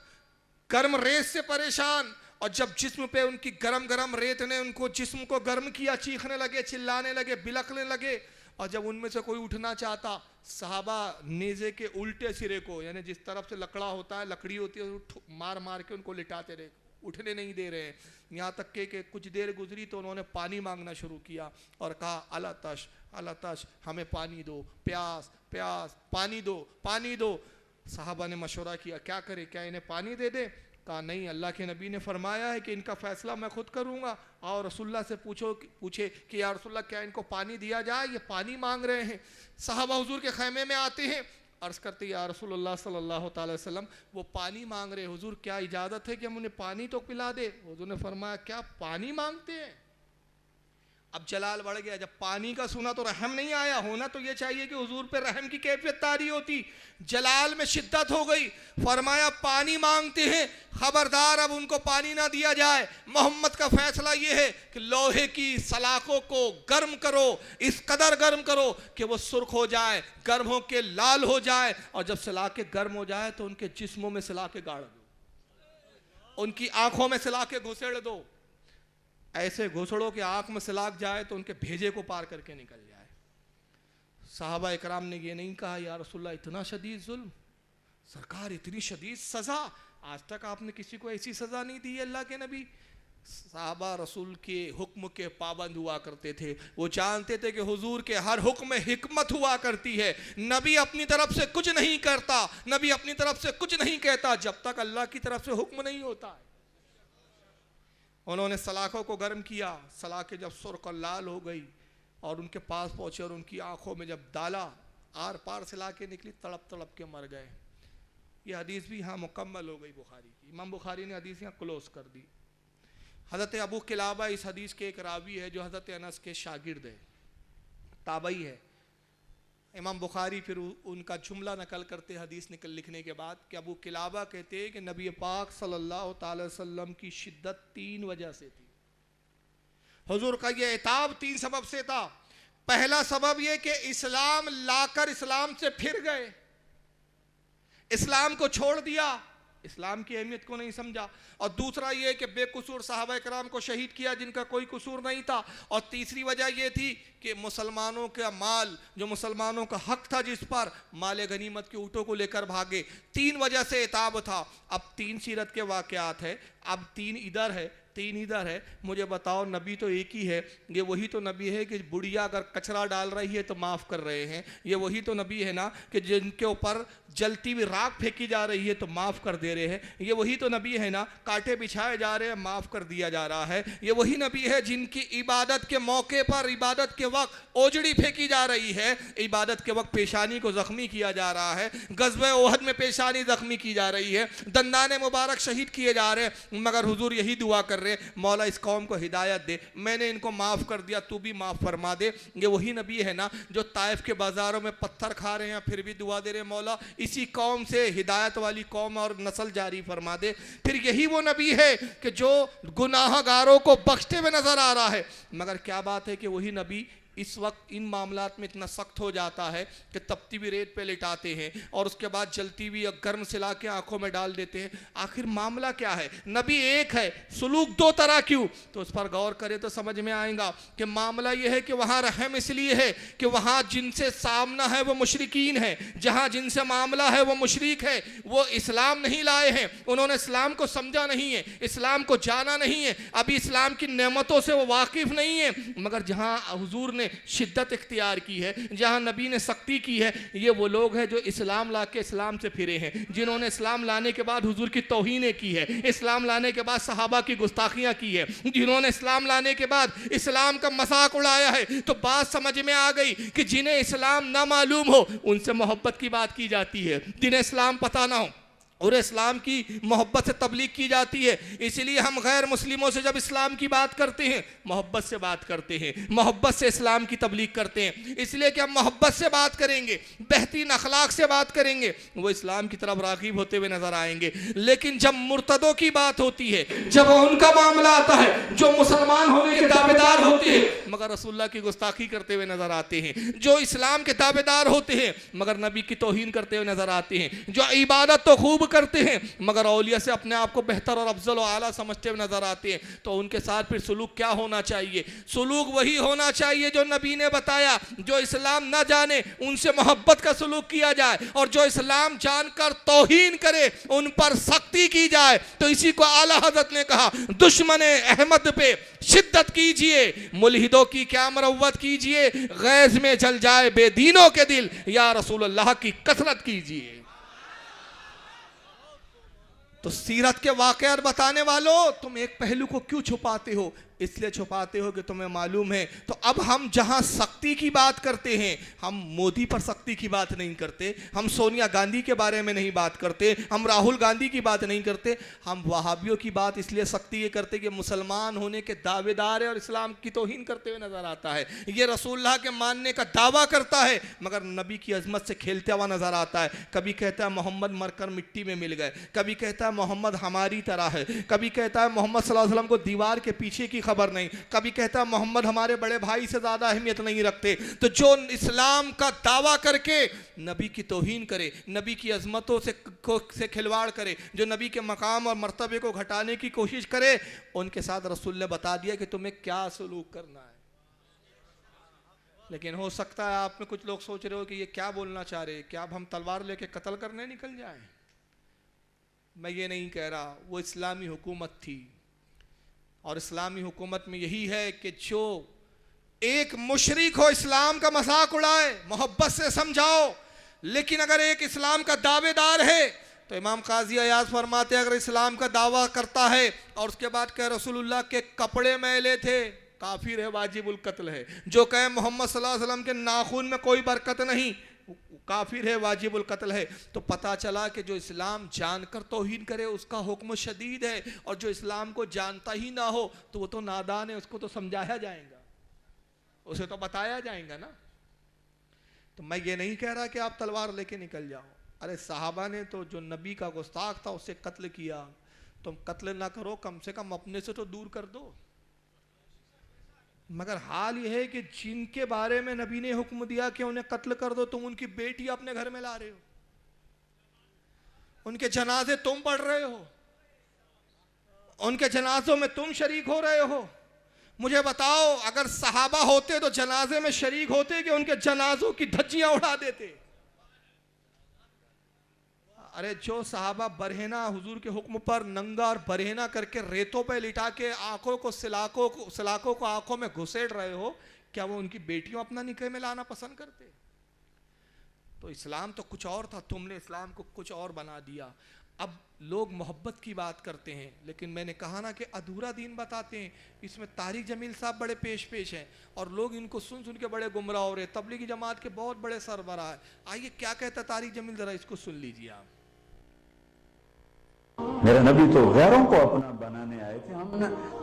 گرم ریت سے پریشان، اور جب جسم پہ ان کی گرم گرم ریت نے ان کو جسم کو گرم کیا، چیخنے لگے، چلانے لگے، بلکنے لگے، اور جب ان میں سے کوئی اٹھنا چاہتا، صحابہ نیزے کے الٹے سرے کو، یعنی جس طرف سے لکڑا ہوتا ہے، لکڑی ہوتی ہے، مار مار کے ان کو لٹاتے رہے، اٹھنے نہیں دے رہے ہیں۔ یہاں تک کہ کچھ دیر گزری تو انہوں نے پانی مانگنا شروع کیا اور کہا الاتش الاتش، ہمیں پانی دو، پیاس پیاس، پانی دو پانی دو۔ صحابہ نے مشورہ کیا کیا کرے، کیا انہیں پانی دے دے؟ کہا نہیں، اللہ کے نبی نے فرمایا ہے کہ ان کا فیصلہ میں خود کروں گا، اور رسول اللہ سے پوچھے کہ یا رسول اللہ کیا ان کو پانی دیا جائے، یہ پانی مانگ رہے ہیں۔ صحابہ حضور کے خیمے میں آتے ہیں، عرض کرتے یا رسول اللہ صلی اللہ تعالی وسلم وہ پانی مانگ رہے، حضور کیا اجازت ہے کہ ہم انہیں پانی تو پلا دے؟ حضور نے فرمایا کیا پانی مانگتے ہیں؟ اب جلال بڑھ گیا، جب پانی کا سنا تو رحم نہیں آیا، ہونا تو یہ چاہیے کہ حضور پہ رحم کی کیفیت طاری ہوتی، جلال میں شدت ہو گئی، فرمایا پانی مانگتے ہیں، خبردار اب ان کو پانی نہ دیا جائے، محمد کا فیصلہ یہ ہے کہ لوہے کی سلاخوں کو گرم کرو، اس قدر گرم کرو کہ وہ سرخ ہو جائے، گرم ہو کے لال ہو جائے، اور جب سلاخیں گرم ہو جائے تو ان کے جسموں میں سلاخیں گاڑ دو، ان کی آنکھوں میں سلاخیں گھسیڑ دو، ایسے گھسڑو کہ آنکھ میں سلاخ جائے تو ان کے بھیجے کو پار کر کے نکل جائے۔ صحابہ اکرام نے یہ نہیں کہا یا رسول اللہ اتنا شدید ظلم، سرکار اتنی شدید سزا، آج تک آپ نے کسی کو ایسی سزا نہیں دی ہے اللہ کے نبی۔ صحابہ رسول کے حکم کے پابند ہوا کرتے تھے. وہ جانتے تھے کہ حضور کے ہر حکم میں حکمت ہوا کرتی ہے. نبی اپنی طرف سے کچھ نہیں کرتا, نبی اپنی طرف سے کچھ نہیں کہتا جب تک اللہ کی طرف سے حکم نہیں ہوتا ہے. انہوں نے سلاخوں کو گرم کیا, سلاخیں جب سرخ اور لال ہو گئی اور ان کے پاس پہنچے اور ان کی آنکھوں میں جب ڈالا, آر پار سلاخیں نکلی, تڑپ تڑپ کے مر گئے. یہ حدیث بھی یہاں مکمل ہو گئی بخاری کی. امام بخاری نے حدیث یہاں کلوز کر دی. حضرت ابو قلابہ اس حدیث کے ایک راوی ہے جو حضرت انس کے شاگرد ہے, تابعی ہے. امام بخاری پھر ان کا جملہ نقل کرتے حدیث لکھنے کے بعد کہ ابو قلابہ کہتے ہیں کہ نبی پاک صلی اللہ تعالی وسلم کی شدت 3 وجہ سے تھی. حضور کا یہ عتاب 3 سبب سے تھا. پہلا سبب یہ کہ اسلام لا کر اسلام سے پھر گئے, اسلام کو چھوڑ دیا, اسلام کی اہمیت کو نہیں سمجھا. اور دوسرا یہ کہ بے قصور صحابہ کرام کو شہید کیا جن کا کوئی قصور نہیں تھا. اور تیسری وجہ یہ تھی کہ مسلمانوں کا مال, جو مسلمانوں کا حق تھا جس پر, مال غنیمت کے اونٹوں کو لے کر بھاگے. 3 وجہ سے عتاب تھا. اب 3 سیرت کے واقعات ہے, اب 3 ادھر ہے 3 ادھر ہے. مجھے بتاؤ, نبی تو ایک ہی ہے. یہ وہی تو نبی ہے کہ بڑھیا اگر کچرا ڈال رہی ہے تو معاف کر رہے ہیں. یہ وہی تو نبی ہے نا کہ جن کے اوپر جلتی ہوئی راکھ پھینکی جا رہی ہے تو معاف کر دے رہے ہیں. یہ وہی تو نبی ہے نا, کانٹے بچھائے جا رہے ہیں معاف کر دیا جا رہا ہے. یہ وہی نبی ہے جن کی عبادت کے موقع پر, عبادت کے وقت اوجڑی پھینکی جا رہی ہے, عبادت کے وقت پیشانی کو زخمی کیا جا رہا ہے. غزوہ احد میں پیشانی زخمی کی جا رہی ہے, دندان مبارک شہید کیے جا رہے ہیں, مگر حضور یہی دعا کر رہے, مولا اس قوم کو ہدایت دے, میں نے ان کو معاف کر دیا, تو بھی معاف فرما دے. یہ وہی نبی ہے نا جو طائف کے بازاروں میں پتھر کھا رہے ہیں پھر بھی دعا دے رہے, مولا اسی قوم سے ہدایت والی قوم اور نسل جاری فرما دے. پھر یہی وہ نبی ہے کہ جو گناہ گاروں کو بخشتے ہوئے نظر آ رہا ہے. مگر کیا بات ہے کہ وہی نبی اس وقت ان معاملات میں اتنا سخت ہو جاتا ہے کہ تپتی ہوئی ریت پہ لٹاتے ہیں اور اس کے بعد جلتی ہوئی گرم سلا کے آنکھوں میں ڈال دیتے ہیں. آخر معاملہ کیا ہے؟ نبی ایک ہے, سلوک 2 طرح کیوں؟ تو اس پر غور کرے تو سمجھ میں آئے گا کہ معاملہ یہ ہے کہ وہاں رحم اس لیے ہے کہ وہاں جن سے سامنا ہے وہ مشرکین ہے, جہاں جن سے معاملہ ہے وہ مشرک ہے. وہ اسلام نہیں لائے ہیں, انہوں نے اسلام کو سمجھا نہیں ہے, اسلام کو جانا نہیں ہے, ابھی اسلام کی نعمتوں سے وہ واقف نہیں ہے. مگر جہاں حضور نے شدت اختیار کی ہے, جہاں نبی نے سختی کی ہے, یہ وہ لوگ ہیں جو اسلام لا کے اسلام سے پھرے ہیں, جنہوں نے اسلام لانے کے بعد حضور کی توہینیں کی ہے, اسلام لانے کے بعد صحابہ کی گستاخیاں کی ہے, جنہوں نے اسلام لانے کے بعد اسلام کا مذاق اڑایا ہے. تو بات سمجھ میں آ گئی کہ جنہیں اسلام نہ معلوم ہو ان سے محبت کی بات کی جاتی ہے, جنہیں اسلام پتہ نہ ہو اور اسلام کی محبت سے تبلیغ کی جاتی ہے. اسی لیے ہم غیر مسلموں سے جب اسلام کی بات کرتے ہیں محبت سے بات کرتے ہیں, محبت سے اسلام کی تبلیغ کرتے ہیں. اس لیے کہ ہم محبت سے بات کریں گے, بہترین اخلاق سے بات کریں گے, وہ اسلام کی طرف راغب ہوتے ہوئے نظر آئیں گے. لیکن جب مرتدوں کی بات ہوتی ہے, جب ان کا معاملہ آتا ہے جو مسلمان ہونے کے دعوے دار ہوتے ہیں مگر رسول اللہ کی گستاخی کرتے ہوئے نظر آتے ہیں, جو اسلام کے دعوے دار ہوتے ہیں مگر نبی کی توہین کرتے ہوئے نظر آتے ہیں, جو عبادت تو خوب کرتے ہیں مگر اولیاء سے اپنے آپ کو بہتر اور افضل و اعلیٰ سمجھتے ہوئے نظر آتے ہیں, تو ان کے ساتھ پھر سلوک کیا ہونا چاہیے؟ سلوک وہی ہونا چاہیے جو نبی نے بتایا. جو اسلام نہ جانے ان سے محبت کا سلوک کیا جائے, اور جو اسلام جان کر توہین کرے ان پر سختی کی جائے. تو اسی کو اعلیٰ حضرت نے کہا, دشمن احمد پہ شدت کیجئے, ملحدوں کی کیا مروت کیجئے, غیظ میں جل جائے بے دینوں کے دل, یا رسول اللہ کی کثرت کیجئے. تو سیرت کے واقعات بتانے والوں, تم ایک پہلو کو کیوں چھپاتے ہو؟ اس لیے چھپاتے ہو کہ تمہیں معلوم ہے. تو اب ہم جہاں سختی کی بات کرتے ہیں, ہم مودی پر سختی کی بات نہیں کرتے, ہم سونیا گاندھی کے بارے میں نہیں بات کرتے, ہم راہل گاندھی کی بات نہیں کرتے, ہم وہابیوں کی بات اس لیے سختی یہ کرتے کہ مسلمان ہونے کے دعوے دار ہے اور اسلام کی توہین کرتے ہوئے نظر آتا ہے. یہ رسول اللہ کے ماننے کا دعویٰ کرتا ہے مگر نبی کی عظمت سے کھیلتے ہوا نظر آتا ہے. کبھی کہتا ہے محمد مر کر مٹی میں مل گئے, کبھی کہتا ہے محمد ہماری طرح ہے, کبھی کہتا ہے محمد صلی اللہ علیہ وسلم کو دیوار کے پیچھے کی خبر نہیں, کبھی کہتا ہے محمد ہمارے بڑے بھائی سے زیادہ اہمیت نہیں رکھتے. تو جو اسلام کا دعویٰ کر کے نبی کی توہین کرے, نبی کی عظمتوں سے کھلواڑ کرے, جو نبی کے مقام اور مرتبے کو گھٹانے کی کوشش کرے, ان کے ساتھ رسول نے بتا دیا کہ تمہیں کیا سلوک کرنا ہے. لیکن ہو سکتا ہے آپ میں کچھ لوگ سوچ رہے ہو کہ یہ کیا بولنا چاہ رہے, کیا اب ہم تلوار لے کے قتل کرنے نکل جائیں؟ میں یہ نہیں کہہ رہا, وہ اسلامی حکومت تھی اور اسلامی حکومت میں یہی ہے کہ جو ایک مشرک ہو اسلام کا مذاق اڑائے، محبت سے سمجھاؤ، لیکن اگر ایک اسلام کا دعوے دار ہے تو امام قاضی عیاض فرماتے ہیں اگر اسلام کا دعویٰ کرتا ہے اور اس کے بعد کہ رسول اللہ کے کپڑے میلے تھے، کافر ہے، واجب القتل ہے. جو کہے محمد صلی اللہ علیہ وسلم کے ناخن میں کوئی برکت نہیں، کافر ہے، واجب القتل ہے. تو پتا چلا کہ جو اسلام جان کر توہین کرے اس کا حکم شدید ہے، اور جو اسلام کو جانتا ہی نہ ہو تو وہ تو نادان ہے، اس کو تو سمجھایا جائے گا، اسے تو بتایا جائے گا نا. تو میں یہ نہیں کہہ رہا کہ آپ تلوار لے کے نکل جاؤ. ارے صحابہ نے تو جو نبی کا گستاخ تھا اسے قتل کیا، تم قتل نہ کرو، کم سے کم اپنے سے تو دور کر دو. مگر حال یہ ہے کہ جن کے بارے میں نبی نے حکم دیا کہ انہیں قتل کر دو، تم ان کی بیٹی اپنے گھر میں لا رہے ہو، ان کے جنازے تم پڑھ رہے ہو، ان کے جنازوں میں تم شریک ہو رہے ہو. مجھے بتاؤ اگر صحابہ ہوتے تو جنازے میں شریک ہوتے کہ ان کے جنازوں کی دھجیاں اڑا دیتے؟ ارے جو صحابہ برہنہ حضور کے حکم پر ننگا اور برہنہ کر کے ریتوں پہ لٹا کے آنکھوں کو سلاخوں کو آنکھوں میں گھسیڑ رہے ہو، کیا وہ ان کی بیٹیوں اپنا نکاح میں لانا پسند کرتے؟ تو اسلام تو کچھ اور تھا، تم نے اسلام کو کچھ اور بنا دیا. اب لوگ محبت کی بات کرتے ہیں لیکن میں نے کہا نا کہ ادھورا دین بتاتے ہیں. اس میں طارق جمیل صاحب بڑے پیش ہیں اور لوگ ان کو سن کے بڑے گمراہ ہو رہے. تبلیغی جماعت کے بہت بڑے سربراہ ہیں. آئیے کیا کہتا ہے طارق جمیل، ذرا اس کو سن لیجیے آپ.
میرے نبی تو غیروں کو اپنا بنانے آئے تھے،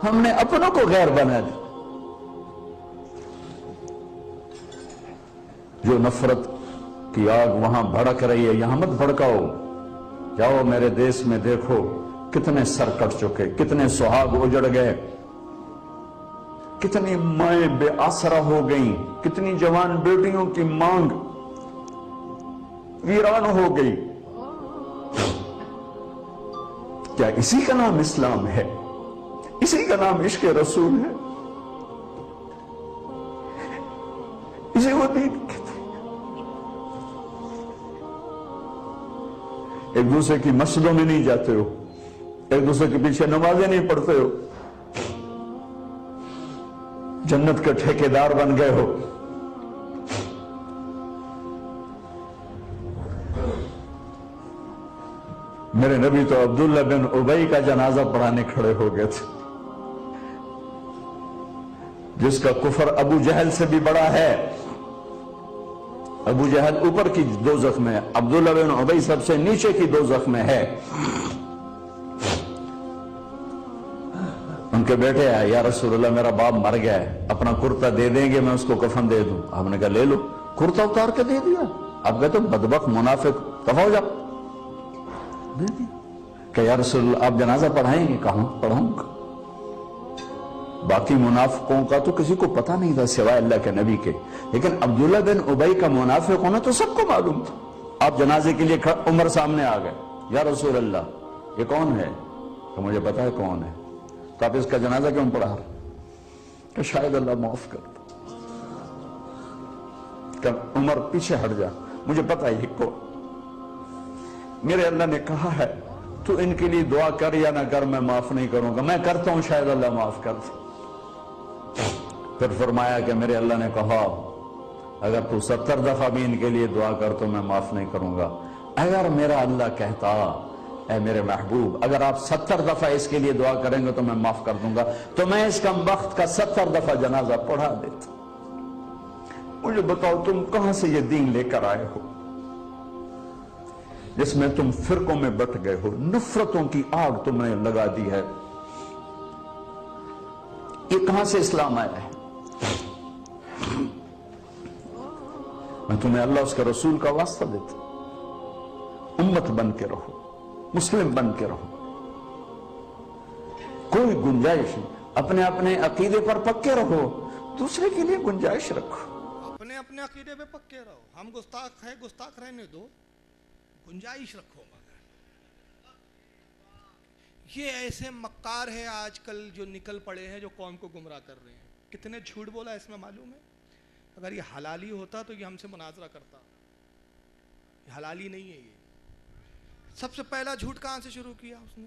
ہم نے اپنوں کو غیر بنا دی. جو نفرت کی آگ وہاں بھڑک رہی ہے یہاں مت بھڑکاؤ. جاؤ میرے دیس میں دیکھو کتنے سر کٹ چکے، کتنے سہاگ اجڑ گئے، کتنی مائیں بے آسرا ہو گئیں، کتنی جوان بیٹیوں کی مانگ ویران ہو گئی. کیا اسی کا نام اسلام ہے؟ اسی کا نام عشق رسول ہے؟ اسے وہ دین کہتے ہیں. ایک دوسرے کی مسجدوں میں نہیں جاتے ہو، ایک دوسرے کے پیچھے نمازیں نہیں پڑھتے ہو، جنت کے ٹھیکیدار بن گئے ہو. میرے نبی تو عبداللہ بن ابی کا جنازہ پڑھانے کھڑے ہو گئے تھے، جس کا کفر ابو جہل سے بھی بڑا ہے. ابو جہل اوپر کی دوزخ میں، عبداللہ بن ابی سب سے نیچے کی دوزخ میں ہے. ان کے بیٹے آئے، یا رسول اللہ میرا باپ مر گیا ہے، اپنا کرتا دے دیں گے، میں اس کو کفن دے دوں. آپ نے کہا لے لو. کرتا اتار کے دے دیا. آپ کہتے بدبخت منافق، دفع ہو جاؤ. دے دیا کہ یا رسول اللہ آپ جنازہ پڑھائیں گے؟ کہاں پڑھوں گا. باقی منافقوں کا تو کسی کو پتہ نہیں تھا سوائے اللہ کے نبی کے، لیکن عبداللہ بن ابی کا منافق ہونا تو سب کو معلوم تھا. آپ جنازے کے لیے عمر سامنے آ گئے، یا رسول اللہ یہ کون ہے؟ تو مجھے پتا ہے کون ہے. تو آپ اس کا جنازہ کیوں پڑھا رہے؟ کہ شاید اللہ معاف کر دے. کہ عمر پیچھے ہٹ جا، مجھے پتا ہے یہ کون. میرے اللہ نے کہا ہے تو ان کے لیے دعا کر یا نہ کر، میں معاف نہیں کروں گا. میں کرتا ہوں، شاید اللہ معاف کر دے. پھر فرمایا کہ میرے اللہ نے کہا اگر تو 70 دفعہ بھی ان کے لیے دعا کر تو میں معاف نہیں کروں گا. اگر میرا اللہ کہتا اے میرے محبوب اگر آپ 70 دفعہ اس کے لیے دعا کریں گے تو میں معاف کر دوں گا، تو میں اس کم بخت کا 70 دفعہ جنازہ پڑھا دیتا. مجھے بتاؤ تم کہاں سے یہ دین لے کر آئے ہو جس میں تم فرقوں میں بٹ گئے ہو، نفرتوں کی آگ تم نے لگا دی ہے. یہ کہاں سے اسلام آیا ہے؟ میں تمہیں اللہ اس کے رسول کا واسطہ دیتا. امت بن کے رہو، مسلم بن کے رہو، کوئی گنجائش نہیں. اپنے عقیدے پر پکے رہو، دوسرے کے لیے گنجائش رکھو.
اپنے عقیدے پہ پکے رہو. ہم گستاخ ہیں، گستاخ رہنے دو، گنجائش رکھو. مگر یہ ایسے مکار ہے آج کل جو نکل پڑے ہیں، جو قوم کو گمراہ کر رہے ہیں. کتنے جھوٹ بولا اس میں معلوم ہے. اگر یہ حلالی ہوتا تو یہ ہم سے مناظرہ کرتا. یہ حلالی نہیں ہے. یہ سب سے پہلا جھوٹ کہاں سے شروع کیا اس نے؟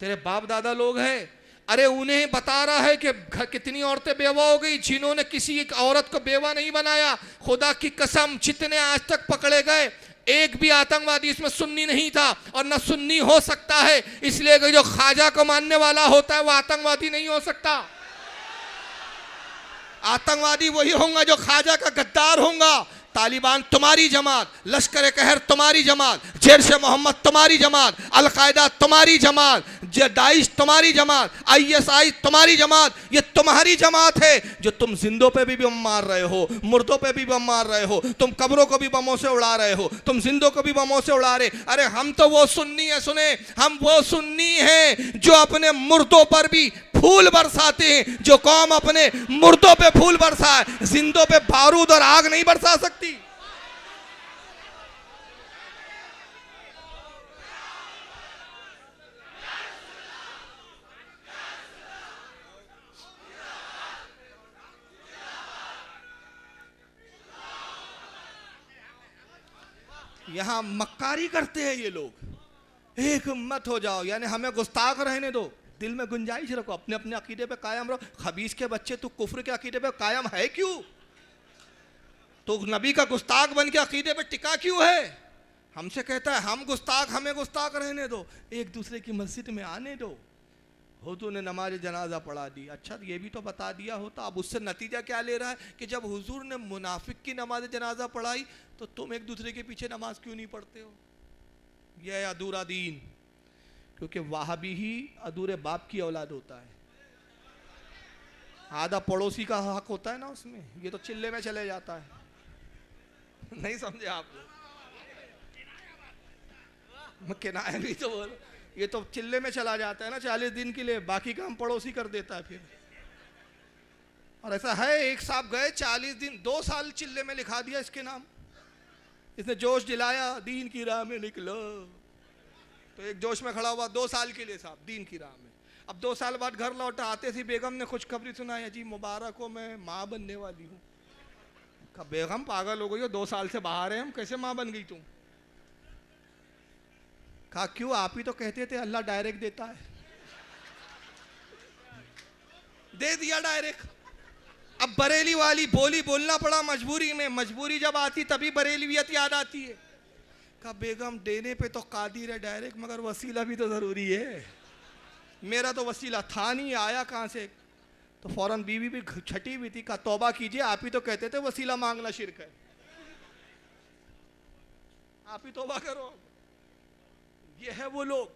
تیرے باپ دادا لوگ ہیں. ارے انہیں بتا رہا ہے کہ کتنی عورتیں بیوہ ہو گئی جنہوں نے کسی ایک عورت کو بیوہ نہیں بنایا. خدا کی قسم جتنے آج تک پکڑے گئے ایک بھی آتنکوادی اس میں سنی نہیں تھا اور نہ سنی ہو سکتا ہے. اس لیے کہ جو خواجہ کو ماننے والا ہوتا ہے وہ آتنکوادی نہیں ہو سکتا. آتنکوادی وہی ہوں گا جو خواجہ کا غدار ہوں گا. طالبان تمہاری جماعت, لشکر قہر تمہاری جماعت, جیش محمد تمہاری جماعت, القاعدہ تمہاری جماعت, داعش تمہاری جماعت, ISI تمہاری جماعت. یہ تمہاری جماعت ہے جو تم زندوں پہ بھی بم مار رہے ہو, مردوں پہ بھی بم مار رہے ہو, تم قبروں کو بھی بموں سے اڑا رہے ہو, تم زندوں کو بھی بموں سے اڑا رہے. ارے ہم تو وہ سنی ہیں, سنیں, ہم وہ سنی ہیں جو اپنے مردوں پر بھی پھول برساتے ہیں. جو قوم اپنے مردوں پہ پھول برسائے, زندوں پہ بارود اور آگ نہیں برسا سکتی. یہاں مکاری کرتے ہیں یہ لوگ. ایک مت ہو جاؤ, یعنی ہمیں گستاخ رہنے دو, دل میں گنجائش رکھو, اپنے اپنے عقیدے پہ قائم رہو. خبیث کے بچے تو کفر کے عقیدے پہ قائم ہے کیوں؟ تو نبی کا گستاخ بن کے عقیدے پہ ٹکا کیوں ہے؟ ہم سے کہتا ہے ہم گستاخ, ہمیں گستاخ رہنے دو, ایک دوسرے کی مسجد میں آنے دو. حضور نے نماز جنازہ پڑھا دی. اچھا یہ بھی تو بتا دیا ہوتا. اب اس سے نتیجہ کیا لے رہا ہے کہ جب حضور نے منافق کی نماز جنازہ پڑھائی تو تم ایک دوسرے کے پیچھے نماز کیوں نہیں پڑھتے ہو؟ یہ ہے ادھورا دین. کیونکہ وہابی ہی ادھورے باپ کی اولاد ہوتا ہے. آدھا پڑوسی کا حق ہوتا ہے نا اس میں, یہ تو چلے میں چلے جاتا ہے. نہیں سمجھے آپ لوگ؟ میں کنایہ بھی تو بولو, یہ تو چلے میں چلا جاتا ہے نا 40 دن کے لیے, باقی کام پڑوسی کر دیتا ہے پھر. اور ایسا ہے ایک صاحب گئے 40 دن 2 سال چلے میں لکھا دیا اس کے نام. اس نے جوش دلایا دین کی راہ میں نکلو, تو ایک جوش میں کھڑا ہوا 2 سال کے لیے صاحب دین کی راہ میں. اب 2 سال بعد گھر لوٹا, آتے سی بیگم نے خوشخبری سنائی, جی مبارک ہو میں ماں بننے والی ہوں. کہا بیگم پاگل ہو گئی ہو, 2 سال سے باہر ہیں ہم, کیسے ماں بن گئی تم؟ کہا کیوں, آپ ہی تو کہتے تھے اللہ ڈائریکٹ دیتا ہے. دے دیا ڈائریکٹ. اب بریلی والی بولی بولنا پڑا مجبوری میں, مجبوری جب آتی تبھی بریلیویت یاد آتی ہے. کہا بیگم دینے پہ تو قادر ہے ڈائریکٹ, مگر وسیلہ بھی تو ضروری ہے. میرا تو وسیلہ تھا نہیں, آیا کہاں سے؟ تو فوراً بیوی بھی چھٹی بھی تھی. کہا توبہ کیجئے, آپ ہی تو کہتے تھے وسیلہ مانگنا شرک ہے, آپ ہی توبہ کرو. یہ ہے وہ لوگ.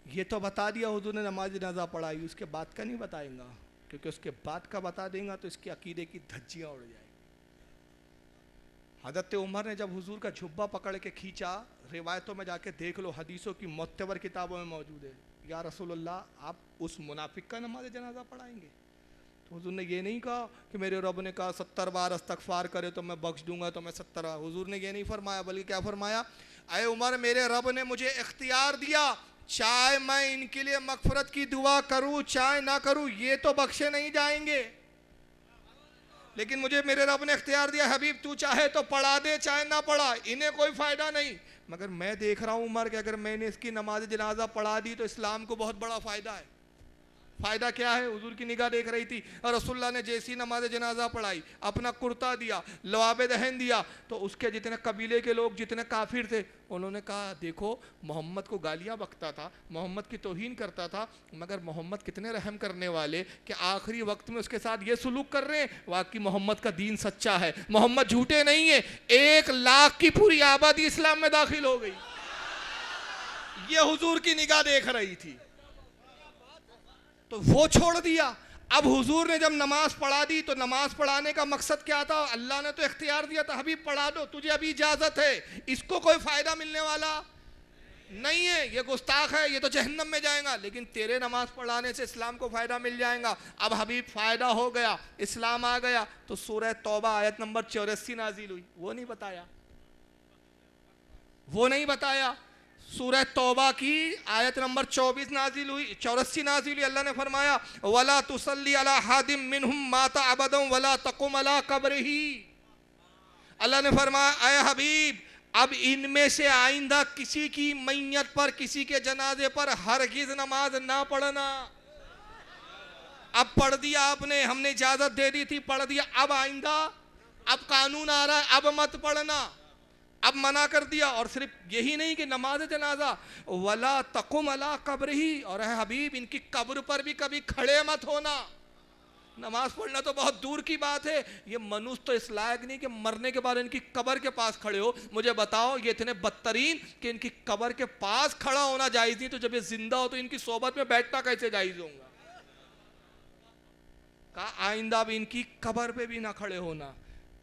یہ تو بتا دیا حضور نے نماز جنازہ پڑھائی, اس کے بعد کا نہیں بتائیں گا, کیونکہ اس کے بعد کا بتا دیں گا تو اس کے عقیدے کی دھجیاں اڑ جائیں. حضرت عمر نے جب حضور کا جھبا پکڑ کے کھینچا, روایتوں میں جا کے دیکھ لو, حدیثوں کی معتبر کتابوں میں موجود ہے, یا رسول اللہ آپ اس منافق کا نماز جنازہ پڑھائیں گے؟ تو حضور نے یہ نہیں کہا کہ میرے رب نے کہا 70 بار استغفار کرے تو میں بخش دوں گا, تو میں 70 بار. حضور نے یہ نہیں فرمایا, بلکہ کیا فرمایا, اے عمر میرے رب نے مجھے اختیار دیا, چاہے میں ان کے لیے مغفرت کی دعا کروں چاہے نہ کروں, یہ تو بخشے نہیں جائیں گے, لیکن مجھے میرے رب نے اختیار دیا, حبیب تو چاہے تو پڑھا دے چاہے نہ پڑھا, انہیں کوئی فائدہ نہیں. مگر میں دیکھ رہا ہوں عمر کہ اگر میں نے اس کی نماز جنازہ پڑھا دی تو اسلام کو بہت بڑا فائدہ ہے. فائدہ کیا ہے؟ حضور کی نگاہ دیکھ رہی تھی, اور رسول اللہ نے جیسی نماز جنازہ پڑھائی, اپنا کرتا دیا, لواب دہن دیا, تو اس کے جتنے قبیلے کے لوگ جتنے کافر تھے انہوں نے کہا دیکھو محمد کو گالیاں بکتا تھا, محمد کی توہین کرتا تھا, مگر محمد کتنے رحم کرنے والے کہ آخری وقت میں اس کے ساتھ یہ سلوک کر رہے ہیں. واقعی محمد کا دین سچا ہے, محمد جھوٹے نہیں ہیں. 1 لاکھ کی پوری آبادی اسلام میں داخل ہو گئی. یہ حضور کی نگاہ دیکھ رہی تھی, تو وہ چھوڑ دیا. اب حضور نے جب نماز پڑھا دی تو نماز پڑھانے کا مقصد کیا تھا؟ اللہ نے تو اختیار دیا تھا, حبیب پڑھا دو, تجھے ابھی اجازت ہے. اس کو کوئی فائدہ ملنے والا نہیں ہے, یہ گستاخ ہے, یہ تو جہنم میں جائیں گا, لیکن تیرے نماز پڑھانے سے اسلام کو فائدہ مل جائے گا. اب حبیب فائدہ ہو گیا, اسلام آ گیا, تو سورہ توبہ آیت نمبر 84 نازل ہوئی. وہ نہیں بتایا. سورہ توبہ کی آیت نمبر 24 نازل ہوئی, 84 نازل ہوئی. اللہ نے فرمایا وَلَا تُصَلِّ عَلَىٰ حَادٍ مِّنْهُمْ مَاتَ أَبَدًا وَلَا تَقُمْ عَلَىٰ قَبْرِهِ. اللہ نے فرمایا اے حبیب اب ان میں سے آئندہ کسی کی میت پر کسی کے جنازے پر ہرگز نماز نہ پڑھنا. اب پڑھ دیا آپ نے, ہم نے اجازت دے دی تھی, پڑھ دیا, اب آئندہ اب قانون آ رہا ہے اب مت پڑھنا, اب منع کر دیا. اور صرف یہی نہیں کہ نماز جنازہ وَلَا تَقُمْ عَلَىٰ قَبْرِهِ, اور اے حبیب ان کی قبر پر بھی کبھی کھڑے مت ہونا. نماز پڑھنا تو بہت دور کی بات ہے, یہ منوس تو اس لائق نہیں کہ مرنے کے بعد ان کی قبر کے پاس کھڑے ہو. مجھے بتاؤ یہ اتنے بدترین کہ ان کی قبر کے پاس کھڑا ہونا جائز نہیں, تو جب یہ زندہ ہو تو ان کی صحبت میں بیٹھنا کیسے جائز ہوگا؟ کہا آئندہ بھی ان کی قبر پہ بھی نہ کھڑے ہونا.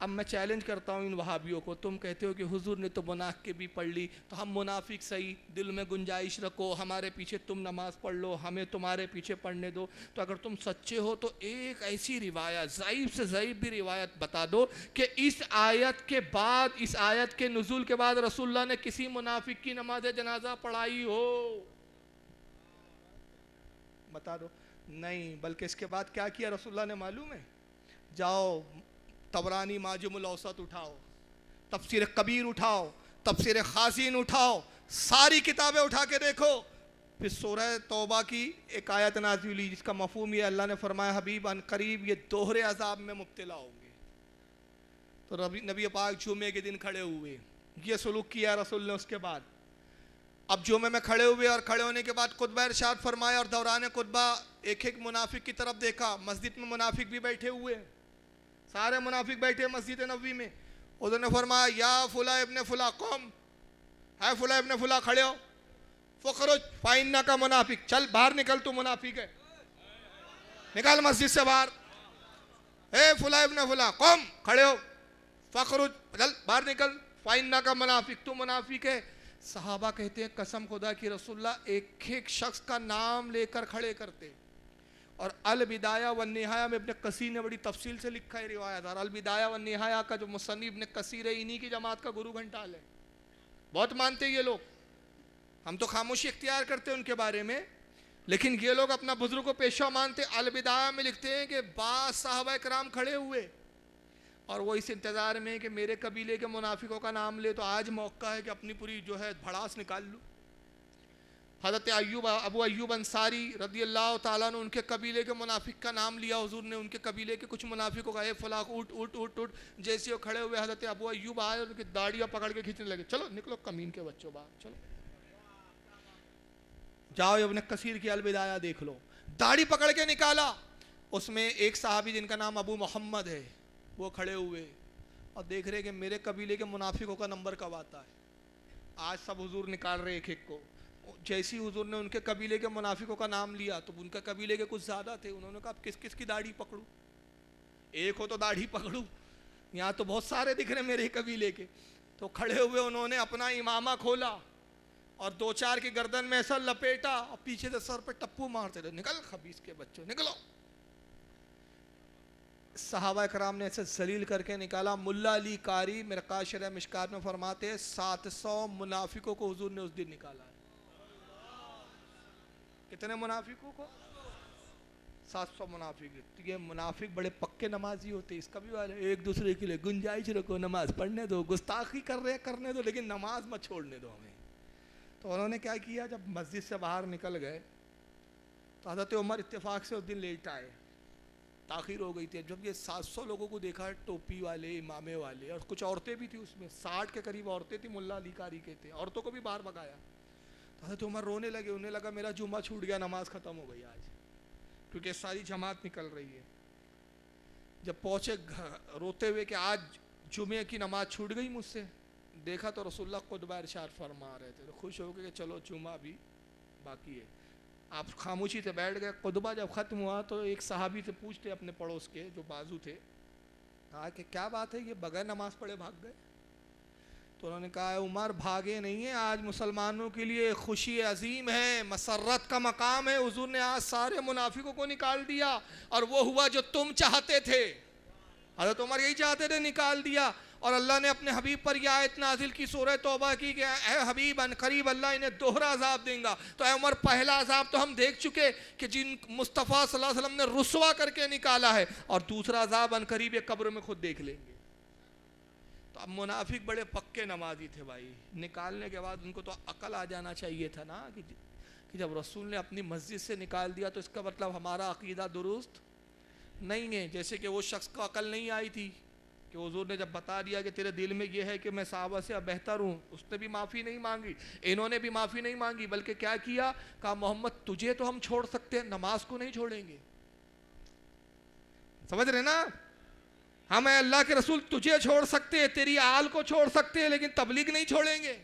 اب میں چیلنج کرتا ہوں ان وہابیوں کو, تم کہتے ہو کہ حضور نے تو منافق بھی پڑھ لی, تو ہم منافق صحیح, دل میں گنجائش رکھو, ہمارے پیچھے تم نماز پڑھ لو, ہمیں تمہارے پیچھے پڑھنے دو. تو اگر تم سچے ہو تو ایک ایسی روایت, ضعیف سے ضعیف بھی روایت بتا دو کہ اس آیت کے بعد, اس آیت کے نزول کے بعد رسول اللہ نے کسی منافق کی نماز جنازہ پڑھائی ہو. بتا دو. نہیں, بلکہ اس کے بعد کیا کیا رسول اللہ نے معلوم ہے؟ جاؤ طبرانی معجم الاوسط اٹھاؤ, تفسیر کبیر اٹھاؤ, تفسیر خازین اٹھاؤ, ساری کتابیں اٹھا کے دیکھو. پھر سورہ توبہ کی ایک آیت نازل ہوئی جس کا مفہوم یہ, اللہ نے فرمایا حبیب ان قریب یہ دوہرے عذاب میں مبتلا ہوں گے. تو نبی پاک جمعے کے دن کھڑے ہوئے, یہ سلوک کیا رسول نے. اس کے بعد اب جمعے میں کھڑے ہوئے, اور کھڑے ہونے کے بعد خطبہ ارشاد فرمایا, اور دوران خطبہ ایک ایک منافق کی طرف دیکھا. مسجد میں منافق بھی بیٹھے ہوئے, سارے منافق بیٹھے مسجد نبوی میں. حضور نے فرمایا یا فلاں ابن فلاں قوم, ہے فلاں ابن فلاں کھڑے ہو, فخرج فإنک منافق, چل باہر نکل تو منافق ہے, نکال مسجد سے باہر. اے فلاں ابن فلاں قوم کھڑے ہو, فخرج چل باہر نکل, فإنک منافق, تو منافق ہے. صحابہ کہتے ہیں قسم خدا کی رسول اللہ ایک ایک شخص کا نام لے کر کھڑے کرتے. اور البدایہ والنہایہ میں ابن کثیر نے بڑی تفصیل سے لکھا ہے روایت, اور البدایہ والنہایہ کا جو مصنف ابن کثیر ہے انہی کی جماعت کا گرو گھنٹال ہے. بہت مانتے یہ لوگ, ہم تو خاموشی اختیار کرتے ہیں ان کے بارے میں, لیکن یہ لوگ اپنا بزرگ کو پیشوا مانتے. البدایہ میں لکھتے ہیں کہ بعض صحابہ کرام کھڑے ہوئے اور وہ اس انتظار میں کہ میرے قبیلے کے منافقوں کا نام لے تو آج موقع ہے کہ اپنی پوری جو ہے بھڑاس نکال لوں. حضرت ابو ایوب انصاری رضی اللہ تعالیٰ نے ان کے قبیلے کے منافق کا نام لیا. حضور نے ان کے قبیلے کے کچھ منافقوں کا اے فلاں اٹھ اٹھ اٹھ اٹھ, جیسے وہ کھڑے ہوئے حضرت ابو ایوب آئے اور ان کی داڑیاں پکڑ کے کھینچنے لگے, چلو نکلو کمین کے بچوں باہر, چلو جاؤ ابن کثیر کی البدایہ دیکھ لو. داڑھی پکڑ کے نکالا. اس میں ایک صحابی جن کا نام ابو محمد ہے, وہ کھڑے ہوئے اور دیکھ رہے کہ میرے قبیلے کے منافقوں کا نمبر کب آتا ہے. آج سب حضور نکال رہے ایک ایک کو. جیسی حضور نے ان کے قبیلے کے منافقوں کا نام لیا تو ان کے قبیلے کے کچھ زیادہ تھے, انہوں نے کہا کس کس کی داڑھی پکڑوں, ایک ہو تو داڑھی پکڑوں, یہاں تو بہت سارے دکھ رہے میرے قبیلے کے. تو کھڑے ہوئے انہوں نے اپنا امامہ کھولا اور دو چار کی گردن میں ایسا لپیٹا اور پیچھے سے سر پہ ٹپو مارتے رہے, نکل خبیث کے بچوں نکلو. صحابہ کرام نے ایسے ذلیل کر کے نکالا. ملا علی قاری مرقات شرح مشکات میں فرماتے ہیں 700 منافقوں کو حضور نے اس دن نکالا ہے. کتنے منافقوں کو؟ 700 منافق. یہ منافق بڑے پکے نمازی ہوتے, اس کا بھی والے ایک دوسرے کے لیے گنجائش رکھو, نماز پڑھنے دو, گستاخی کر رہے کرنے دو, لیکن نماز مت چھوڑنے دو ہمیں. تو انہوں نے کیا کیا, جب مسجد سے باہر نکل گئے تو حضرت عمر اتفاق سے اس دن لیٹ آئے, تاخیر ہو گئی تھی. جب یہ 700 لوگوں کو دیکھا, ٹوپی والے, امامے والے, اور کچھ عورتیں بھی تھیں اس میں, 60 کے قریب عورتیں تھیں, ملا علی قاری کے تھے, عورتوں کو بھی باہر بھگایا. حضرت عمر رونے لگے, انہیں لگا میرا جمعہ چھوٹ گیا, نماز ختم ہو گئی آج, کیونکہ ساری جماعت نکل رہی ہے. جب پہنچے روتے ہوئے کہ آج جمعے کی نماز چھوٹ گئی مجھ سے, دیکھا تو رسول اللہ خطبہ ارشاد فرما رہے تھے. تو خوش ہو گئے کہ چلو جمعہ بھی باقی ہے. آپ خاموشی سے بیٹھ گئے. خطبہ جب ختم ہوا تو ایک صحابی سے پوچھتے اپنے پڑوس کے جو بازو تھے, کہا کہ کیا بات ہے یہ بغیر نماز پڑھے بھاگ گئے؟ تو انہوں نے کہا عمر بھاگے نہیں ہیں, آج مسلمانوں کے لیے خوشی عظیم ہے, مسرت کا مقام ہے. حضور نے آج سارے منافقوں کو نکال دیا اور وہ ہوا جو تم چاہتے تھے. حضرت عمر یہی چاہتے تھے, نکال دیا. اور اللہ نے اپنے حبیب پر یہ آیت نازل کی, سورہ توبہ کی, کہ اے حبیب ان قریب اللہ انہیں دوہرا عذاب دیں گا. تو اے عمر پہلا عذاب تو ہم دیکھ چکے کہ جن مصطفیٰ صلی اللہ علیہ وسلم نے رسوا کر کے نکالا ہے, اور دوسرا عذاب ان قریب قبر میں خود دیکھ لیں گے. تو اب منافق بڑے پکے نمازی تھے بھائی، نکالنے کے بعد ان کو تو عقل آ جانا چاہیے تھا نا کہ جب رسول نے اپنی مسجد سے نکال دیا تو اس کا مطلب ہمارا عقیدہ درست نہیں ہے. جیسے کہ وہ شخص کو عقل نہیں آئی تھی کہ حضور نے جب بتا دیا کہ تیرے دل میں یہ ہے کہ میں صحابہ سے بہتر ہوں، اس نے بھی معافی نہیں مانگی، انہوں نے بھی معافی نہیں مانگی، بلکہ کیا کیا، کہا محمد تجھے تو ہم چھوڑ سکتے ہیں، نماز کو نہیں چھوڑیں گے. سمجھ رہے نا؟ ہم اے اللہ کے رسول تجھے چھوڑ سکتے ہیں، تیری آل کو چھوڑ سکتے ہیں، لیکن تبلیغ نہیں چھوڑیں گے،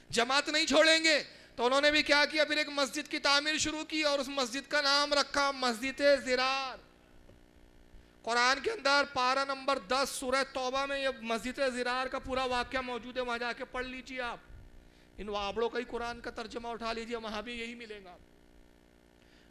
جماعت نہیں چھوڑیں گے. تو انہوں نے بھی کیا کیا، پھر ایک مسجد کی تعمیر شروع کی اور اس مسجد کا نام رکھا مسجد زرار. قرآن کے اندر پارہ نمبر 10 سورہ توبہ میں یہ مسجد زرار کا پورا واقعہ موجود ہے، وہاں جا کے پڑھ لیجئے. آپ ان وابڑوں کا ہی قرآن کا ترجمہ اٹھا لیجئے، وہاں بھی یہی ملے گا.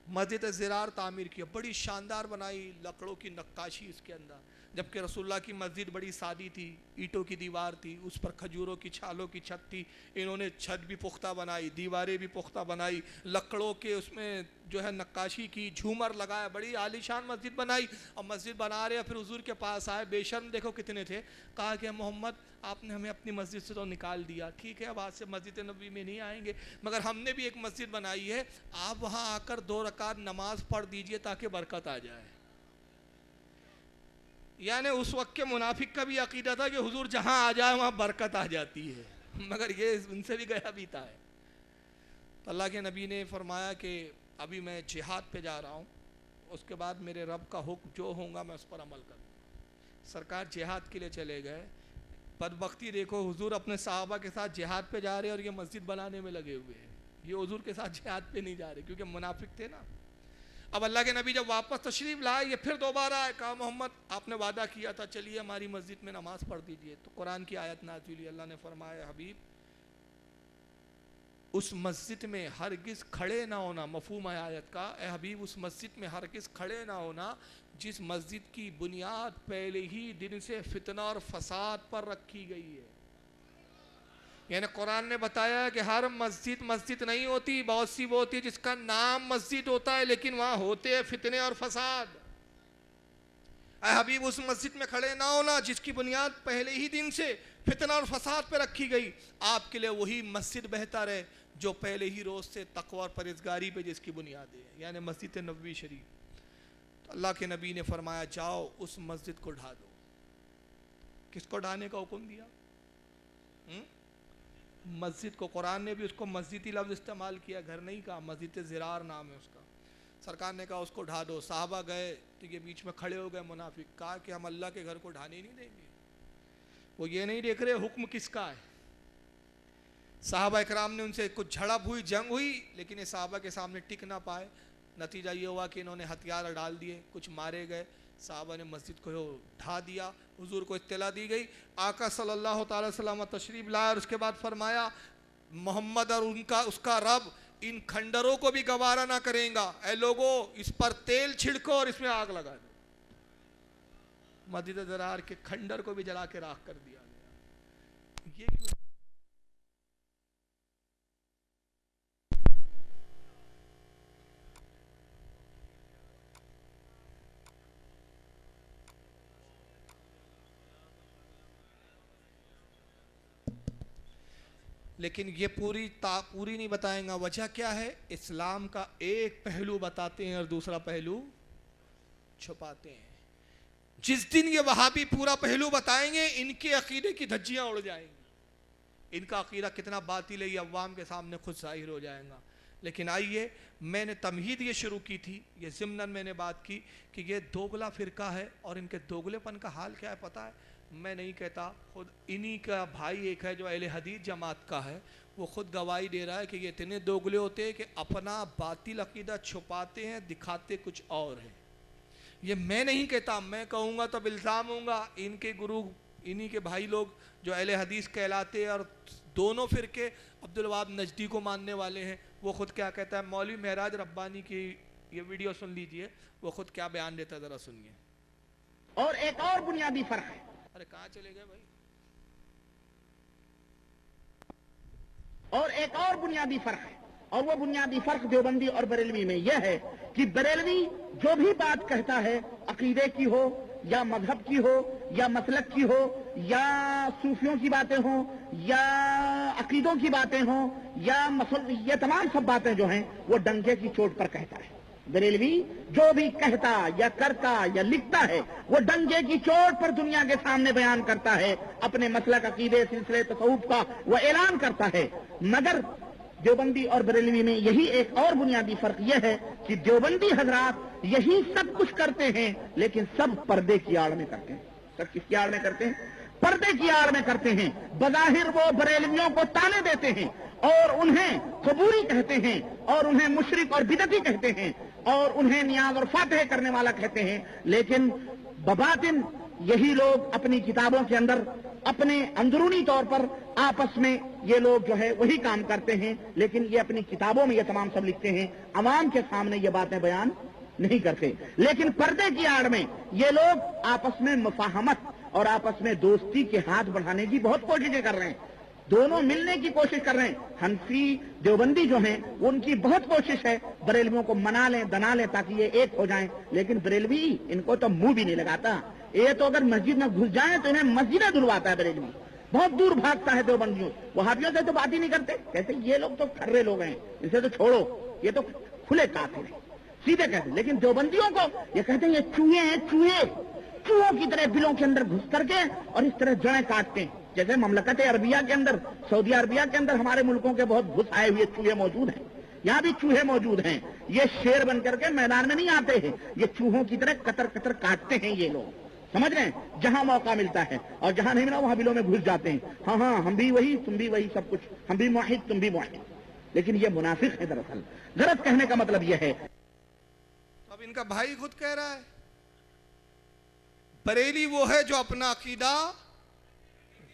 مسجد زرار تعمیر کی، بڑی شاندار بنائی، لکڑوں کی نقاشی اس کے اندر، جبکہ رسول اللہ کی مسجد بڑی سادی تھی، اینٹوں کی دیوار تھی، اس پر کھجوروں کی چھالوں کی چھت تھی. انہوں نے چھت بھی پختہ بنائی، دیواریں بھی پختہ بنائی، لکڑوں کے اس میں جو ہے نقاشی کی، جھومر لگایا، بڑی عالیشان مسجد بنائی. اور مسجد بنا رہے پھر حضور کے پاس آئے، بے شرم دیکھو کتنے تھے. کہا کہ محمد آپ نے ہمیں اپنی مسجد سے تو نکال دیا، ٹھیک ہے اب آج سے مسجد نبوی میں نہیں آئیں گے، مگر ہم نے بھی ایک مسجد بنائی ہے، آپ وہاں آ کر 2 رکعت نماز پڑھ دیجئے تاکہ برکت آ جائے. یعنی اس وقت کے منافق کا بھی عقیدہ تھا کہ حضور جہاں آ جائے وہاں برکت آ جاتی ہے، مگر یہ ان سے بھی گیا بیتا ہے. تو اللہ کے نبی نے فرمایا کہ ابھی میں جہاد پہ جا رہا ہوں، اس کے بعد میرے رب کا حکم جو ہوگا میں اس پر عمل کروں. سرکار جہاد کے لیے چلے گئے. بدبختی دیکھو، حضور اپنے صحابہ کے ساتھ جہاد پہ جا رہے اور یہ مسجد بنانے میں لگے ہوئے ہیں. یہ حضور کے ساتھ جہاد پہ نہیں جا رہے کیونکہ منافق تھے نا. اب اللہ کے نبی جب واپس تشریف لائے، یہ پھر دوبارہ آئے، کہا محمد آپ نے وعدہ کیا تھا، چلیے ہماری مسجد میں نماز پڑھ دیجئے. تو قرآن کی آیت نازل ہوئی، اللہ نے فرمایا حبیب اس مسجد میں ہرگز کھڑے نہ ہونا. مفہوم ہے آیت کا، اے حبیب اس مسجد میں ہرگز کھڑے نہ ہونا جس مسجد کی بنیاد پہلے ہی دن سے فتنہ اور فساد پر رکھی گئی ہے. یعنی قرآن نے بتایا کہ ہر مسجد مسجد نہیں ہوتی، بہت سی وہ ہوتی ہے جس کا نام مسجد ہوتا ہے لیکن وہاں ہوتے ہیں فتنے اور فساد. اے حبیب اس مسجد میں کھڑے نہ ہونا جس کی بنیاد پہلے ہی دن سے فتنہ اور فساد پہ رکھی گئی. آپ کے لیے وہی مسجد بہتر ہے جو پہلے ہی روز سے تقوی اور پرہیزگاری پہ جس کی بنیاد ہے، یعنی مسجد نبوی شریف. تو اللہ کے نبی نے فرمایا جاؤ اس مسجد کو ڈھا دو. کس کو ڈھانے کا حکم دیا؟ مسجد کو. قرآن نے بھی اس کو مسجدی لفظ استعمال کیا، گھر نہیں کہا، مسجد زرار نام ہے اس کا. سرکار نے کہا اس کو ڈھا دو. صحابہ گئے تو یہ بیچ میں کھڑے ہو گئے منافق، کہا کہ ہم اللہ کے گھر کو ڈھانے نہیں دیں گے. وہ یہ نہیں دیکھ رہے حکم کس کا ہے. صحابہ اکرام نے ان سے کچھ جھڑپ ہوئی، جنگ ہوئی، لیکن یہ صحابہ کے سامنے ٹک نہ پائے. نتیجہ یہ ہوا کہ انہوں نے ہتھیار ڈال دیے، کچھ مارے گئے. صحابہ نے مسجد کو ڈھا دیا. حضور کو اطلاع دی گئی، آقا صلی اللہ تعالی وسلم تشریف لائے اور اس کے بعد فرمایا محمد اور اس کا رب ان کھنڈروں کو بھی گوارا نہ کریں گا. اے لوگو اس پر تیل چھڑکو اور اس میں آگ لگا دو. مسجد زرار کے کھنڈر کو بھی جلا کے راکھ کر دیا گیا. یہ کیوں؟ لیکن یہ پوری نہیں بتائیں گا. وجہ کیا ہے؟ اسلام کا ایک پہلو بتاتے ہیں اور دوسرا پہلو چھپاتے ہیں. جس دن یہ وہابی پورا پہلو بتائیں گے ان کے عقیدے کی دھجیاں اڑ جائیں گی. ان کا عقیدہ کتنا باطل ہے یہ عوام کے سامنے خود ظاہر ہو جائے گا. لیکن آئیے، میں نے تمہید یہ شروع کی تھی، یہ ضمناً میں نے بات کی کہ یہ دوگلا فرقہ ہے اور ان کے دوگلے پن کا حال کیا ہے پتہ ہے؟ میں نہیں کہتا، خود انہی کا بھائی ایک ہے جو اہل حدیث جماعت کا ہے، وہ خود گواہی دے رہا ہے کہ یہ اتنے دوگلے ہوتے ہیں کہ اپنا باطل عقیدہ چھپاتے ہیں، دکھاتے کچھ اور ہیں. یہ میں نہیں کہتا، میں کہوں گا تو الزام ہوں گا ان کے گرو، انہی کے بھائی لوگ جو اہل حدیث کہلاتے ہیں اور دونوں فرقے عبدالوہاب نجدی کو ماننے والے ہیں. وہ خود کیا کہتا ہے؟ مولوی معراج ربانی کی یہ ویڈیو سن لیجئے، وہ خود کیا بیان دیتا ہے، ذرا سنیے.
اور ایک اور بنیادی فرق ہے.
ارے کہاں چلے گئے بھائی؟
اور ایک اور بنیادی فرق ہے، اور وہ بنیادی فرق دیوبندی اور بریلوی میں یہ ہے کہ بریلوی جو بھی بات کہتا ہے عقیدے کی ہو، یا مذہب کی ہو یا مسلک کی ہو یا صوفیوں کی باتیں ہوں یا عقیدوں کی باتیں ہوں یا یہ تمام سب باتیں جو ہیں وہ ڈنکے کی چوٹ پر کہتا ہے. بریلوی جو بھی کہتا یا کرتا یا لکھتا ہے وہ ڈنکے کی چوٹ پر دنیا کے سامنے بیان کرتا ہے, اپنے مسلک عقیدے سلسلے تصوف کا وہ اعلان کرتا ہے. مگر دیوبندی اور بریلوی میں یہی ایک اور بنیادی فرق یہ ہے کہ دیوبندی حضرات یہی سب کچھ کرتے ہیں لیکن سب پردے کی آڑ میں کرتے ہیں. سب کس کی آڑ میں کرتے ہیں؟ پردے کی آڑ میں کرتے ہیں. بظاہر وہ بریلویوں کو تانے دیتے ہیں اور انہیں قبوری کہتے ہیں اور انہیں مشرک اور بدعتی کہتے ہیں اور انہیں نیاز اور فاتح کرنے والا کہتے ہیں, لیکن بباطن یہی لوگ اپنی کتابوں کے اندر اپنے اندرونی طور پر آپس میں یہ لوگ جو ہے وہی کام کرتے ہیں, لیکن یہ اپنی کتابوں میں یہ تمام سب لکھتے ہیں, عوام کے سامنے یہ باتیں بیان نہیں کرتے. لیکن پردے کی آڑ میں یہ لوگ آپس میں مفاہمت اور آپس میں دوستی کے ہاتھ بڑھانے کی بہت کوششیں کر رہے ہیں, دونوں ملنے کی کوشش کر رہے ہیں. حنفی دیوبندی جو ہیں ان کی بہت کوشش ہے بریلویوں کو منا لیں دنا لیں تاکہ یہ ایک ہو جائیں, لیکن بریلوی ان کو تو منہ بھی نہیں لگاتا. یہ تو اگر مسجد میں گھس جائیں تو انہیں مسجدیں دلواتا ہے بریلوی, بہت دور بھاگتا ہے دیوبندیوں. وہابیوں سے تو بات ہی نہیں کرتے, کہتے یہ لوگ تو کھرے لوگ ہیں, اسے تو چھوڑو, یہ تو کھلے کافر ہیں, سیدھے کہتے ہیں. لیکن دیوبندیوں کو یہ کہتے ہیں یہ چوہے ہیں, چوہوں کی طرح دلوں کے اندر گھس کر کے اور اس طرح جڑیں کاٹتے ہیں. جیسے مملکت عربیہ کے اندر, سعودی عربیہ کے اندر ہمارے ملکوں کے بہت گھس آئے ہوئے چوہے موجود ہیں, یہاں بھی چوہے موجود ہیں. یہ شیر بن کر کے میدان میں نہیں آتے ہیں, یہ چوہوں کی طرح قطر قطر کاٹتے ہیں یہ لوگ, سمجھ رہے ہیں. جہاں موقع ملتا ہے اور جہاں نہیں ملا وہاں بلوں میں گھس جاتے ہیں. ہاں ہم بھی وہی تم بھی وہی, سب کچھ ہم بھی موحد تم بھی موحد, لیکن یہ منافق ہے. دراصل غلط کہنے کا مطلب یہ ہے.
اب ان کا بھائی خود کہہ رہا ہے بریلی وہ ہے جو اپنا عقیدہ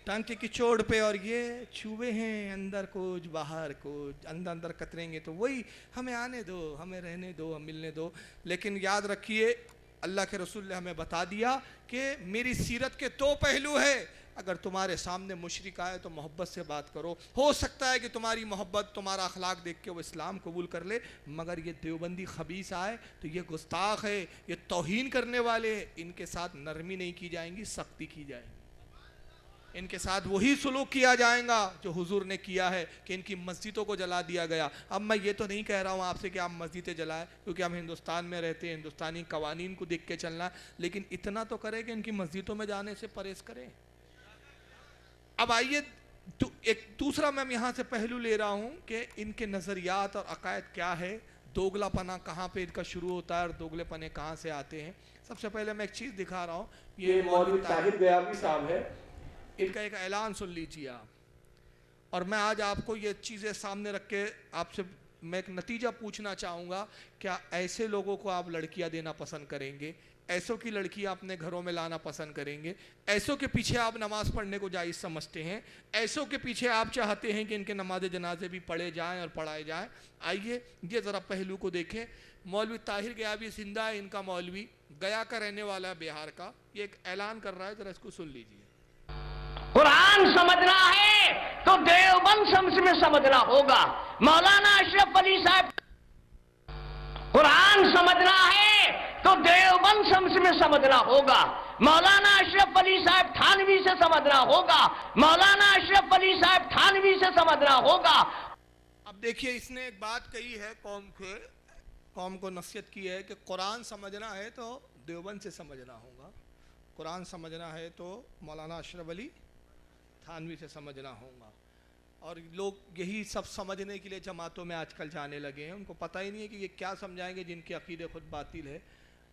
ٹانکے کی چوڑ پہ, اور یہ چوہے ہیں اندر کچھ باہر کچھ, اندر کتریں گے تو وہی ہمیں آنے دو, ہمیں رہنے دو, ہم ملنے دو. لیکن یاد رکھیے اللہ کے رسول نے ہمیں بتا دیا کہ میری سیرت کے دو پہلو ہے. اگر تمہارے سامنے مشرک آئے تو محبت سے بات کرو, ہو سکتا ہے کہ تمہاری محبت تمہارا اخلاق دیکھ کے وہ اسلام قبول کر لے. مگر یہ دیوبندی خبیث آئے تو یہ گستاخ ہے, یہ توہین کرنے والے ہیں, ان کے ساتھ نرمی نہیں کی جائیں گی, سختی کی جائے گی. ان کے ساتھ وہی سلوک کیا جائے گا جو حضور نے کیا ہے کہ ان کی مسجدوں کو جلا دیا گیا. اب میں یہ تو نہیں کہہ رہا ہوں آپ سے کہ آپ مسجدیں جلائیں, کیونکہ ہم ہندوستان میں رہتے ہیں, ہندوستانی قوانین کو دیکھ کے چلنا, لیکن اتنا تو کریں کہ ان کی مسجدوں میں جانے سے پرہیز کریں. اب آئیے ایک دوسرا میں یہاں سے پہلو لے رہا ہوں کہ ان کے نظریات اور عقائد کیا ہے, دوگلا پنا کہاں پہ ان کا شروع ہوتا ہے اور دوگلے پنے کہاں سے آتے ہیں. سب سے پہلے میں ایک چیز دکھا رہا ہوں, یہ مولوی طاہر غیابی صاحب ہے, ان کا ایک اعلان سن لیجیے آپ. اور میں آج آپ کو یہ چیزیں سامنے رکھ کے آپ سے میں ایک نتیجہ پوچھنا چاہوں گا, کیا ایسے لوگوں کو آپ لڑکیاں دینا پسند کریں گے؟ ایسوں کی لڑکیاں اپنے گھروں میں لانا پسند کریں گے؟ ایسوں کے پیچھے آپ نماز پڑھنے کو جائز سمجھتے ہیں؟ ایسوں کے پیچھے آپ چاہتے ہیں کہ ان کے نماز جنازے بھی پڑھے جائیں اور پڑھائے جائیں؟ آئیے یہ ذرا پہلو کو دیکھیں. مولوی طاہر غیابی زندہ ہے, ان کا مولوی گیا کا رہنے والا ہے, بہار کا. یہ ایک اعلان کر رہا ہے, ذرا اس کو سن لیجیے.
قرآن سمجھنا ہے تو دیوبند شمس میں سمجھنا ہوگا. مولانا اشرف علی صاحب, قرآن سمجھنا ہے تو دیوبند شمس میں سمجھنا ہوگا. مولانا اشرف علی صاحب تھانوی سے سمجھنا ہوگا. مولانا اشرف علی صاحب تھانوی سے سمجھنا ہوگا.
اب دیکھیے اس نے ایک بات کہی ہے, قوم کو نصیحت کی ہے کہ قرآن سمجھنا ہے تو دیوبند سے سمجھنا ہوگا, قرآن سمجھنا ہے تو مولانا اشرف علی تھانوی سے سمجھنا ہوگا. اور لوگ یہی سب سمجھنے کے لیے جماعتوں میں آج کل جانے لگے ہیں, ان کو پتہ ہی نہیں ہے کہ یہ کیا سمجھائیں گے جن کے عقیدے خود باطل ہے.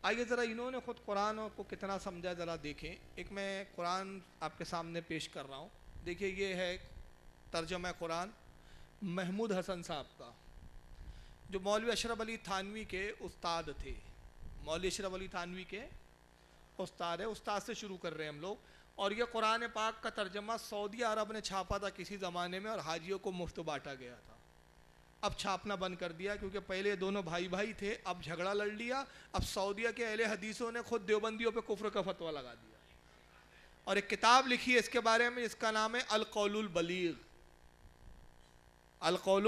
آئیے ذرا انہوں نے خود قرآن کو کتنا سمجھا ذرا دیکھیں. ایک میں قرآن آپ کے سامنے پیش کر رہا ہوں, دیکھیے یہ ہے ترجمہ قرآن محمود حسن صاحب کا, جو مولوی اشرف علی تھانوی کے استاد تھے. مولوی اشرف علی تھانوی کے استاد ہے, استاد سے شروع کر رہے ہیں ہم لوگ. اور یہ قرآن پاک کا ترجمہ سعودی عرب نے چھاپا تھا کسی زمانے میں, اور حاجیوں کو مفت بانٹا گیا تھا. اب چھاپنا بند کر دیا کیونکہ پہلے دونوں بھائی تھے, اب جھگڑا لڑ لیا. اب سعودیہ کے اہل حدیثوں نے خود دیوبندیوں پہ کفر کا فتویٰ لگا دیا, اور ایک کتاب لکھی ہے اس کے بارے میں, اس کا نام ہے القول البلیغ. القول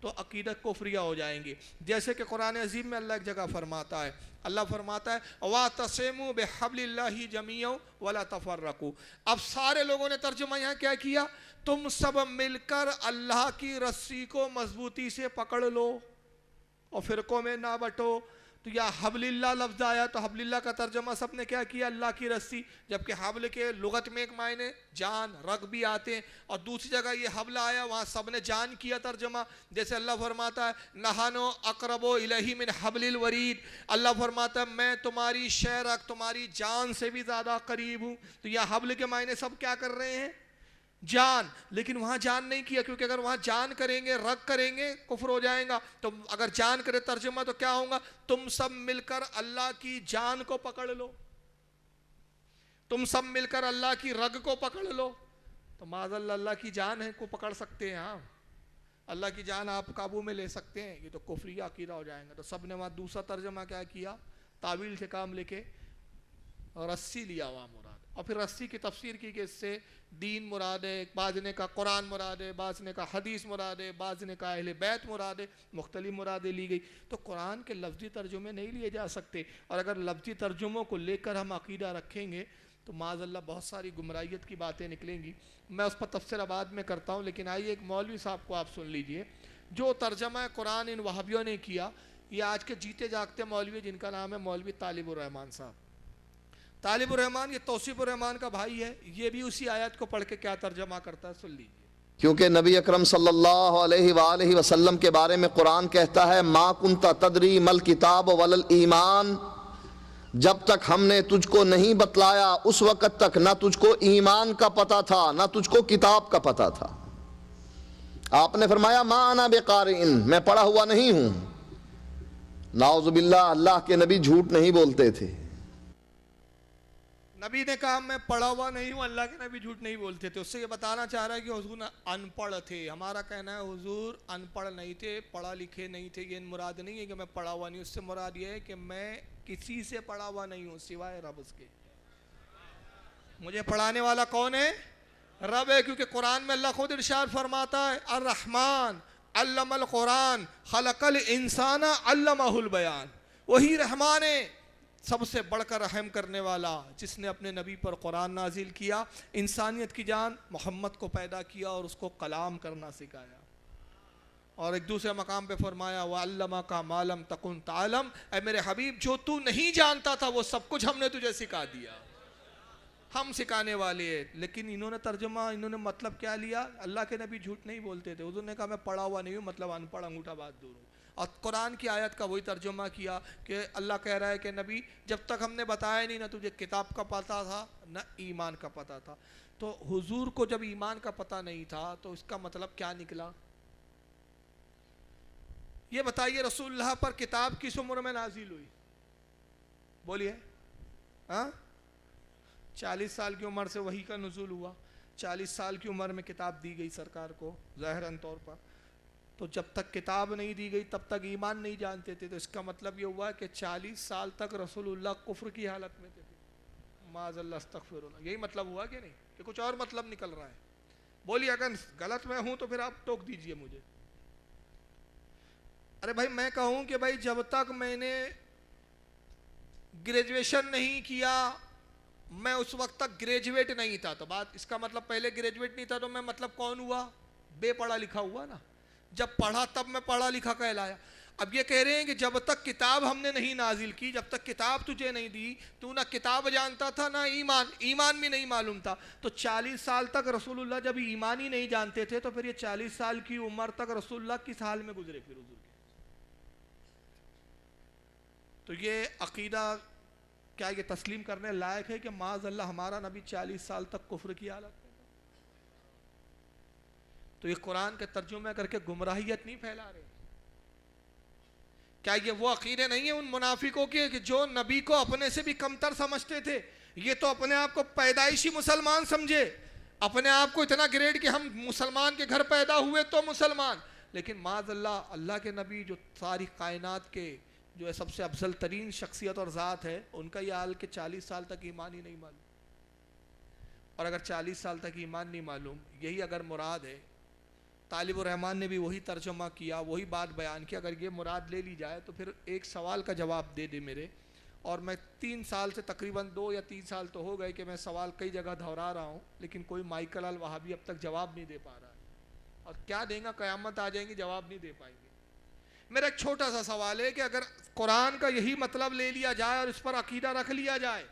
تو عقیدت کفریہ ہو جائیں گی. جیسے کہ قرآن عظیم میں اللہ ایک جگہ فرماتا ہے, اللہ فرماتا ہے وَاعْتَصِمُوا بِحَبْلِ اللَّهِ جَمِيعًا وَلَا تَفَرَّقُوا. اب سارے لوگوں نے ترجمہ یہاں کیا کیا, تم سب مل کر اللہ کی رسی کو مضبوطی سے پکڑ لو اور فرقوں میں نہ بٹو. تو یا حبل اللہ لفظ آیا تو حبل اللہ کا ترجمہ سب نے کیا کیا, اللہ کی رسی, جبکہ حبل کے لغت میں ایک معنی جان رگ بھی آتے ہیں, اور دوسری جگہ یہ حبل آیا وہاں سب نے جان کیا ترجمہ. جیسے اللہ فرماتا ہے نحنو اقرب الیہ من حبل الورید, اللہ فرماتا ہے میں تمہاری شہ رگ تمہاری جان سے بھی زیادہ قریب ہوں. تو یہ حبل کے معنی سب کیا کر رہے ہیں, جان, لیکن وہاں جان نہیں کیا, کیونکہ اگر وہاں جان کریں گے رگ کریں گے کفر ہو جائیں گا. تو اگر جان کرے ترجمہ تو کیا ہوگا, تم سب مل کر اللہ کی جان کو پکڑ لو, تم سب مل کر اللہ کی رگ کو پکڑ لو. تو معاذ اللہ اللہ کی جان ہے کو پکڑ سکتے ہیں, ہاں اللہ کی جان آپ قابو میں لے سکتے ہیں, یہ تو کفریہ عقیدہ ہو جائیں گا. تو سب نے وہاں دوسرا ترجمہ کیا کیا, تعویل سے کام لے کے رسی لیا وہاں مراد, اور پھر رسی کی تفسیر کی کہ اس سے دین مراد ہے, بعض نے کہا قرآن مراد ہے, بعض نے کہا حدیث مراد ہے, بعض نے کہا اہل بیت مراد ہے, مختلف مرادیں لی گئی. تو قرآن کے لفظی ترجمے نہیں لیے جا سکتے, اور اگر لفظی ترجموں کو لے کر ہم عقیدہ رکھیں گے تو معاذ اللہ بہت ساری گمراہیت کی باتیں نکلیں گی. میں اس پر تفسیر بعد میں کرتا ہوں, لیکن آئیے ایک مولوی صاحب کو آپ سن لیجئے جو ترجمہ قرآن ان وہابیوں نے کیا. یہ آج کے جیتے جاگتے مولوی جن کا نام ہے مولوی طالب الرحمان صاحب. طالب الرحمان یہ توصیف الرحمان کا بھائی ہے, یہ بھی اسی آیت کو پڑھ کے کیا ترجمہ کرتا ہے, سن لیجئے.
کیونکہ نبی اکرم صلی اللہ علیہ وآلہ وسلم کے بارے میں قرآن کہتا ہے ما کنت تدری مل کتاب ولل ایمان, جب تک ہم نے تجھ کو نہیں بتلایا اس وقت تک نہ تجھ کو ایمان کا پتہ تھا نہ تجھ کو کتاب کا پتہ تھا. آپ نے فرمایا ما انا بقارئن, میں پڑھا ہوا نہیں ہوں. نعوذ باللہ, اللہ کے نبی جھوٹ نہیں بولتے تھے.
نبی نے کہا میں پڑھا ہوا نہیں ہوں, اللہ کے نبی جھوٹ نہیں بولتے تھے. اس سے یہ بتانا چاہ رہا ہے کہ حضور ان پڑھ تھے. ہمارا کہنا ہے حضور ان پڑھ نہیں تھے, پڑھا لکھے نہیں تھے. یہ مراد نہیں ہے کہ میں پڑھا ہوا نہیں, اس سے مراد یہ ہے کہ میں کسی سے پڑھا ہوا نہیں ہوں سوائے رب اس کے. مجھے پڑھانے والا کون ہے, رب ہے. کیونکہ قرآن میں اللہ خود ارشاد فرماتا ہے الرحمن علم القرآن خلق الانسان علمہ البیان. وہی رحمان ہے, سب سے بڑھ کر رحم کرنے والا, جس نے اپنے نبی پر قرآن نازل کیا, انسانیت کی جان محمد کو پیدا کیا اور اس کو کلام کرنا سکھایا. اور ایک دوسرے مقام پہ فرمایا وَعَلَّمَكَ مَا لَمْ تَكُنْ تَعْلَمْ, اے میرے حبیب جو تو نہیں جانتا تھا وہ سب کچھ ہم نے تجھے سکھا دیا. ہم سکھانے والے ہیں. لیکن انہوں نے ترجمہ, انہوں نے مطلب کیا لیا, اللہ کے نبی جھوٹ نہیں بولتے تھے, حضور نے کہا میں پڑھا ہوا نہیں ہوں, مطلب ان پڑھ انگوٹھا بات دور ہوں. اور قرآن کی آیت کا وہی ترجمہ کیا کہ اللہ کہہ رہا ہے کہ نبی جب تک ہم نے بتایا نہیں, نہ تجھے کتاب کا پتہ تھا نہ ایمان کا پتہ تھا. تو حضور کو جب ایمان کا پتہ نہیں تھا تو اس کا مطلب کیا نکلا, یہ بتائیے. رسول اللہ پر کتاب کس عمر میں نازل ہوئی, بولیے. 40 سال کی عمر سے وحی کا نزول ہوا, 40 سال کی عمر میں کتاب دی گئی سرکار کو ظاہراً طور پر. تو جب تک کتاب نہیں دی گئی تب تک ایمان نہیں جانتے تھے. تو اس کا مطلب یہ ہوا کہ 40 سال تک رسول اللہ کفر کی حالت میں تھے. معاذ اللہ استغفر اللہ. یہی مطلب ہوا کہ نہیں, کہ کچھ اور مطلب نکل رہا ہے, بولیے. اگر غلط میں ہوں تو پھر آپ ٹوک دیجئے مجھے. ارے بھائی میں کہوں کہ بھائی جب تک میں نے گریجویشن نہیں کیا, میں اس وقت تک گریجویٹ نہیں تھا, تو بات اس کا مطلب پہلے گریجویٹ نہیں تھا تو میں مطلب کون ہوا, بے پڑھا لکھا ہوا نا. جب پڑھا تب میں پڑھا لکھا کہلایا. اب یہ کہہ رہے ہیں کہ جب تک کتاب ہم نے نہیں نازل کی, جب تک کتاب تجھے نہیں دی, تو نہ کتاب جانتا تھا نہ ایمان بھی نہیں معلوم تھا. تو 40 سال تک رسول اللہ جب ایمان ہی نہیں جانتے تھے تو پھر یہ 40 سال کی عمر تک رسول اللہ کس حال میں گزرے پھر حضور کے. تو یہ عقیدہ کیا یہ تسلیم کرنے لائق ہے کہ معاذ اللہ ہمارا نبی 40 سال تک کفر کی حالت میں؟ تو یہ قرآن کے ترجمے کر کے گمراہیت نہیں پھیلا رہے. کیا یہ وہ عقیدے نہیں ہیں ان منافقوں کے کہ جو نبی کو اپنے سے بھی کمتر سمجھتے تھے؟ یہ تو اپنے آپ کو پیدائشی مسلمان سمجھے, اپنے آپ کو اتنا گریڈ کہ ہم مسلمان کے گھر پیدا ہوئے تو مسلمان. لیکن معاذ اللہ اللہ کے نبی جو ساری کائنات کے جو ہے سب سے افضل ترین شخصیت اور ذات ہے, ان کا یہ حال کہ 40 سال تک ایمان ہی نہیں معلوم. اور اگر 40 سال تک ایمان نہیں معلوم, یہی اگر مراد ہے طالب الرحمان نے بھی وہی ترجمہ کیا, وہی بات بیان کی. اگر یہ مراد لے لی جائے تو پھر ایک سوال کا جواب دے دے میرے. اور میں 3 سال سے تقریباً 2 یا 3 سال تو ہو گئے کہ میں سوال کئی جگہ دہرا رہا ہوں, لیکن کوئی مائیکل الوہابی اب تک جواب نہیں دے پا رہا ہے. اور کیا دیں گا, قیامت آ جائیں گی جواب نہیں دے پائیں گے. میرا ایک چھوٹا سا سوال ہے کہ اگر قرآن کا یہی مطلب لے لیا جائے اور اس پر عقیدہ رکھ لیا جائے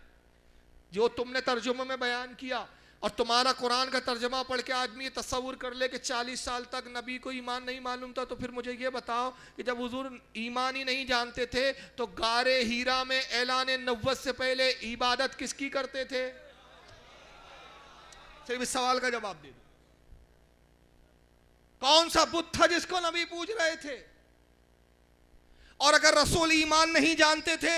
جو تم نے ترجمہ میں بیان کیا, اور تمہارا قرآن کا ترجمہ پڑھ کے آدمی یہ تصور کر لے کہ 40 سال تک نبی کو ایمان نہیں معلوم تھا, تو پھر مجھے یہ بتاؤ کہ جب حضور ایمان ہی نہیں جانتے تھے تو غار ہیرا میں اعلان نبوت سے پہلے عبادت کس کی کرتے تھے؟ صرف اس سوال کا جواب دے دو. کون سا بت تھا جس کو نبی پوج رہے تھے؟ اور اگر رسول ایمان نہیں جانتے تھے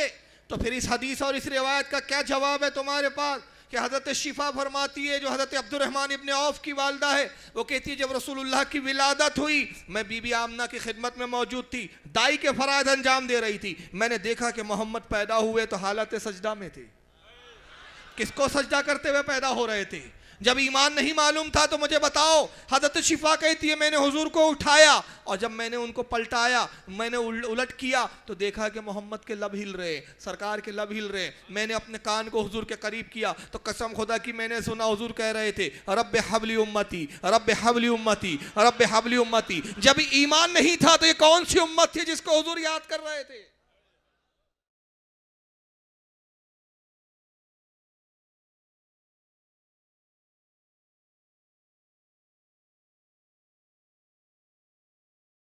تو پھر اس حدیث اور اس روایت کا کیا جواب ہے تمہارے پاس کہ حضرت شفا فرماتی ہے, جو حضرت عبد الرحمن ابن عوف کی والدہ ہے, وہ کہتی ہے جب رسول اللہ کی ولادت ہوئی میں بی بی آمنہ کی خدمت میں موجود تھی, دائی کے فرائض انجام دے رہی تھی, میں نے دیکھا کہ محمد پیدا ہوئے تو حالت سجدہ میں تھے. کس کو سجدہ کرتے ہوئے پیدا ہو رہے تھے؟ جب ایمان نہیں معلوم تھا تو مجھے بتاؤ. حضرت شفا کہتی ہے میں نے حضور کو اٹھایا اور جب میں نے ان کو پلٹایا, میں نے الٹ کیا تو دیکھا کہ محمد کے لب ہل رہے, سرکار کے لب ہل رہے. میں نے اپنے کان کو حضور کے قریب کیا تو قسم خدا کی میں نے سنا حضور کہہ رہے تھے رب حبلی امتی رب حبلی امتی رب حبلی امتی. جب ایمان نہیں تھا تو یہ کون سی امت تھی جس کو حضور یاد کر رہے تھے؟